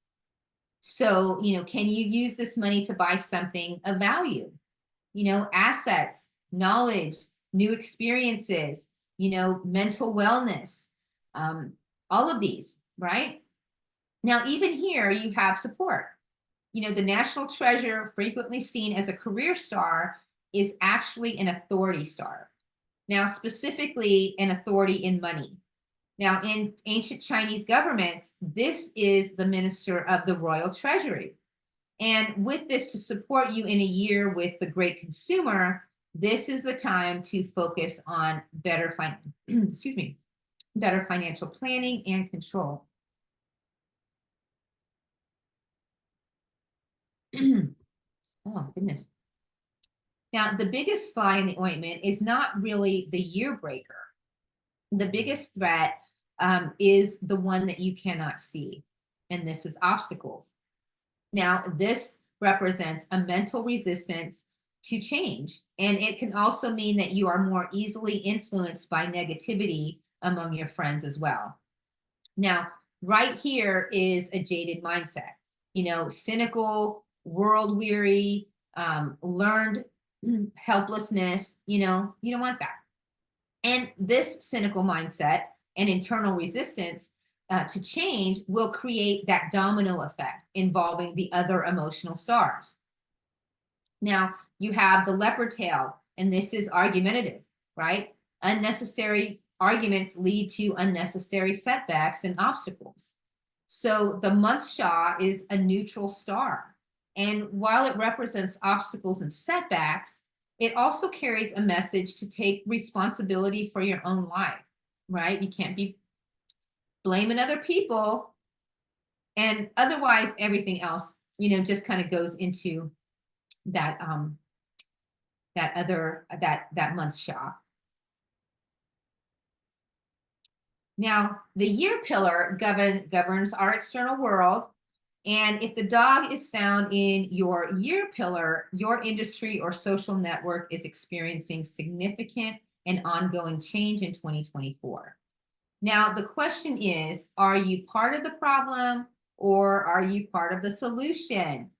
So, can you use this money to buy something of value? Assets, knowledge, new experiences, mental wellness, all of these, right? Now, even here, you have support. The national treasure, frequently seen as a career star, is actually an authority star. Now, specifically an authority in money. Now, in ancient Chinese governments, this is the minister of the royal treasury. And with this to support you in a year with the great consumer, this is the time to focus on better financial planning and control. Oh, goodness. Now, the biggest fly in the ointment is not really the year breaker. The biggest threat is the one that you cannot see, and this is obstacles. Now, this represents a mental resistance to change, and it can also mean that you are more easily influenced by negativity among your friends as well. Now, right here is a jaded mindset, cynical, world weary, learned helplessness. You don't want that. And this cynical mindset and internal resistance to change will create that domino effect involving the other emotional stars. Now, you have the leopard tail, and this is argumentative, right? Unnecessary arguments lead to unnecessary setbacks and obstacles. So the month Shah is a neutral star. And while it represents obstacles and setbacks, it also carries a message to take responsibility for your own life, right? You can't be blaming other people, and otherwise everything else, just kind of goes into that that month's Shah. Now, the year pillar governs our external world, And if the dog is found in your year pillar, your industry or social network is experiencing significant and ongoing change in 2024. Now, the question is, are you part of the problem or are you part of the solution?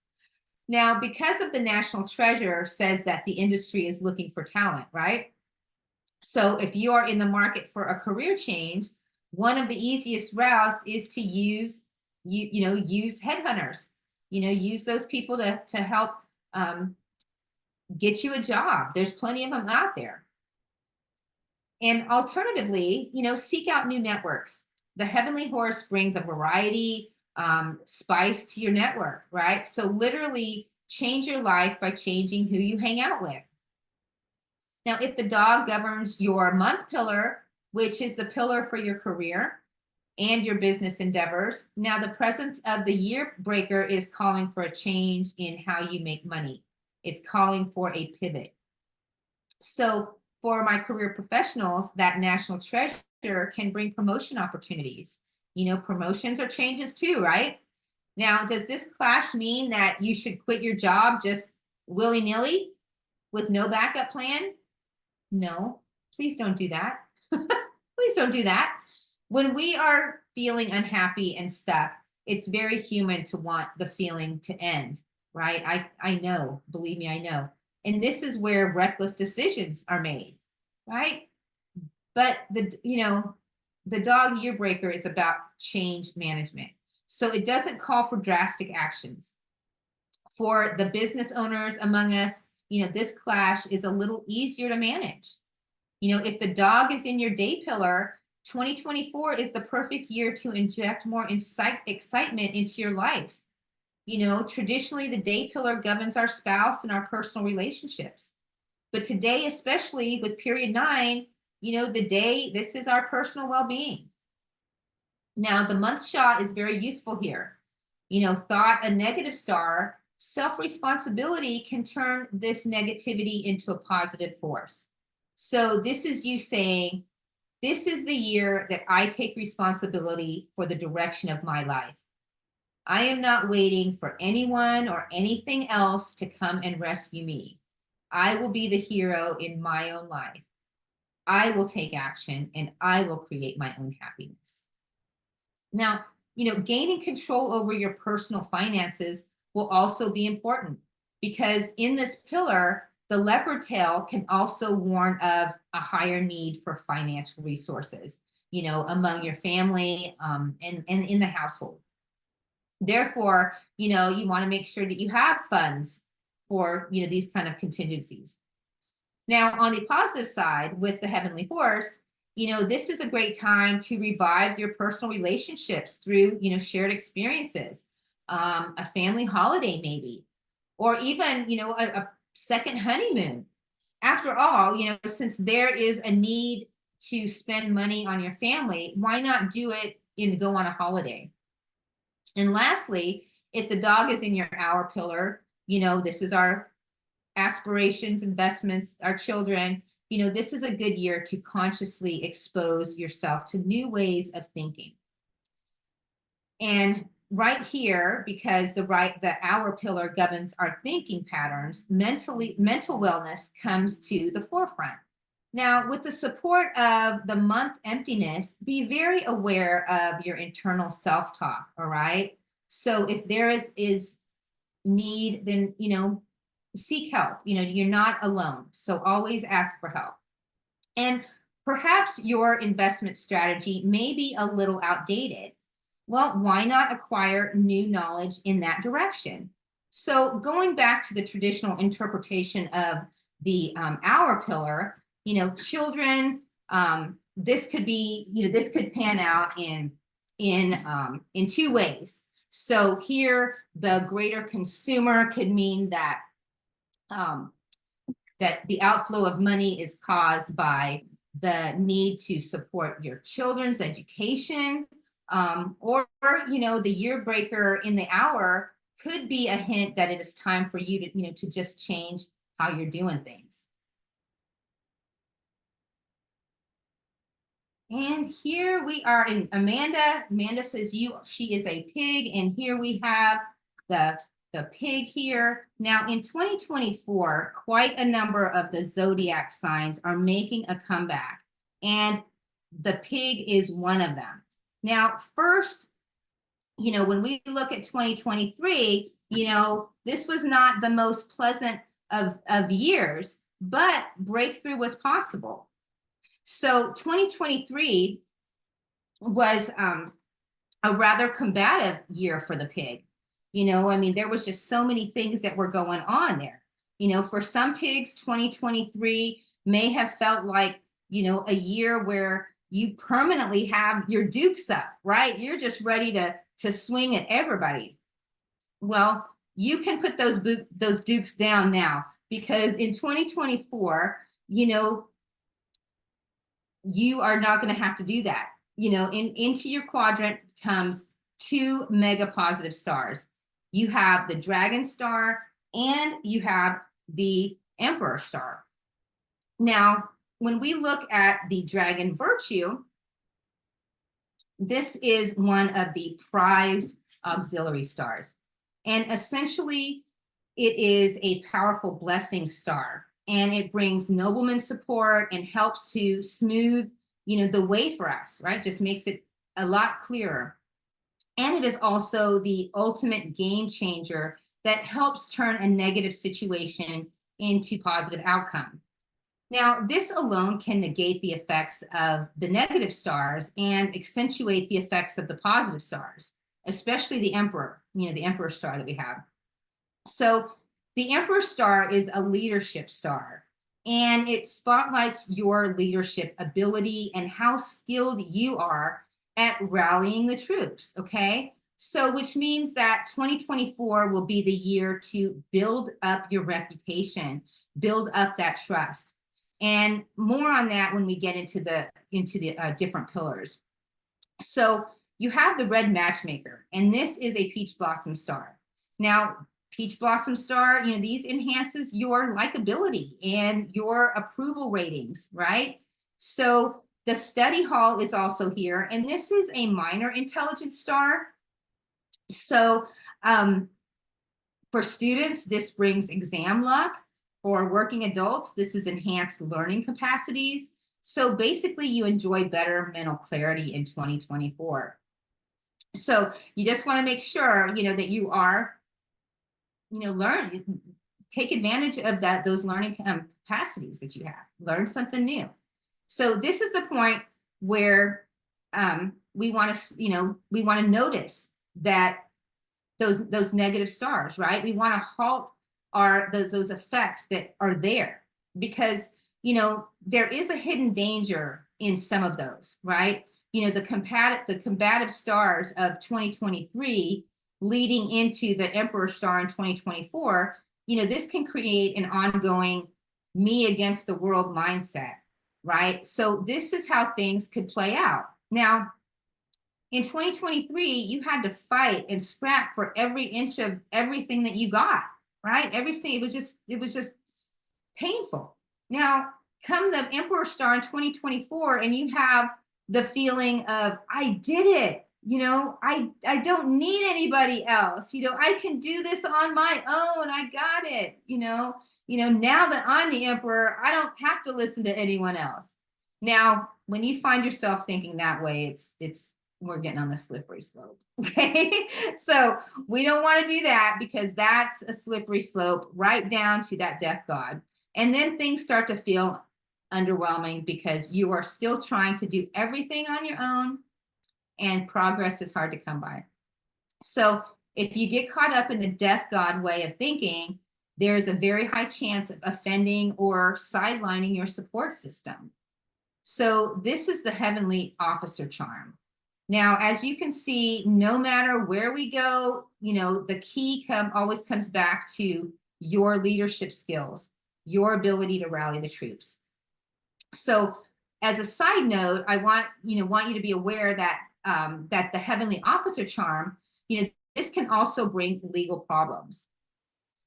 Now, because of the national treasure says that the industry is looking for talent, right? So if you are in the market for a career change, one of the easiest routes is to use use headhunters. Use those people to help get you a job. There's plenty of them out there. And alternatively, seek out new networks. The heavenly horse brings a variety, spice to your network, right? So literally change your life by changing who you hang out with. Now, if the dog governs your month pillar, which is the pillar for your career and your business endeavors, now the presence of the year breaker is calling for a change in how you make money. It's calling for a pivot. So for my career professionals, that national treasure can bring promotion opportunities. Promotions are changes too, right? Now, does this clash mean that you should quit your job just willy-nilly with no backup plan? No, please don't do that. Please don't do that. When we are feeling unhappy and stuck, it's very human to want the feeling to end, right? I know, believe me, I know. And this is where reckless decisions are made, right? But the dog year breaker is about change management. So it doesn't call for drastic actions. For the business owners among us, this clash is a little easier to manage. If the dog is in your day pillar, 2024 is the perfect year to inject more excitement into your life. Traditionally, the day pillar governs our spouse and our personal relationships. But today, especially with period 9, this is our personal well-being. Now, the month shot is very useful here. Thought a negative star, self-responsibility can turn this negativity into a positive force. So this is you saying, this is the year that I take responsibility for the direction of my life. I am not waiting for anyone or anything else to come and rescue me. I will be the hero in my own life. I will take action and I will create my own happiness. Now, gaining control over your personal finances will also be important because in this pillar, the leopard tail can also warn of a higher need for financial resources, among your family and in the household. Therefore, you want to make sure that you have funds for, these kind of contingencies. Now, on the positive side with the heavenly horse, this is a great time to revive your personal relationships through, shared experiences, a family holiday maybe, or even, a second honeymoon. After all, since there is a need to spend money on your family, why not do it and go on a holiday? And lastly, if the dog is in your hour pillar, this is our aspirations, investments, our children, this is a good year to consciously expose yourself to new ways of thinking. And right here, because the hour pillar governs our thinking patterns, mental wellness comes to the forefront. Now, with the support of the month emptiness, be very aware of your internal self-talk, all right? So if there is need, then, seek help. You're not alone. So always ask for help. And perhaps your investment strategy may be a little outdated. Well, why not acquire new knowledge in that direction? So going back to the traditional interpretation of the hour pillar, children, this could be, this could pan out in two ways. So here, the greater consumer could mean that that the outflow of money is caused by the need to support your children's education, or the year breaker in the hour could be a hint that it is time for you to to just change how you're doing things. And here we are in Amanda. Amanda says she is a pig, and here we have the pig here. Now in 2024, quite a number of the zodiac signs are making a comeback, and the pig is one of them. Now, first, when we look at 2023, this was not the most pleasant of years, but breakthrough was possible. So 2023 was a rather combative year for the pig. There was just so many things that were going on there. For some pigs, 2023 may have felt like, a year where you permanently have your dukes up, right? You're just ready to swing at everybody. Well, you can put those dukes down now, because in 2024, you are not going to have to do that. Into your quadrant comes two mega positive stars. You have the dragon star and you have the emperor star. Now, when we look at the dragon virtue, this is one of the prized auxiliary stars. And essentially, it is a powerful blessing star. And it brings nobleman support and helps to smooth, the way for us, right? Just makes it a lot clearer. And it is also the ultimate game changer that helps turn a negative situation into positive outcome. Now, this alone can negate the effects of the negative stars and accentuate the effects of the positive stars, especially the emperor, the emperor star that we have. So the emperor star is a leadership star, and it spotlights your leadership ability and how skilled you are at rallying the troops, okay? So which means that 2024 will be the year to build up your reputation, build up that trust. And more on that when we get into the different pillars. So you have the red matchmaker, and this is a peach blossom star. Now, peach blossom star, these enhances your likability and your approval ratings, right? So the study hall is also here, and this is a minor intelligence star. So for students, this brings exam luck. For working adults, this is enhanced learning capacities. So basically, you enjoy better mental clarity in 2024. So you just want to make sure, that you are, take advantage of those learning capacities that you have. Learn something new. So this is the point where we want to notice that those negative stars, right? We want to halt those effects that are there, because there is a hidden danger in some of those, right? The combative stars of 2023 leading into the emperor star in 2024, this can create an ongoing me against the world mindset, right? So this is how things could play out. Now, in 2023, you had to fight and scrap for every inch of everything that you got, right? Everything, it was just painful. Now, come the emperor star in 2024, and you have the feeling of, I did it. I don't need anybody else. I can do this on my own. I got it. Now that I'm the emperor, I don't have to listen to anyone else. Now, when you find yourself thinking that way, we're getting on the slippery slope. Okay. So we don't want to do that, because that's a slippery slope right down to that death god. And then things start to feel underwhelming, because you are still trying to do everything on your own, and progress is hard to come by. So if you get caught up in the death god way of thinking, there's a very high chance of offending or sidelining your support system. So this is the heavenly officer charm. Now, as you can see, no matter where we go, the key always comes back to your leadership skills, your ability to rally the troops. So as a side note, I want you to be aware that that the heavenly officer charm, this can also bring legal problems.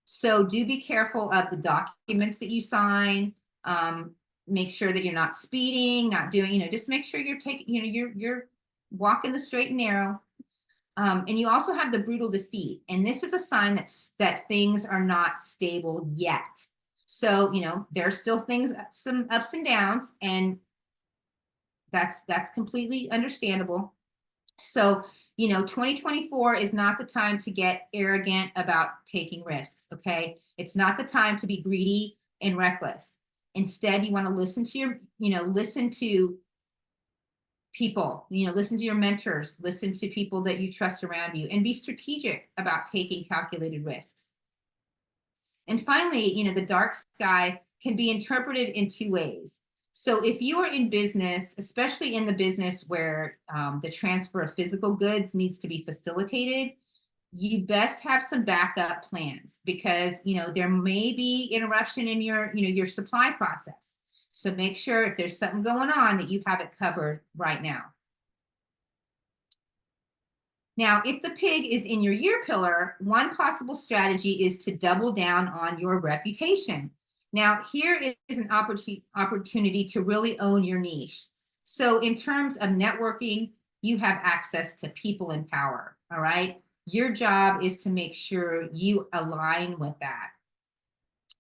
So do be careful of the documents that you sign. make sure that you're not speeding, not doing, just make sure you're taking, you're walking the straight and narrow. And you also have the brutal defeat. And this is a sign that things are not stable yet. So, there's still things, some ups and downs, and that's completely understandable. So, 2024 is not the time to get arrogant about taking risks, okay? It's not the time to be greedy and reckless. Instead, you want to listen to listen to people, listen to your mentors, listen to people that you trust around you, and be strategic about taking calculated risks. And finally, the dark sky can be interpreted in two ways. So if you are in business, especially in the business where the transfer of physical goods needs to be facilitated, you best have some backup plans, because there may be interruption in your supply process. So make sure if there's something going on that you have it covered right now. Now, if the pig is in your year pillar, one possible strategy is to double down on your reputation. Now, here is an opportunity to really own your niche. So in terms of networking, you have access to people in power, all right? Your job is to make sure you align with that.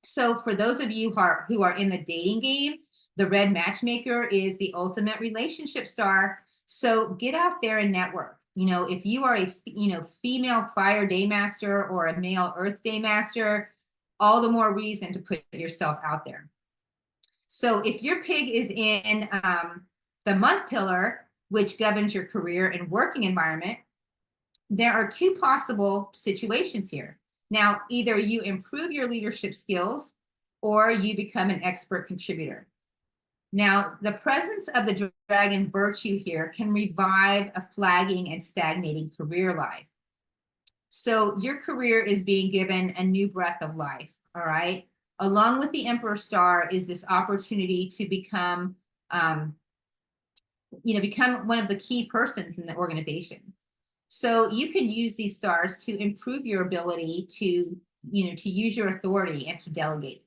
So for those of you who are in the dating game, the red matchmaker is the ultimate relationship star. So get out there and network. If you are a female fire day master or a male earth day master, all the more reason to put yourself out there. So if your pig is in the month pillar, which governs your career and working environment, there are two possible situations here. Now, either you improve your leadership skills or you become an expert contributor. Now, the presence of the dragon virtue here can revive a flagging and stagnating career life. So your career is being given a new breath of life, all right? Along with the Emperor star is this opportunity to become, become one of the key persons in the organization. So you can use these stars to improve your ability to use your authority and to delegate.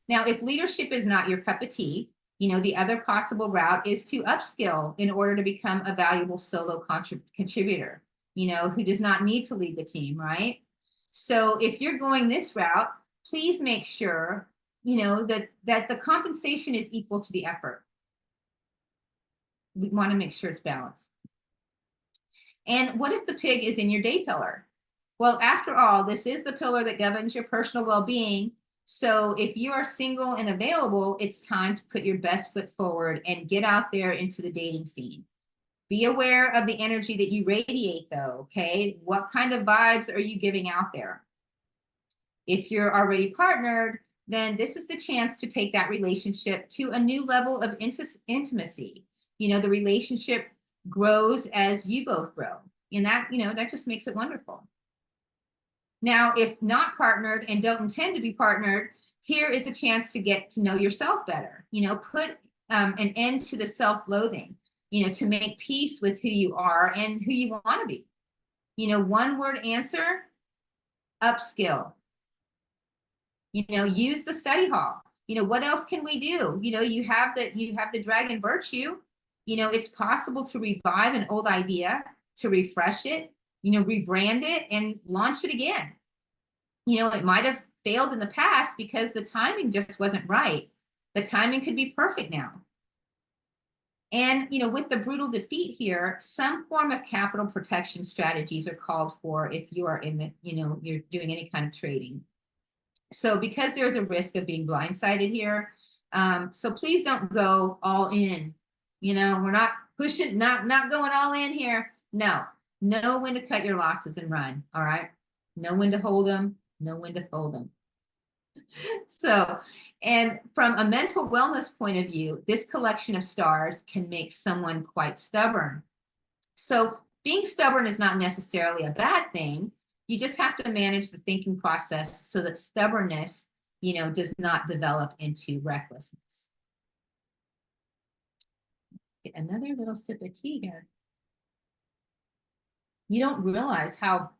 Now, if leadership is not your cup of tea, the other possible route is to upskill in order to become a valuable solo contributor, who does not need to lead the team, right? So if you're going this route, please make sure, that the compensation is equal to the effort. We want to make sure it's balanced. And what if the pig is in your day pillar? Well, after all, this is the pillar that governs your personal well-being. So if you are single and available, it's time to put your best foot forward and get out there into the dating scene. Be aware of the energy that you radiate, though, okay? What kind of vibes are you giving out there? If you're already partnered, then this is the chance to take that relationship to a new level of intimacy. The relationship grows as you both grow, and that just makes it wonderful. Now, if not partnered and don't intend to be partnered, here is a chance to get to know yourself better. Put an end to the self-loathing, to make peace with who you are and who you want to be. One word answer: upskill. Use the study hall. What else can we do? You have the dragon virtue. It's possible to revive an old idea, to refresh it, rebrand it and launch it again. It might have failed in the past because the timing just wasn't right. The timing could be perfect now. And, with the brutal defeat here, some form of capital protection strategies are called for if you are in the, you're doing any kind of trading. So because there's a risk of being blindsided here, so please don't go all in. We're not pushing, not going all in here. No, know when to cut your losses and run. All right. Know when to hold them, know when to fold them. So, and from a mental wellness point of view, this collection of stars can make someone quite stubborn. So being stubborn is not necessarily a bad thing. You just have to manage the thinking process so that stubbornness, does not develop into recklessness. Get another little sip of tea here. You don't realize how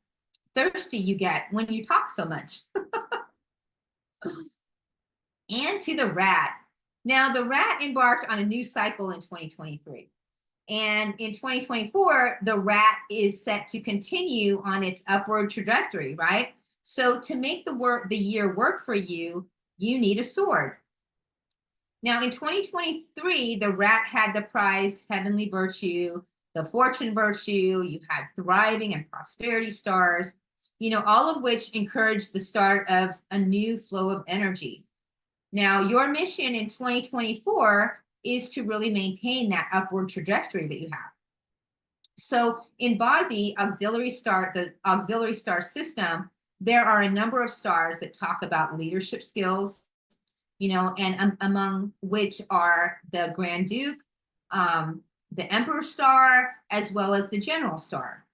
thirsty you get when you talk so much. And to the rat. Now, the rat embarked on a new cycle in 2023. And in 2024, the rat is set to continue on its upward trajectory, right? So to make the year work for you, you need a sword. Now, in 2023, the rat had the prized heavenly virtue, the fortune virtue, you had thriving and prosperity stars, all of which encouraged the start of a new flow of energy. Now, your mission in 2024 is to really maintain that upward trajectory that you have. So in BOSI, the auxiliary star system, there are a number of stars that talk about leadership skills, and among which are the Grand Duke, the Emperor star, as well as the General star.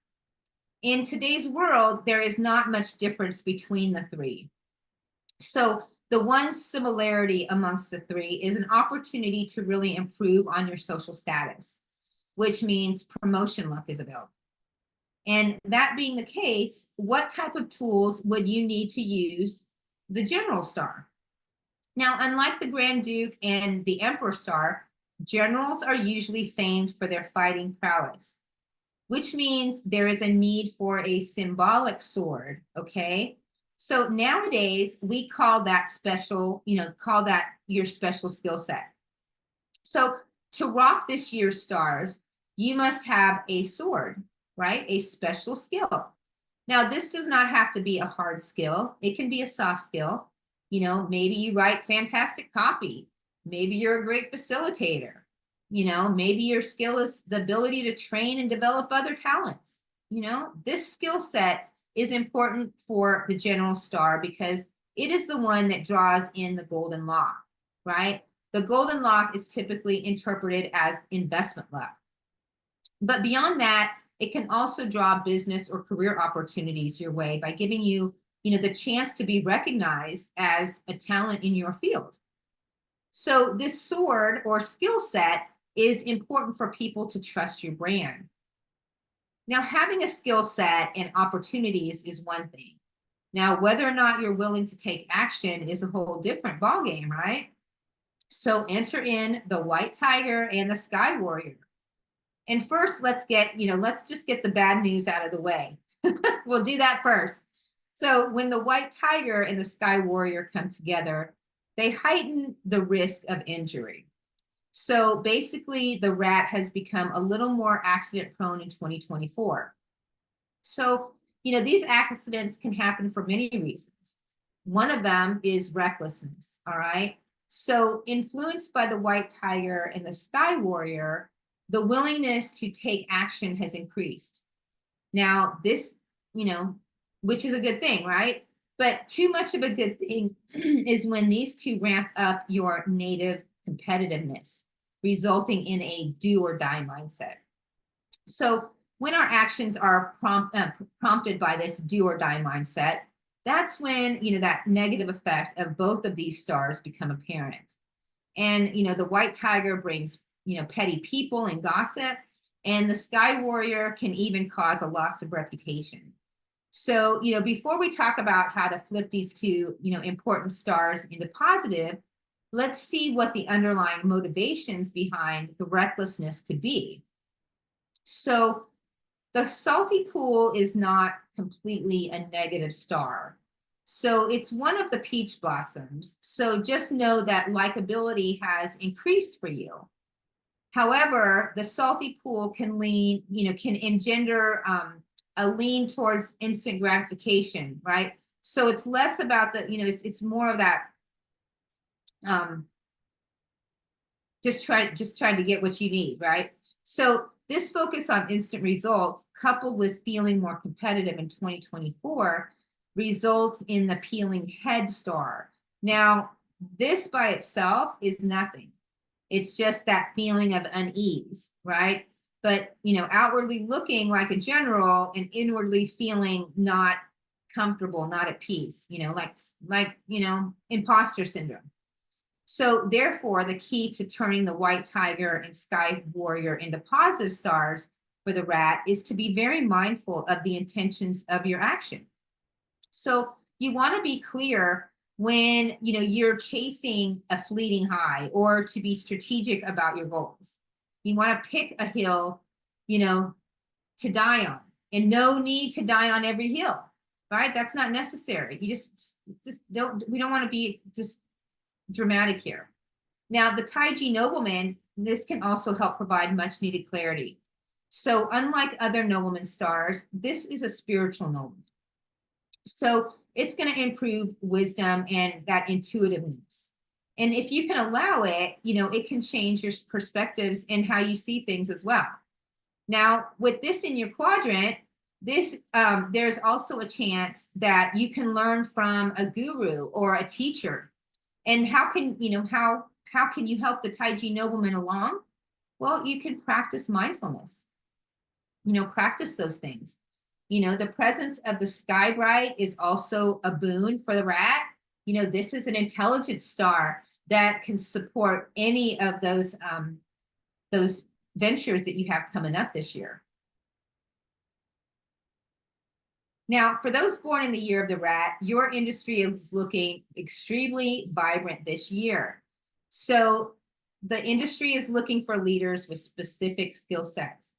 In today's world, there is not much difference between the three. So the one similarity amongst the three is an opportunity to really improve on your social status, which means promotion luck is available. And that being the case, what type of tools would you need to use the General star? Now, unlike the Grand Duke and the Emperor star, generals are usually famed for their fighting prowess, which means there is a need for a symbolic sword, okay? So nowadays, we call that special, call that your special skill set. So to rock this year's stars, you must have a sword, right? A special skill. Now, this does not have to be a hard skill. It can be a soft skill. Maybe you write fantastic copy. Maybe you're a great facilitator. Maybe your skill is the ability to train and develop other talents. This skill set is important for the General star because it is the one that draws in the golden lock, right? The golden lock is typically interpreted as investment luck. But beyond that, it can also draw business or career opportunities your way by giving you, the chance to be recognized as a talent in your field. So this sword or skill set is important for people to trust your brand. Now, having a skill set and opportunities is one thing. Now, whether or not you're willing to take action is a whole different ballgame, right? So enter in the White Tiger and the Sky Warrior. And first, let's just get the bad news out of the way. We'll do that first. So when the White Tiger and the Sky Warrior come together, they heighten the risk of injury. So basically, the rat has become a little more accident prone in 2024. So, these accidents can happen for many reasons. One of them is recklessness, all right? So influenced by the White Tiger and the Sky Warrior, the willingness to take action has increased. Now, this, which is a good thing, right? But too much of a good thing is when these two ramp up your native competitiveness, resulting in a do or die mindset. So when our actions are prompted by this do or die mindset, that's when, that negative effect of both of these stars become apparent. And, the White Tiger brings, petty people and gossip, and the Sky Warrior can even cause a loss of reputation. So, before we talk about how to flip these two, important stars into positive, let's see what the underlying motivations behind the recklessness could be. So the salty pool is not completely a negative star. So it's one of the peach blossoms. So just know that likability has increased for you. However, the salty pool can engender a lean towards instant gratification, right? So it's less about the, it's more of that, just trying to get what you need, right? So this focus on instant results, coupled with feeling more competitive in 2024, results in the peeling head star. Now, this by itself is nothing. It's just that feeling of unease, right? But, outwardly looking like a general and inwardly feeling not comfortable, not at peace, like imposter syndrome. So therefore, the key to turning the White Tiger and Sky Warrior into positive stars for the rat is to be very mindful of the intentions of your action. So you want to be clear when, you're chasing a fleeting high, or to be strategic about your goals. You want to pick a hill, to die on, and no need to die on every hill, right? That's not necessary. You just don't, we don't want to be just dramatic here. Now, the Taiji nobleman, this can also help provide much needed clarity. So unlike other nobleman stars, this is a spiritual nobleman. So it's going to improve wisdom and that intuitiveness. And if you can allow it, it can change your perspectives and how you see things as well. Now, with this in your quadrant, there's also a chance that you can learn from a guru or a teacher. And how can you help the Taiji nobleman along? Well, you can practice mindfulness. Practice those things. The presence of the sky bright is also a boon for the rat. This is an intelligent star that can support any of those ventures that you have coming up this year. Now, for those born in the year of the rat, your industry is looking extremely vibrant this year. So the industry is looking for leaders with specific skill sets.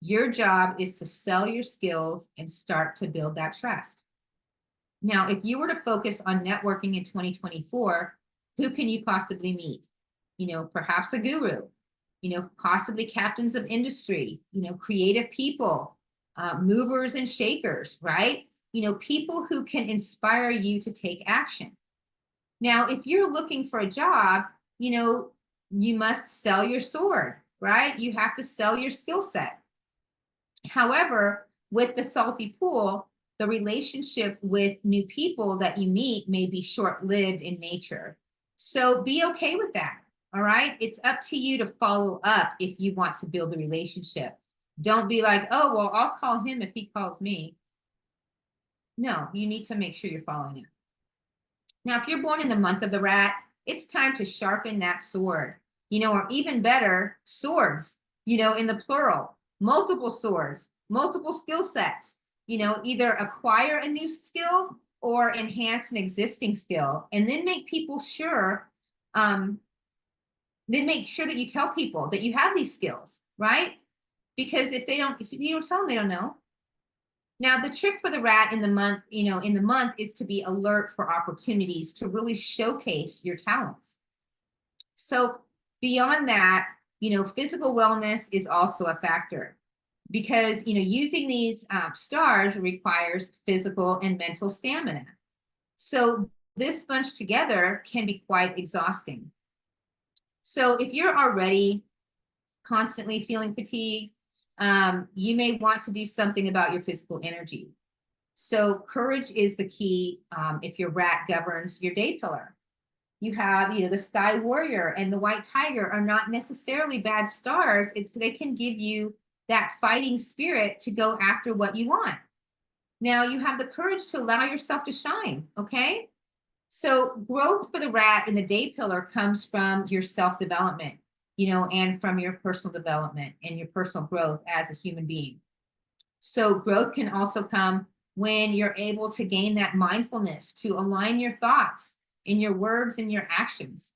Your job is to sell your skills and start to build that trust. Now, if you were to focus on networking in 2024, who can you possibly meet? Perhaps a guru, possibly captains of industry, creative people, movers and shakers, right? People who can inspire you to take action. Now, if you're looking for a job, you must sell your sword, right? You have to sell your skill set. However, with the salty pool, the relationship with new people that you meet may be short-lived in nature. So be okay with that, all right? It's up to you to follow up if you want to build a relationship. Don't be like, oh, well, I'll call him if he calls me. No, you need to make sure you're following it. Now, if you're born in the month of the rat, it's time to sharpen that sword, or even better, swords, in the plural. Multiple swords, multiple skill sets, either acquire a new skill or enhance an existing skill, and then make people sure, make sure that you tell people that you have these skills, right? Because if you don't tell them, they don't know. Now, the trick for the rat in the month, is to be alert for opportunities to really showcase your talents. So beyond that, physical wellness is also a factor, because, using these stars requires physical and mental stamina. So this bunch together can be quite exhausting. So if you're already constantly feeling fatigued, you may want to do something about your physical energy. So courage is the key if your rat governs your day pillar. You have, the Sky Warrior and the White Tiger are not necessarily bad stars. They can give you that fighting spirit to go after what you want. Now you have the courage to allow yourself to shine, okay? So growth for the rat in the day pillar comes from your self-development, and from your personal development and your personal growth as a human being. So growth can also come when you're able to gain that mindfulness to align your thoughts in your words and your actions.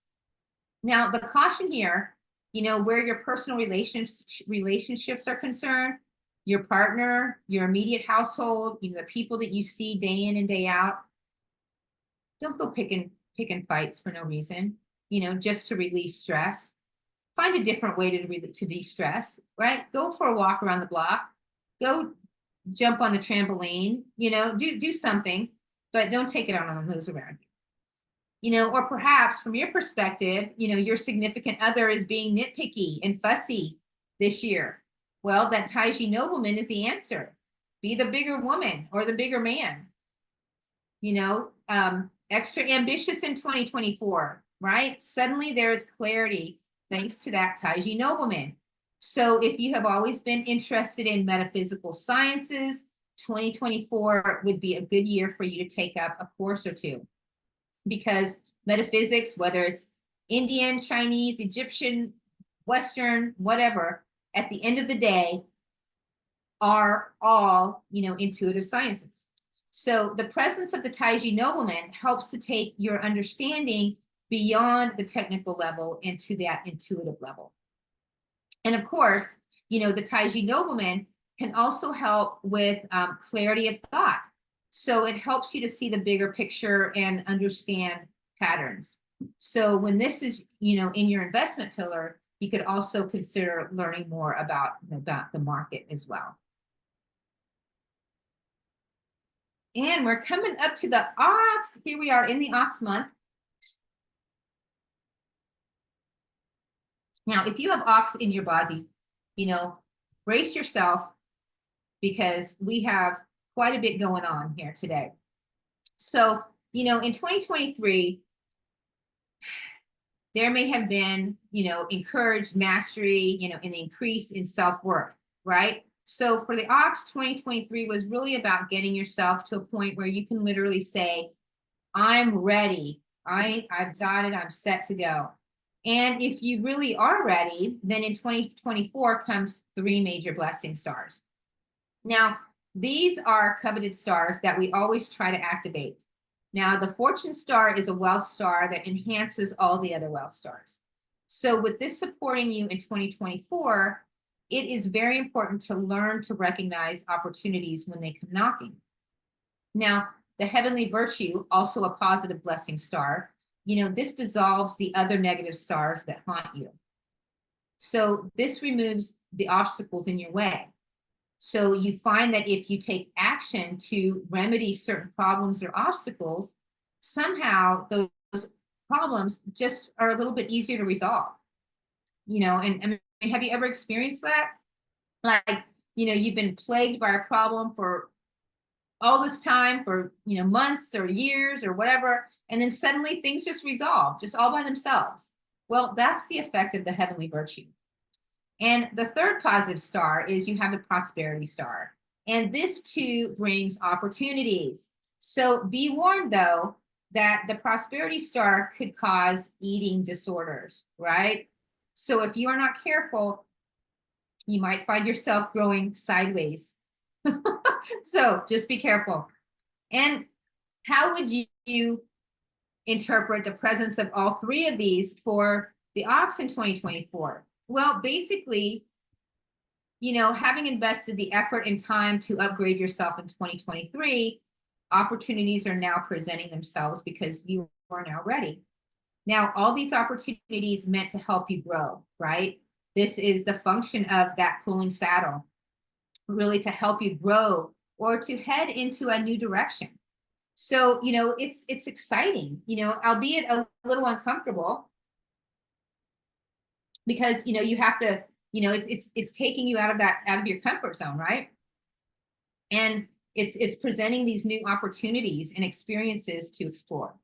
Now, the caution here, where your personal relationships are concerned, your partner, your immediate household, the people that you see day in and day out, don't go picking fights for no reason, just to release stress. Find a different way to de-stress, right? Go for a walk around the block, go jump on the trampoline, do something, but don't take it out on those around you. Or perhaps from your perspective, your significant other is being nitpicky and fussy this year. Well, that Taiji nobleman is the answer. Be the bigger woman or the bigger man. Extra ambitious in 2024, right? Suddenly there is clarity thanks to that Taiji nobleman. So if you have always been interested in metaphysical sciences, 2024 would be a good year for you to take up a course or two, because metaphysics, whether it's Indian, Chinese, Egyptian, Western, whatever, at the end of the day, are all, intuitive sciences. So the presence of the Taiji nobleman helps to take your understanding beyond the technical level into that intuitive level. And of course, the Taiji nobleman can also help with clarity of thought. So it helps you to see the bigger picture and understand patterns. So when this is, in your investment pillar, you could also consider learning more about the market as well. And we're coming up to the ox. Here we are in the ox month. Now, if you have ox in your body, brace yourself, because we have quite a bit going on here today. So, in 2023, there may have been, encouraged mastery, an increase in self-worth, right? So for the ox, 2023 was really about getting yourself to a point where you can literally say, I'm ready. I've got it. I'm set to go. And if you really are ready, then in 2024 comes 3 major blessing stars. Now, these are coveted stars that we always try to activate. Now, the fortune star is a wealth star that enhances all the other wealth stars. So with this supporting you in 2024, it is very important to learn to recognize opportunities when they come knocking. Now, the heavenly virtue, also a positive blessing star, this dissolves the other negative stars that haunt you. So this removes the obstacles in your way. So you find that if you take action to remedy certain problems or obstacles, somehow those problems just are a little bit easier to resolve. And have you ever experienced that? Like, you've been plagued by a problem for all this time, for, months or years or whatever, and then suddenly things just resolve, just all by themselves. Well, that's the effect of the heavenly virtue. And the third positive star is you have the prosperity star. And this too brings opportunities. So be warned, though, that the prosperity star could cause eating disorders, right? So if you are not careful, you might find yourself growing sideways. So just be careful. And how would you interpret the presence of all 3 of these for the ox in 2024? Well, basically, having invested the effort and time to upgrade yourself in 2023, opportunities are now presenting themselves because you are now ready. Now, all these opportunities meant to help you grow, right? This is the function of that pulling saddle, really to help you grow or to head into a new direction. So, it's exciting, albeit a little uncomfortable, because you have to, it's taking you out of your comfort zone, right? And it's presenting these new opportunities and experiences to explore.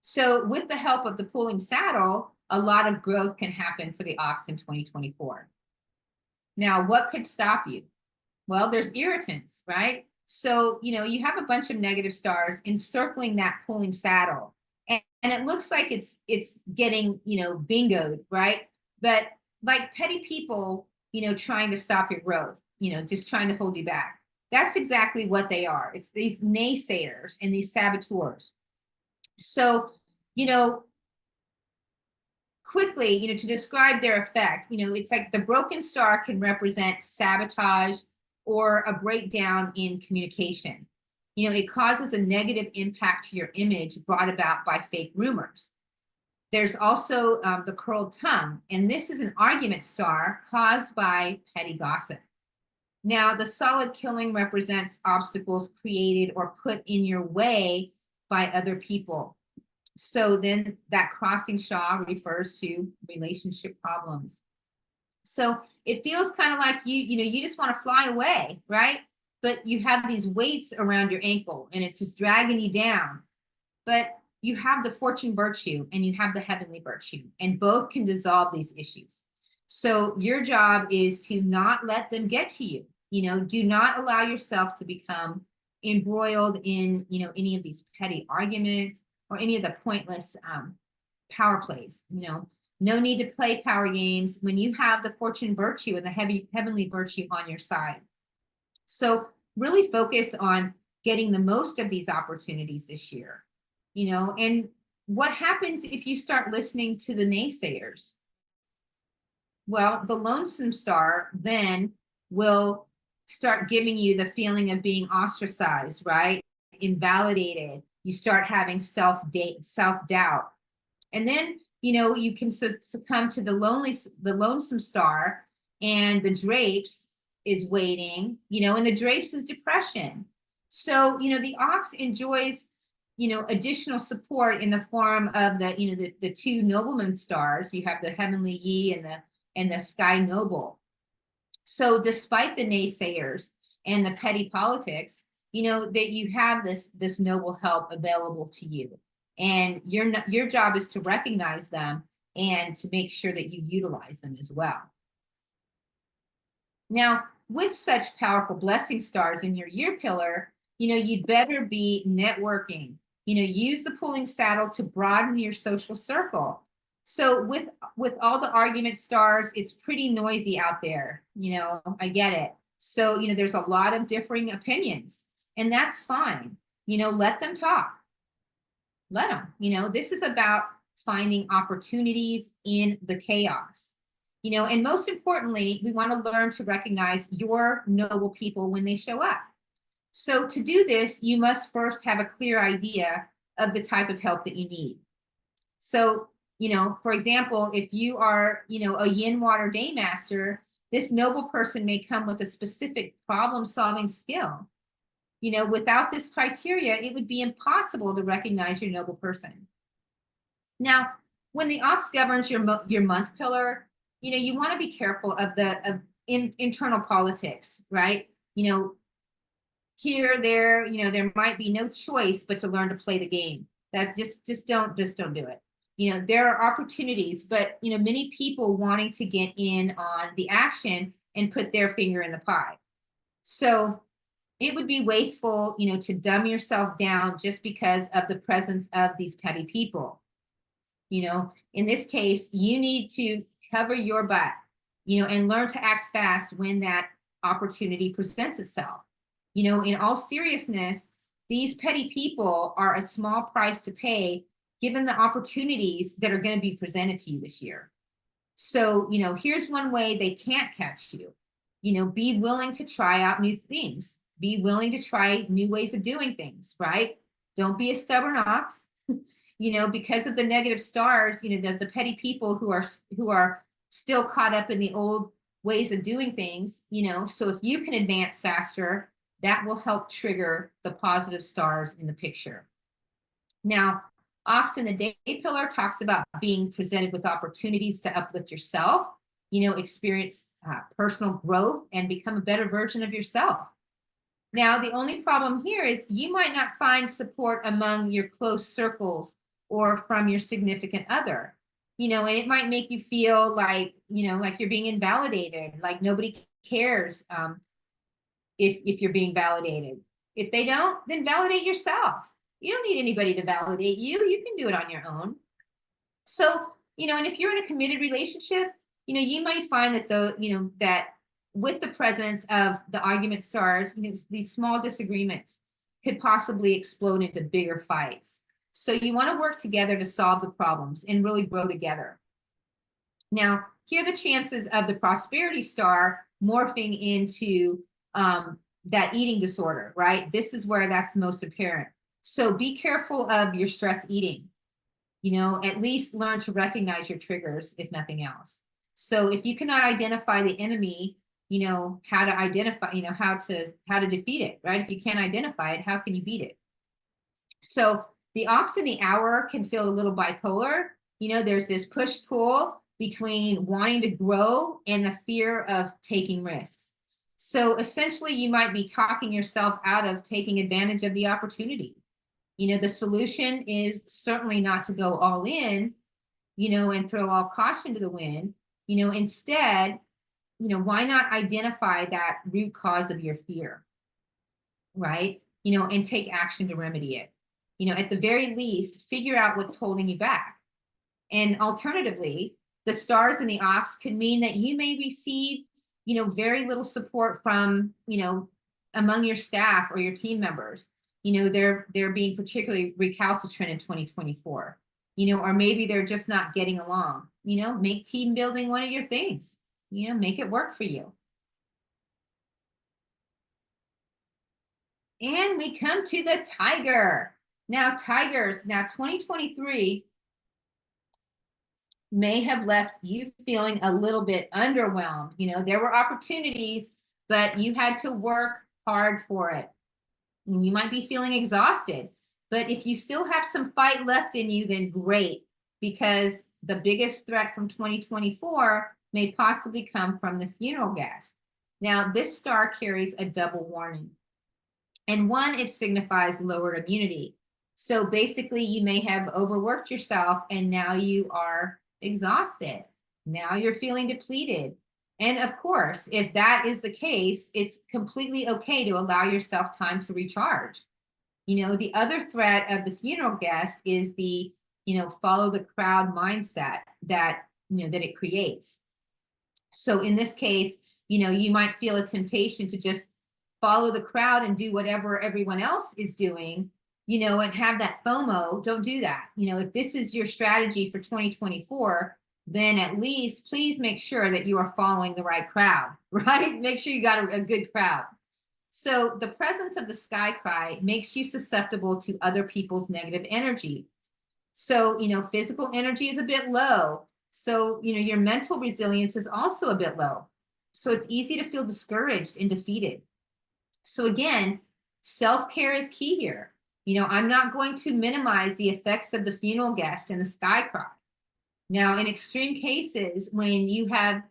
So with the help of the pulling saddle, a lot of growth can happen for the ox in 2024. Now, what could stop you? Well, there's irritants, right? So, you have a bunch of negative stars encircling that pulling saddle. And it looks like it's getting, bingoed, right? But like petty people, trying to stop your growth, just trying to hold you back. That's exactly what they are. It's these naysayers and these saboteurs. So, quickly, to describe their effect, it's like the broken star can represent sabotage or a breakdown in communication. It causes a negative impact to your image brought about by fake rumors. There's also the curled tongue, and this is an argument star caused by petty gossip. Now, the solid killing represents obstacles created or put in your way by other people. So then that crossing Shaw refers to relationship problems. So it feels kind of like you just want to fly away, right? But you have these weights around your ankle and it's just dragging you down. But you have the fortune virtue and you have the heavenly virtue, and both can dissolve these issues. So your job is to not let them get to you. Do not allow yourself to become embroiled in, any of these petty arguments or any of the pointless power plays. No need to play power games when you have the fortune virtue and the heavenly virtue on your side. So really focus on getting the most of these opportunities this year. And what happens if you start listening to the naysayers? Well, the lonesome star then will start giving you the feeling of being ostracized, right? Invalidated. You start having self-doubt. And then, you can succumb to the lonesome star, and the drapes is waiting, and the drapes is depression. So, the ox enjoys, additional support in the form of the two nobleman stars. You have the heavenly Yi and the sky noble. So despite the naysayers and the petty politics, that you have this noble help available to you. And your job is to recognize them and to make sure that you utilize them as well. Now, with such powerful blessing stars in your year pillar, you'd better be networking. Use the pulling saddle to broaden your social circle. So with all the argument stars, it's pretty noisy out there. I get it. So, there's a lot of differing opinions, and that's fine. Let them talk. Let them. This is about finding opportunities in the chaos. And most importantly, we want to learn to recognize your noble people when they show up. So to do this, you must first have a clear idea of the type of help that you need. So, for example, if you are, a yin water day master, this noble person may come with a specific problem-solving skill. Without this criteria, it would be impossible to recognize your noble person. Now, when the ox governs your month pillar, you want to be careful of internal politics, right? Here, there might be no choice but to learn to play the game. That's just don't do it. There are opportunities, but many people wanting to get in on the action and put their finger in the pie. So it would be wasteful, to dumb yourself down just because of the presence of these petty people. In this case, you need to cover your butt, and learn to act fast when that opportunity presents itself. In all seriousness, these petty people are a small price to pay given the opportunities that are going to be presented to you this year. So, here's one way they can't catch you. Be willing to try out new things. Be willing to try new ways of doing things, right? Don't be a stubborn ox. Because of the negative stars, the petty people who are still caught up in the old ways of doing things, so if you can advance faster, that will help trigger the positive stars in the picture. Now, ox in the day pillar talks about being presented with opportunities to uplift yourself, experience personal growth and become a better version of yourself. Now, the only problem here is you might not find support among your close circles or from your significant other, and it might make you feel like, like you're being invalidated, like nobody cares if you're being validated. If they don't, then validate yourself. You don't need anybody to validate you. You can do it on your own. So, and if you're in a committed relationship, you might find that that with the presence of the argument stars, these small disagreements could possibly explode into bigger fights. So you want to work together to solve the problems and really grow together. Now, here are the chances of the prosperity star morphing into that eating disorder, right? This is where that's most apparent. So be careful of your stress eating. At least learn to recognize your triggers, if nothing else. So if you cannot identify the enemy, how to identify, how to defeat it, right? If you can't identify it, how can you beat it? So the ox in the hour can feel a little bipolar. There's this push-pull between wanting to grow and the fear of taking risks. So essentially, you might be talking yourself out of taking advantage of the opportunity. The solution is certainly not to go all in, and throw all caution to the wind. Instead, why not identify that root cause of your fear, right? And take action to remedy it. At the very least, figure out what's holding you back. And alternatively, the stars in the ox could mean that you may receive, very little support from, among your staff or your team members. they're being particularly recalcitrant in 2024, or maybe they're just not getting along. Make team building one of your things, make it work for you. And we come to the tiger. Now, tigers, 2023 may have left you feeling a little bit underwhelmed. There were opportunities, but you had to work hard for it. And you might be feeling exhausted, but if you still have some fight left in you, then great, because the biggest threat from 2024 may possibly come from the funeral guest. Now, this star carries a double warning. And one, it signifies lowered immunity. So basically, you may have overworked yourself and now you are exhausted. Now you're feeling depleted. And of course, if that is the case, it's completely okay to allow yourself time to recharge. The other threat of the funeral guest is the, follow the crowd mindset that it creates. So in this case, you might feel a temptation to just follow the crowd and do whatever everyone else is doing, and have that FOMO. Don't do that. If this is your strategy for 2024, then at least please make sure that you are following the right crowd, right? Make sure you got a good crowd. So the presence of the sky cry makes you susceptible to other people's negative energy. So, physical energy is a bit low. So, your mental resilience is also a bit low. So it's easy to feel discouraged and defeated. So again, self-care is key here. I'm not going to minimize the effects of the funeral guest and the sky cry. Now, in extreme cases, when you have,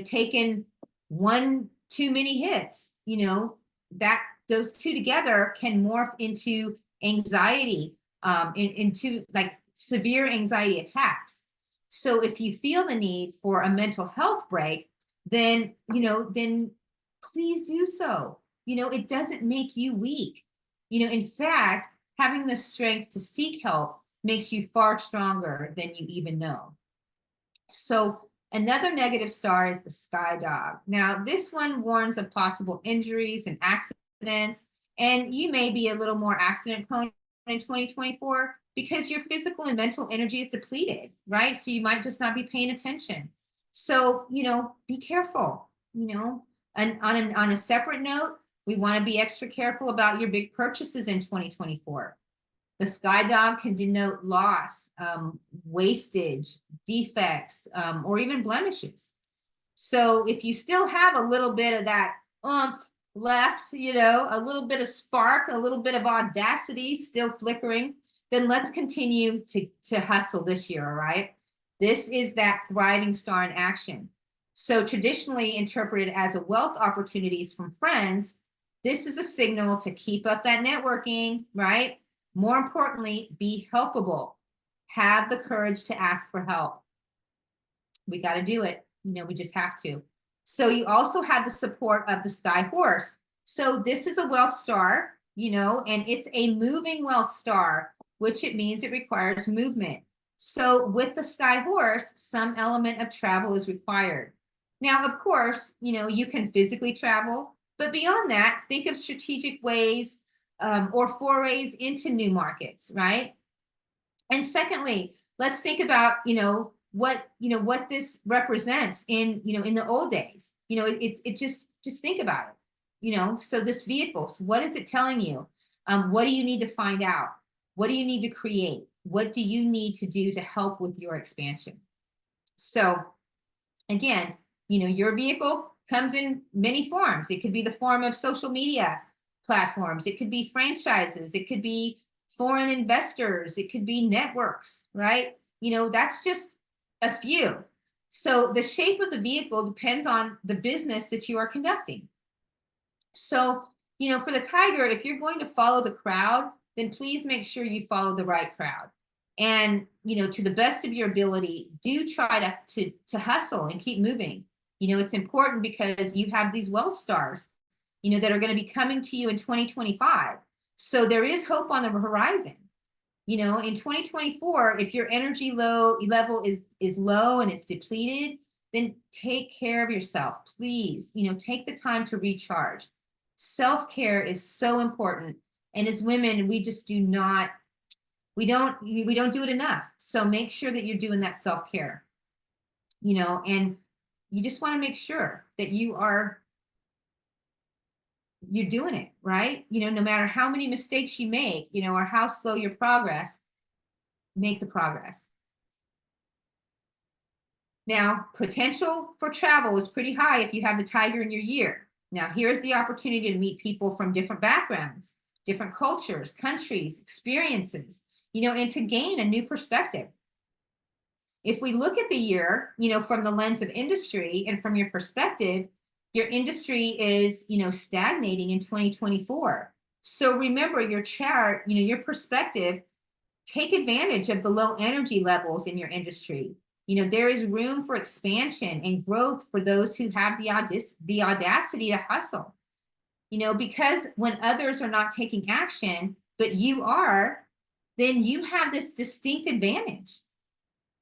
taken one too many hits, that those two together can morph into anxiety, into like severe anxiety attacks. So if you feel the need for a mental health break, then, then please do so. It doesn't make you weak. In fact, having the strength to seek help makes you far stronger than you even know. So another negative star is the sky dog. Now, this one warns of possible injuries and accidents, and you may be a little more accident prone in 2024 because your physical and mental energy is depleted, right? So you might just not be paying attention. So, be careful, and on a separate note, we want to be extra careful about your big purchases in 2024. The sky dog can denote loss, wastage, defects, or even blemishes. So if you still have a little bit of that oomph left, a little bit of spark, a little bit of audacity still flickering, then let's continue to hustle this year, all right? This is that thriving star in action. So traditionally interpreted as a wealth opportunities from friends, this is a signal to keep up that networking, right? More importantly, be helpable. Have the courage to ask for help. We got to do it. We just have to. So you also have the support of the sky horse. So this is a wealth star, and it's a moving wealth star, which it means it requires movement. So with the sky horse, some element of travel is required. Now, of course, you can physically travel, but beyond that, think of strategic ways or forays into new markets, right? And secondly, let's think about, what this represents in the old days. It just think about it. So this vehicle, so what is it telling you? What do you need to find out? What do you need to create? What do you need to do to help with your expansion? So again, your vehicle comes in many forms. It could be the form of social media platforms. It could be franchises. It could be foreign investors. It could be networks, right? That's just a few. So the shape of the vehicle depends on the business that you are conducting. So, for the tiger, if you're going to follow the crowd, then please make sure you follow the right crowd. And, to the best of your ability, do try to hustle and keep moving. It's important because you have these wealth stars, that are going to be coming to you in 2025. So there is hope on the horizon. In 2024, if your energy level is low and it's depleted, then take care of yourself, please. Take the time to recharge. Self-care is so important And as women, we just do not, we don't do it enough. So make sure that you're doing that self-care, and you just want to make sure that you're doing it right. No matter how many mistakes you make, or how slow your progress, make the progress. Now, potential for travel is pretty high if you have the tiger in your year. Now, here's the opportunity to meet people from different backgrounds, different cultures, countries, experiences, and to gain a new perspective. If we look at the year, from the lens of industry and from your perspective, your industry is, stagnating in 2024. So remember your chart, your perspective, take advantage of the low energy levels in your industry. There is room for expansion and growth for those who have the audacity to hustle. Because when others are not taking action, but you are, then you have this distinct advantage.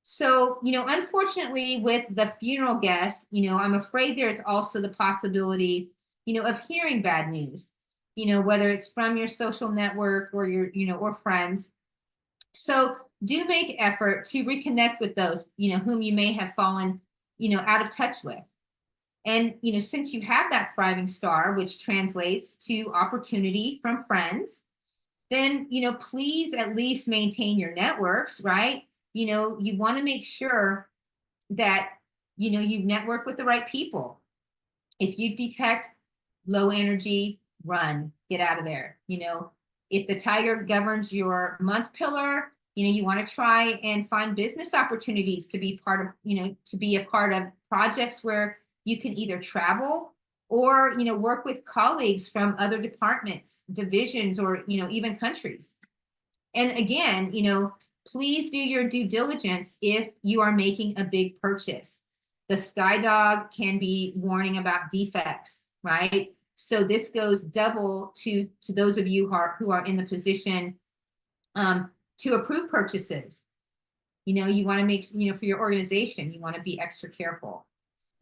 So, unfortunately, with the funeral guest, I'm afraid there's also the possibility, of hearing bad news, whether it's from your social network or your, or friends. So do make effort to reconnect with those, whom you may have fallen, out of touch with. And, since you have that thriving star, which translates to opportunity from friends, then, please at least maintain your networks, right? You want to make sure that, you network with the right people. If you detect low energy, run, get out of there. If the tiger governs your month pillar, you want to try and find business opportunities to be part of, to be a part of projects where you can either travel or, work with colleagues from other departments, divisions, or, even countries. And again, please do your due diligence if you are making a big purchase. The sky dog can be warning about defects, right? So this goes double to those of you who are in the position to approve purchases. You want to make, for your organization, you want to be extra careful.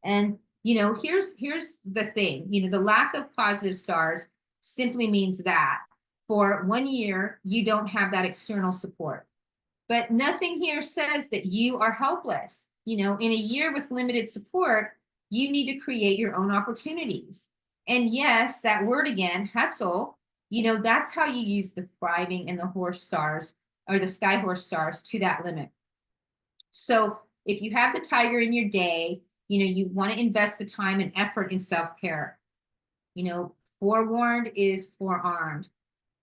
And, here's the thing, the lack of positive stars simply means that for 1 year, you don't have that external support. But nothing here says that you are helpless. In a year with limited support, you need to create your own opportunities. And yes, that word again, hustle, that's how you use the thriving and the horse stars or the sky horse stars to that limit. So if you have the tiger in your day, you want to invest the time and effort in self-care. Forewarned is forearmed.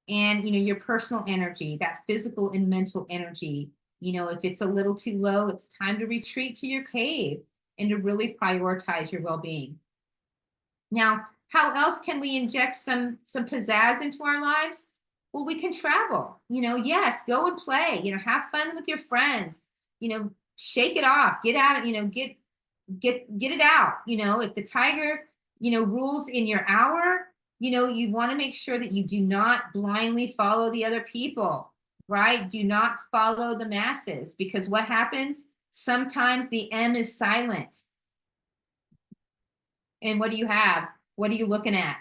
And, your personal energy, that physical and mental energy, if it's a little too low, it's time to retreat to your cave and to really prioritize your well-being. Now, how else can we inject some pizzazz into our lives? Well, we can travel, yes, go and play, have fun with your friends, shake it off, get out, get it out. If the tiger, rules in your hour, you want to make sure that you do not blindly follow the other people, right? Do not follow the masses, because what happens? Sometimes the M is silent. And what do you have? What are you looking at?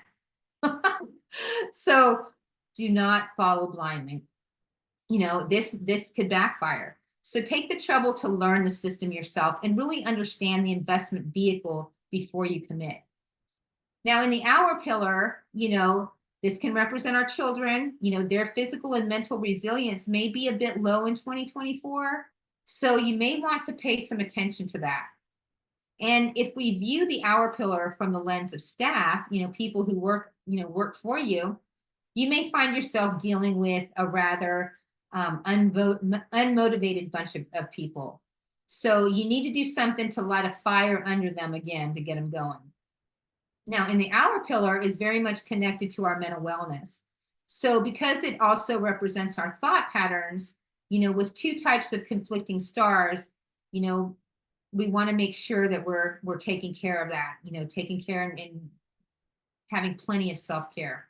So do not follow blindly. This could backfire. So take the trouble to learn the system yourself and really understand the investment vehicle before you commit. Now, in the hour pillar, this can represent our children. Their physical and mental resilience may be a bit low in 2024. So you may want to pay some attention to that. And if we view the hour pillar from the lens of staff, people who work for you, you may find yourself dealing with a rather unmotivated bunch of people. So you need to do something to light a fire under them again to get them going. Now, in the hour pillar is very much connected to our mental wellness. So because it also represents our thought patterns, with two types of conflicting stars, we want to make sure that we're taking care of that, taking care and having plenty of self-care.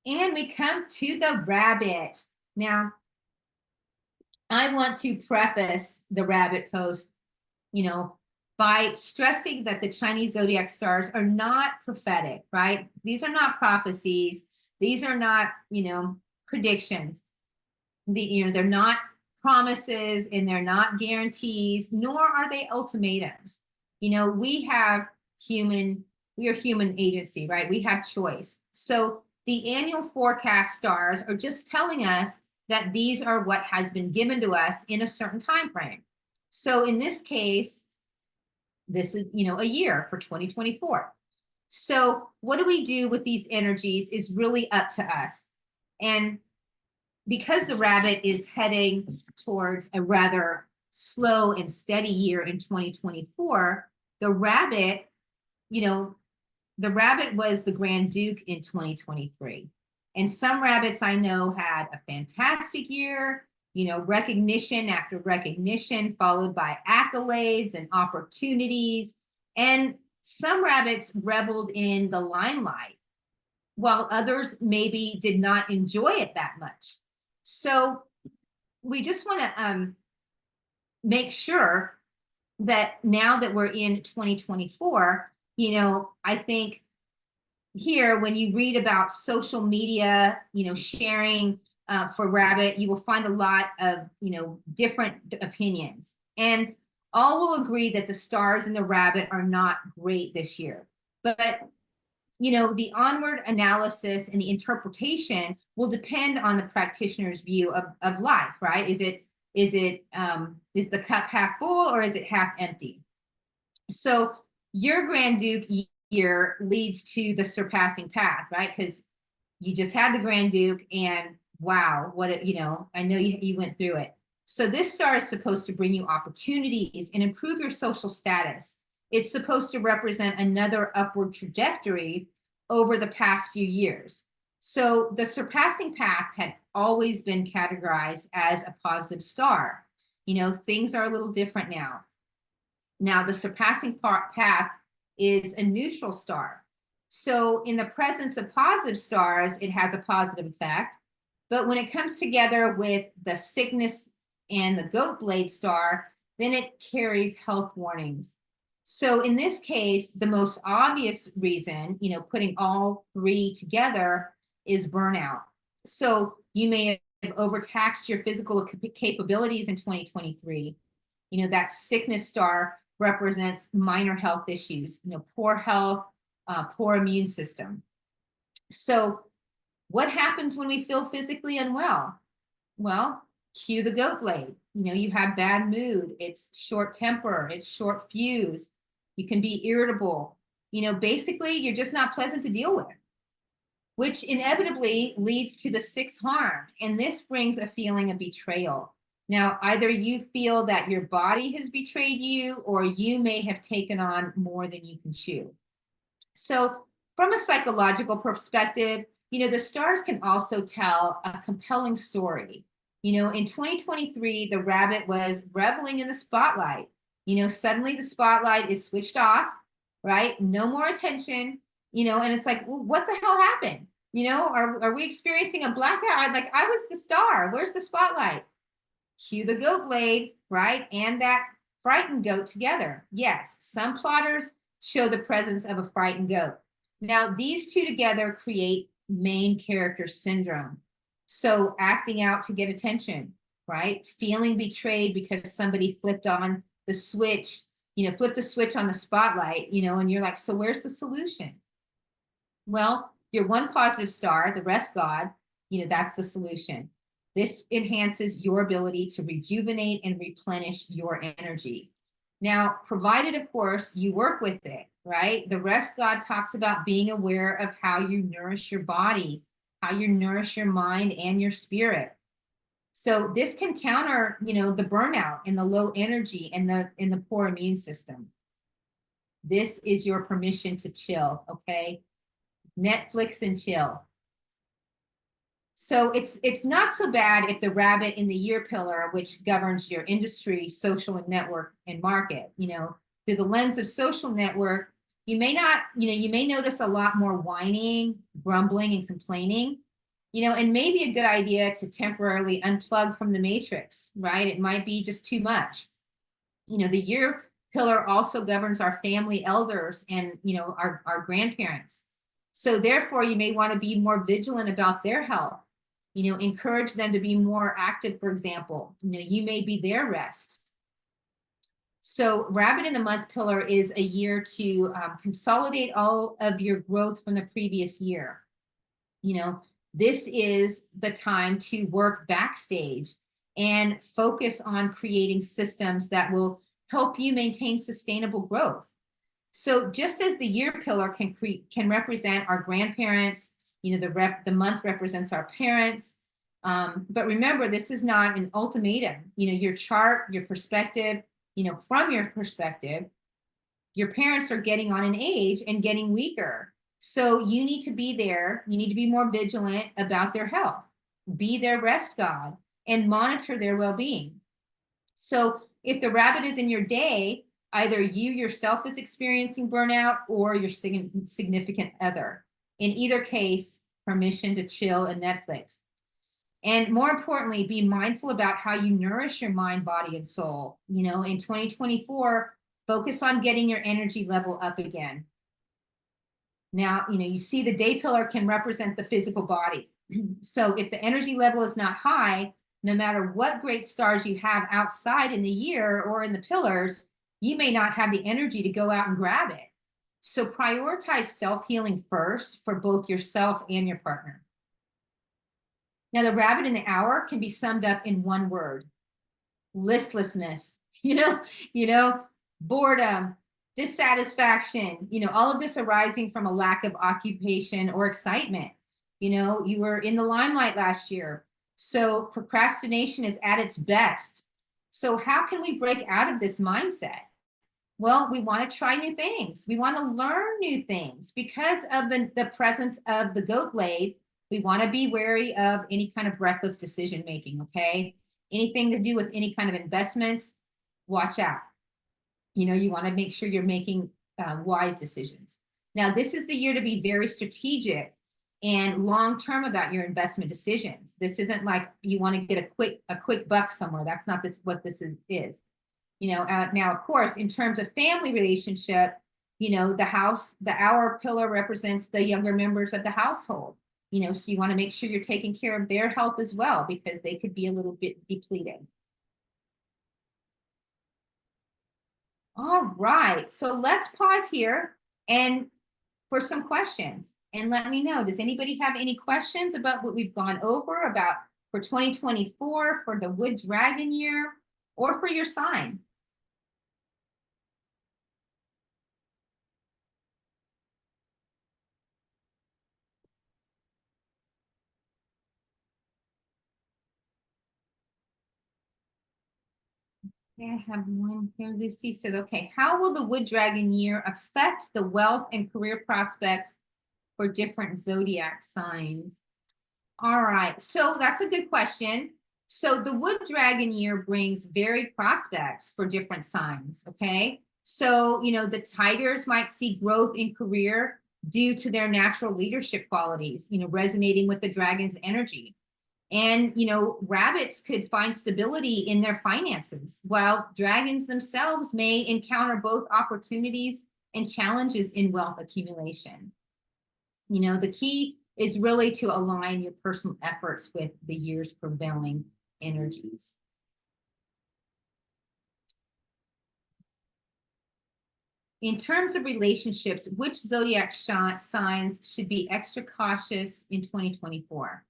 And we come to the rabbit. Now, I want to preface the rabbit post, by stressing that the Chinese zodiac stars are not prophetic, right? These are not prophecies. These are not, predictions. They're not promises and they're not guarantees, nor are they ultimatums. We are human agency, right? We have choice. So the annual forecast stars are just telling us that these are what has been given to us in a certain time frame. So in this case, this is, a year for 2024. So what do we do with these energies is really up to us. And because the rabbit is heading towards a rather slow and steady year in 2024, the rabbit was the Grand Duke in 2023. And some rabbits I know had a fantastic year, recognition after recognition, followed by accolades and opportunities. And some rabbits reveled in the limelight, while others maybe did not enjoy it that much. So we just want to make sure that now that we're in 2024, I think here, when you read about social media, sharing for rabbit, you will find a lot of, different opinions. And all will agree that the stars and the rabbit are not great this year. But the onward analysis and the interpretation will depend on the practitioner's view of life, right? Is the cup half full or is it half empty? So your Grand Duke year leads to the surpassing path, right? Because you just had the Grand Duke and wow, I know you went through it. So this star is supposed to bring you opportunities and improve your social status. It's supposed to represent another upward trajectory over the past few years. So the surpassing path had always been categorized as a positive star. Things are a little different now. Now the surpassing path is a neutral star. So in the presence of positive stars, it has a positive effect. But when it comes together with the sickness and the goat blade star, then it carries health warnings. So in this case, the most obvious reason, putting all three together is burnout. So you may have overtaxed your physical capabilities in 2023. That sickness star represents minor health issues, poor health, poor immune system. So what happens when we feel physically unwell? Well, cue the goat blade. You have bad mood, it's short temper, it's short fuse. You can be irritable. Basically, you're just not pleasant to deal with, which inevitably leads to the sixth harm. And this brings a feeling of betrayal. Now, either you feel that your body has betrayed you, or you may have taken on more than you can chew. So from a psychological perspective, the stars can also tell a compelling story. In 2023, the rabbit was reveling in the spotlight. Suddenly the spotlight is switched off, right? No more attention, and it's like, well, what the hell happened? Are we experiencing a blackout? I was the star. Where's the spotlight? Cue the goat blade, right? And that frightened goat together. Yes, some plotters show the presence of a frightened goat. Now, these two together create main character syndrome. So acting out to get attention, right? Feeling betrayed because somebody flipped on the switch, flip the switch on the spotlight, and you're like, so where's the solution? Well, your one positive star, the rest God, that's the solution. This enhances your ability to rejuvenate and replenish your energy. Now, provided, of course, you work with it, right? The rest God talks about being aware of how you nourish your body, how you nourish your mind and your spirit. So this can counter, the burnout and the low energy and the poor immune system. This is your permission to chill, okay? Netflix and chill. So it's not so bad if the rabbit in the year pillar, which governs your industry, social and network and market, through the lens of social network, you may notice a lot more whining, grumbling, and complaining. And maybe a good idea to temporarily unplug from the matrix, right? It might be just too much. The year pillar also governs our family elders and, our grandparents. So therefore, you may want to be more vigilant about their health. Encourage them to be more active, for example. You may be their rest. So Rabbit in the Month pillar is a year to consolidate all of your growth from the previous year. This is the time to work backstage and focus on creating systems that will help you maintain sustainable growth. So just as the year pillar can represent our grandparents, the month represents our parents. But remember, this is not an ultimatum. Your chart, your perspective, from your perspective, your parents are getting on in age and getting weaker. So you need to be there. You need to be more vigilant about their health. Be their rest god and monitor their well-being. So if the rabbit is in your day, either you yourself is experiencing burnout or your significant other. In either case, permission to chill and Netflix. And more importantly, be mindful about how you nourish your mind, body, and soul. In 2024, focus on getting your energy level up again. Now, you see the day pillar can represent the physical body. So if the energy level is not high, no matter what great stars you have outside in the year or in the pillars, you may not have the energy to go out and grab it. So prioritize self-healing first for both yourself and your partner. Now, the rabbit in the hour can be summed up in one word: listlessness, boredom, dissatisfaction, all of this arising from a lack of occupation or excitement. You were in the limelight last year, so procrastination is at its best. So how can we break out of this mindset? Well, we want to try new things. We want to learn new things. Because of the presence of the goat blade, we want to be wary of any kind of reckless decision making, okay? Anything to do with any kind of investments, watch out. You want to make sure you're making wise decisions. Now, this is the year to be very strategic and long-term about your investment decisions. This isn't like you want to get a quick buck somewhere. That's not what this is. Now, of course, in terms of family relationship, the hour pillar represents the younger members of the household. So you want to make sure you're taking care of their health as well, because they could be a little bit depleted. All right, so let's pause here and for some questions, and let me know, does anybody have any questions about what we've gone over about for 2024 for the wood dragon year or for your sign? I have one here. Lucy said, okay, how will the wood dragon year affect the wealth and career prospects for different zodiac signs? All right, so that's a good question. So the wood dragon year brings varied prospects for different signs, okay? So, the tigers might see growth in career due to their natural leadership qualities, resonating with the dragon's energy. And, rabbits could find stability in their finances, while dragons themselves may encounter both opportunities and challenges in wealth accumulation. The key is really to align your personal efforts with the year's prevailing energies. In terms of relationships, which zodiac signs should be extra cautious in 2024?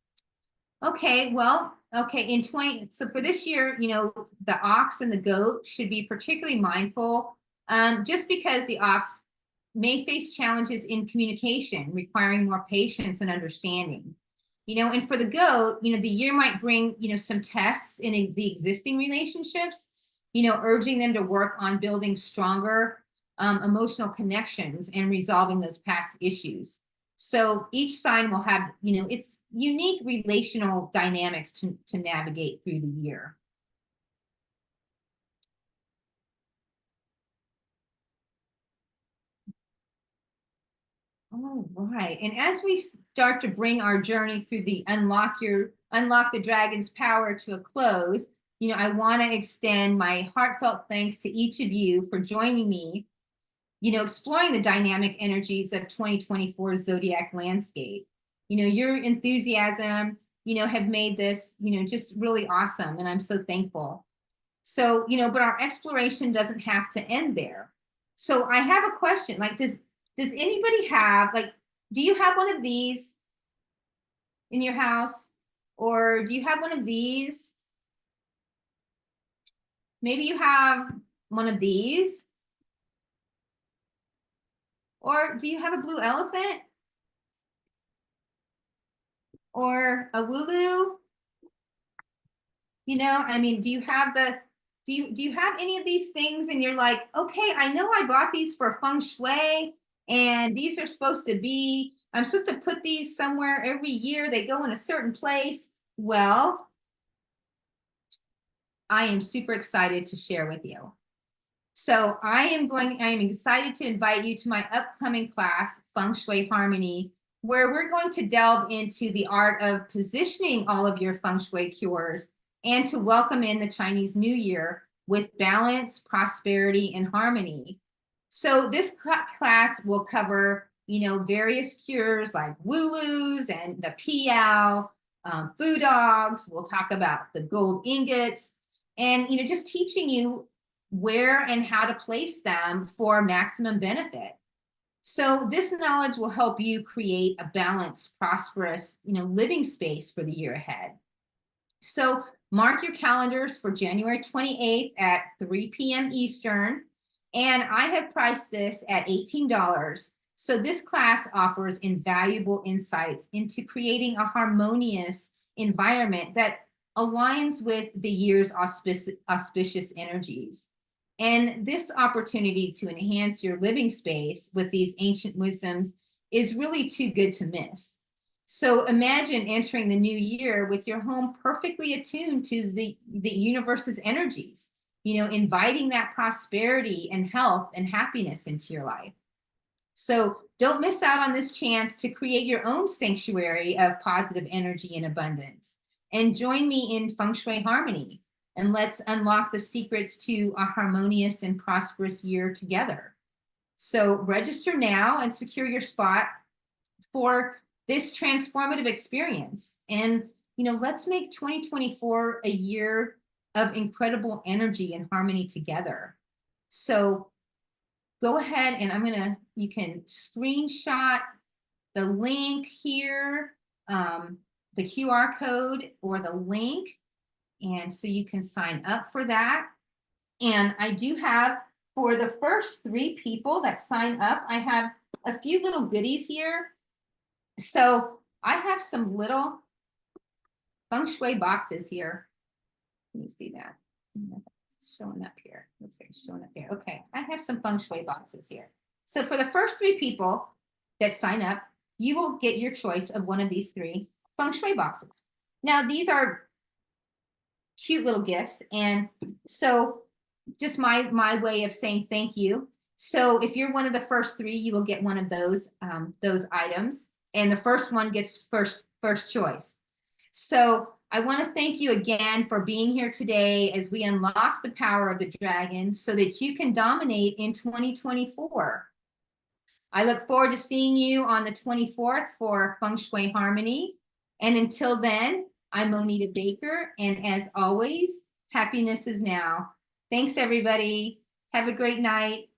Okay, well, okay, so for this year, the ox and the goat should be particularly mindful, just because the ox may face challenges in communication, requiring more patience and understanding. And for the goat, the year might bring, some tests in the existing relationships, urging them to work on building stronger emotional connections and resolving those past issues. So each sign will have, its unique relational dynamics to navigate through the year. All right, and as we start to bring our journey through the unlock the dragon's power to a close, I want to extend my heartfelt thanks to each of you for joining me, exploring the dynamic energies of 2024 Zodiac landscape. Your enthusiasm, have made this, just really awesome. And I'm so thankful. So, but our exploration doesn't have to end there. So I have a question, like, does anybody have, like, do you have one of these in your house? Or do you have one of these? Maybe you have one of these. Or do you have a blue elephant? Or a Wooloo? I mean, do you have any of these things and you're like, okay, I know I bought these for feng shui and these are supposed to be, I'm supposed to put these somewhere every year. They go in a certain place. Well, I am super excited to share with you. So I am excited to invite you to my upcoming class, Feng Shui Harmony, where we're going to delve into the art of positioning all of your feng shui cures and to welcome in the Chinese New Year with balance, prosperity, and harmony. So this class will cover, various cures like Wooloos and the Piao, Foo Dogs. We'll talk about the gold ingots and, just teaching you where and how to place them for maximum benefit. So this knowledge will help you create a balanced, prosperous, living space for the year ahead. So mark your calendars for January 28th at 3 p.m. Eastern. And I have priced this at $18. So this class offers invaluable insights into creating a harmonious environment that aligns with the year's auspicious energies. And this opportunity to enhance your living space with these ancient wisdoms is really too good to miss. So imagine entering the new year with your home perfectly attuned to the universe's energies, inviting that prosperity and health and happiness into your life. So don't miss out on this chance to create your own sanctuary of positive energy and abundance. And join me in Feng Shui Harmony. And let's unlock the secrets to a harmonious and prosperous year together. So register now and secure your spot for this transformative experience. And, let's make 2024 a year of incredible energy and harmony together. So go ahead and you can screenshot the link here, the QR code or the link. And so you can sign up for that. And I do have, for the first 3 people that sign up, I have a few little goodies here. So I have some little feng shui boxes here. Can you see that? It's showing up here. Looks like it's showing up here. Okay, I have some feng shui boxes here. So for the first 3 people that sign up, you will get your choice of one of these 3 feng shui boxes. Now, these are cute little gifts. And so just my way of saying thank you. So if you're one of the first 3, you will get one of those items. And the first one gets first choice. So I want to thank you again for being here today as we unlock the power of the dragon so that you can dominate in 2024. I look forward to seeing you on the 24th for Feng Shui Harmony. And until then, I'm Monita Baker, and as always, happiness is now. Thanks, everybody. Have a great night.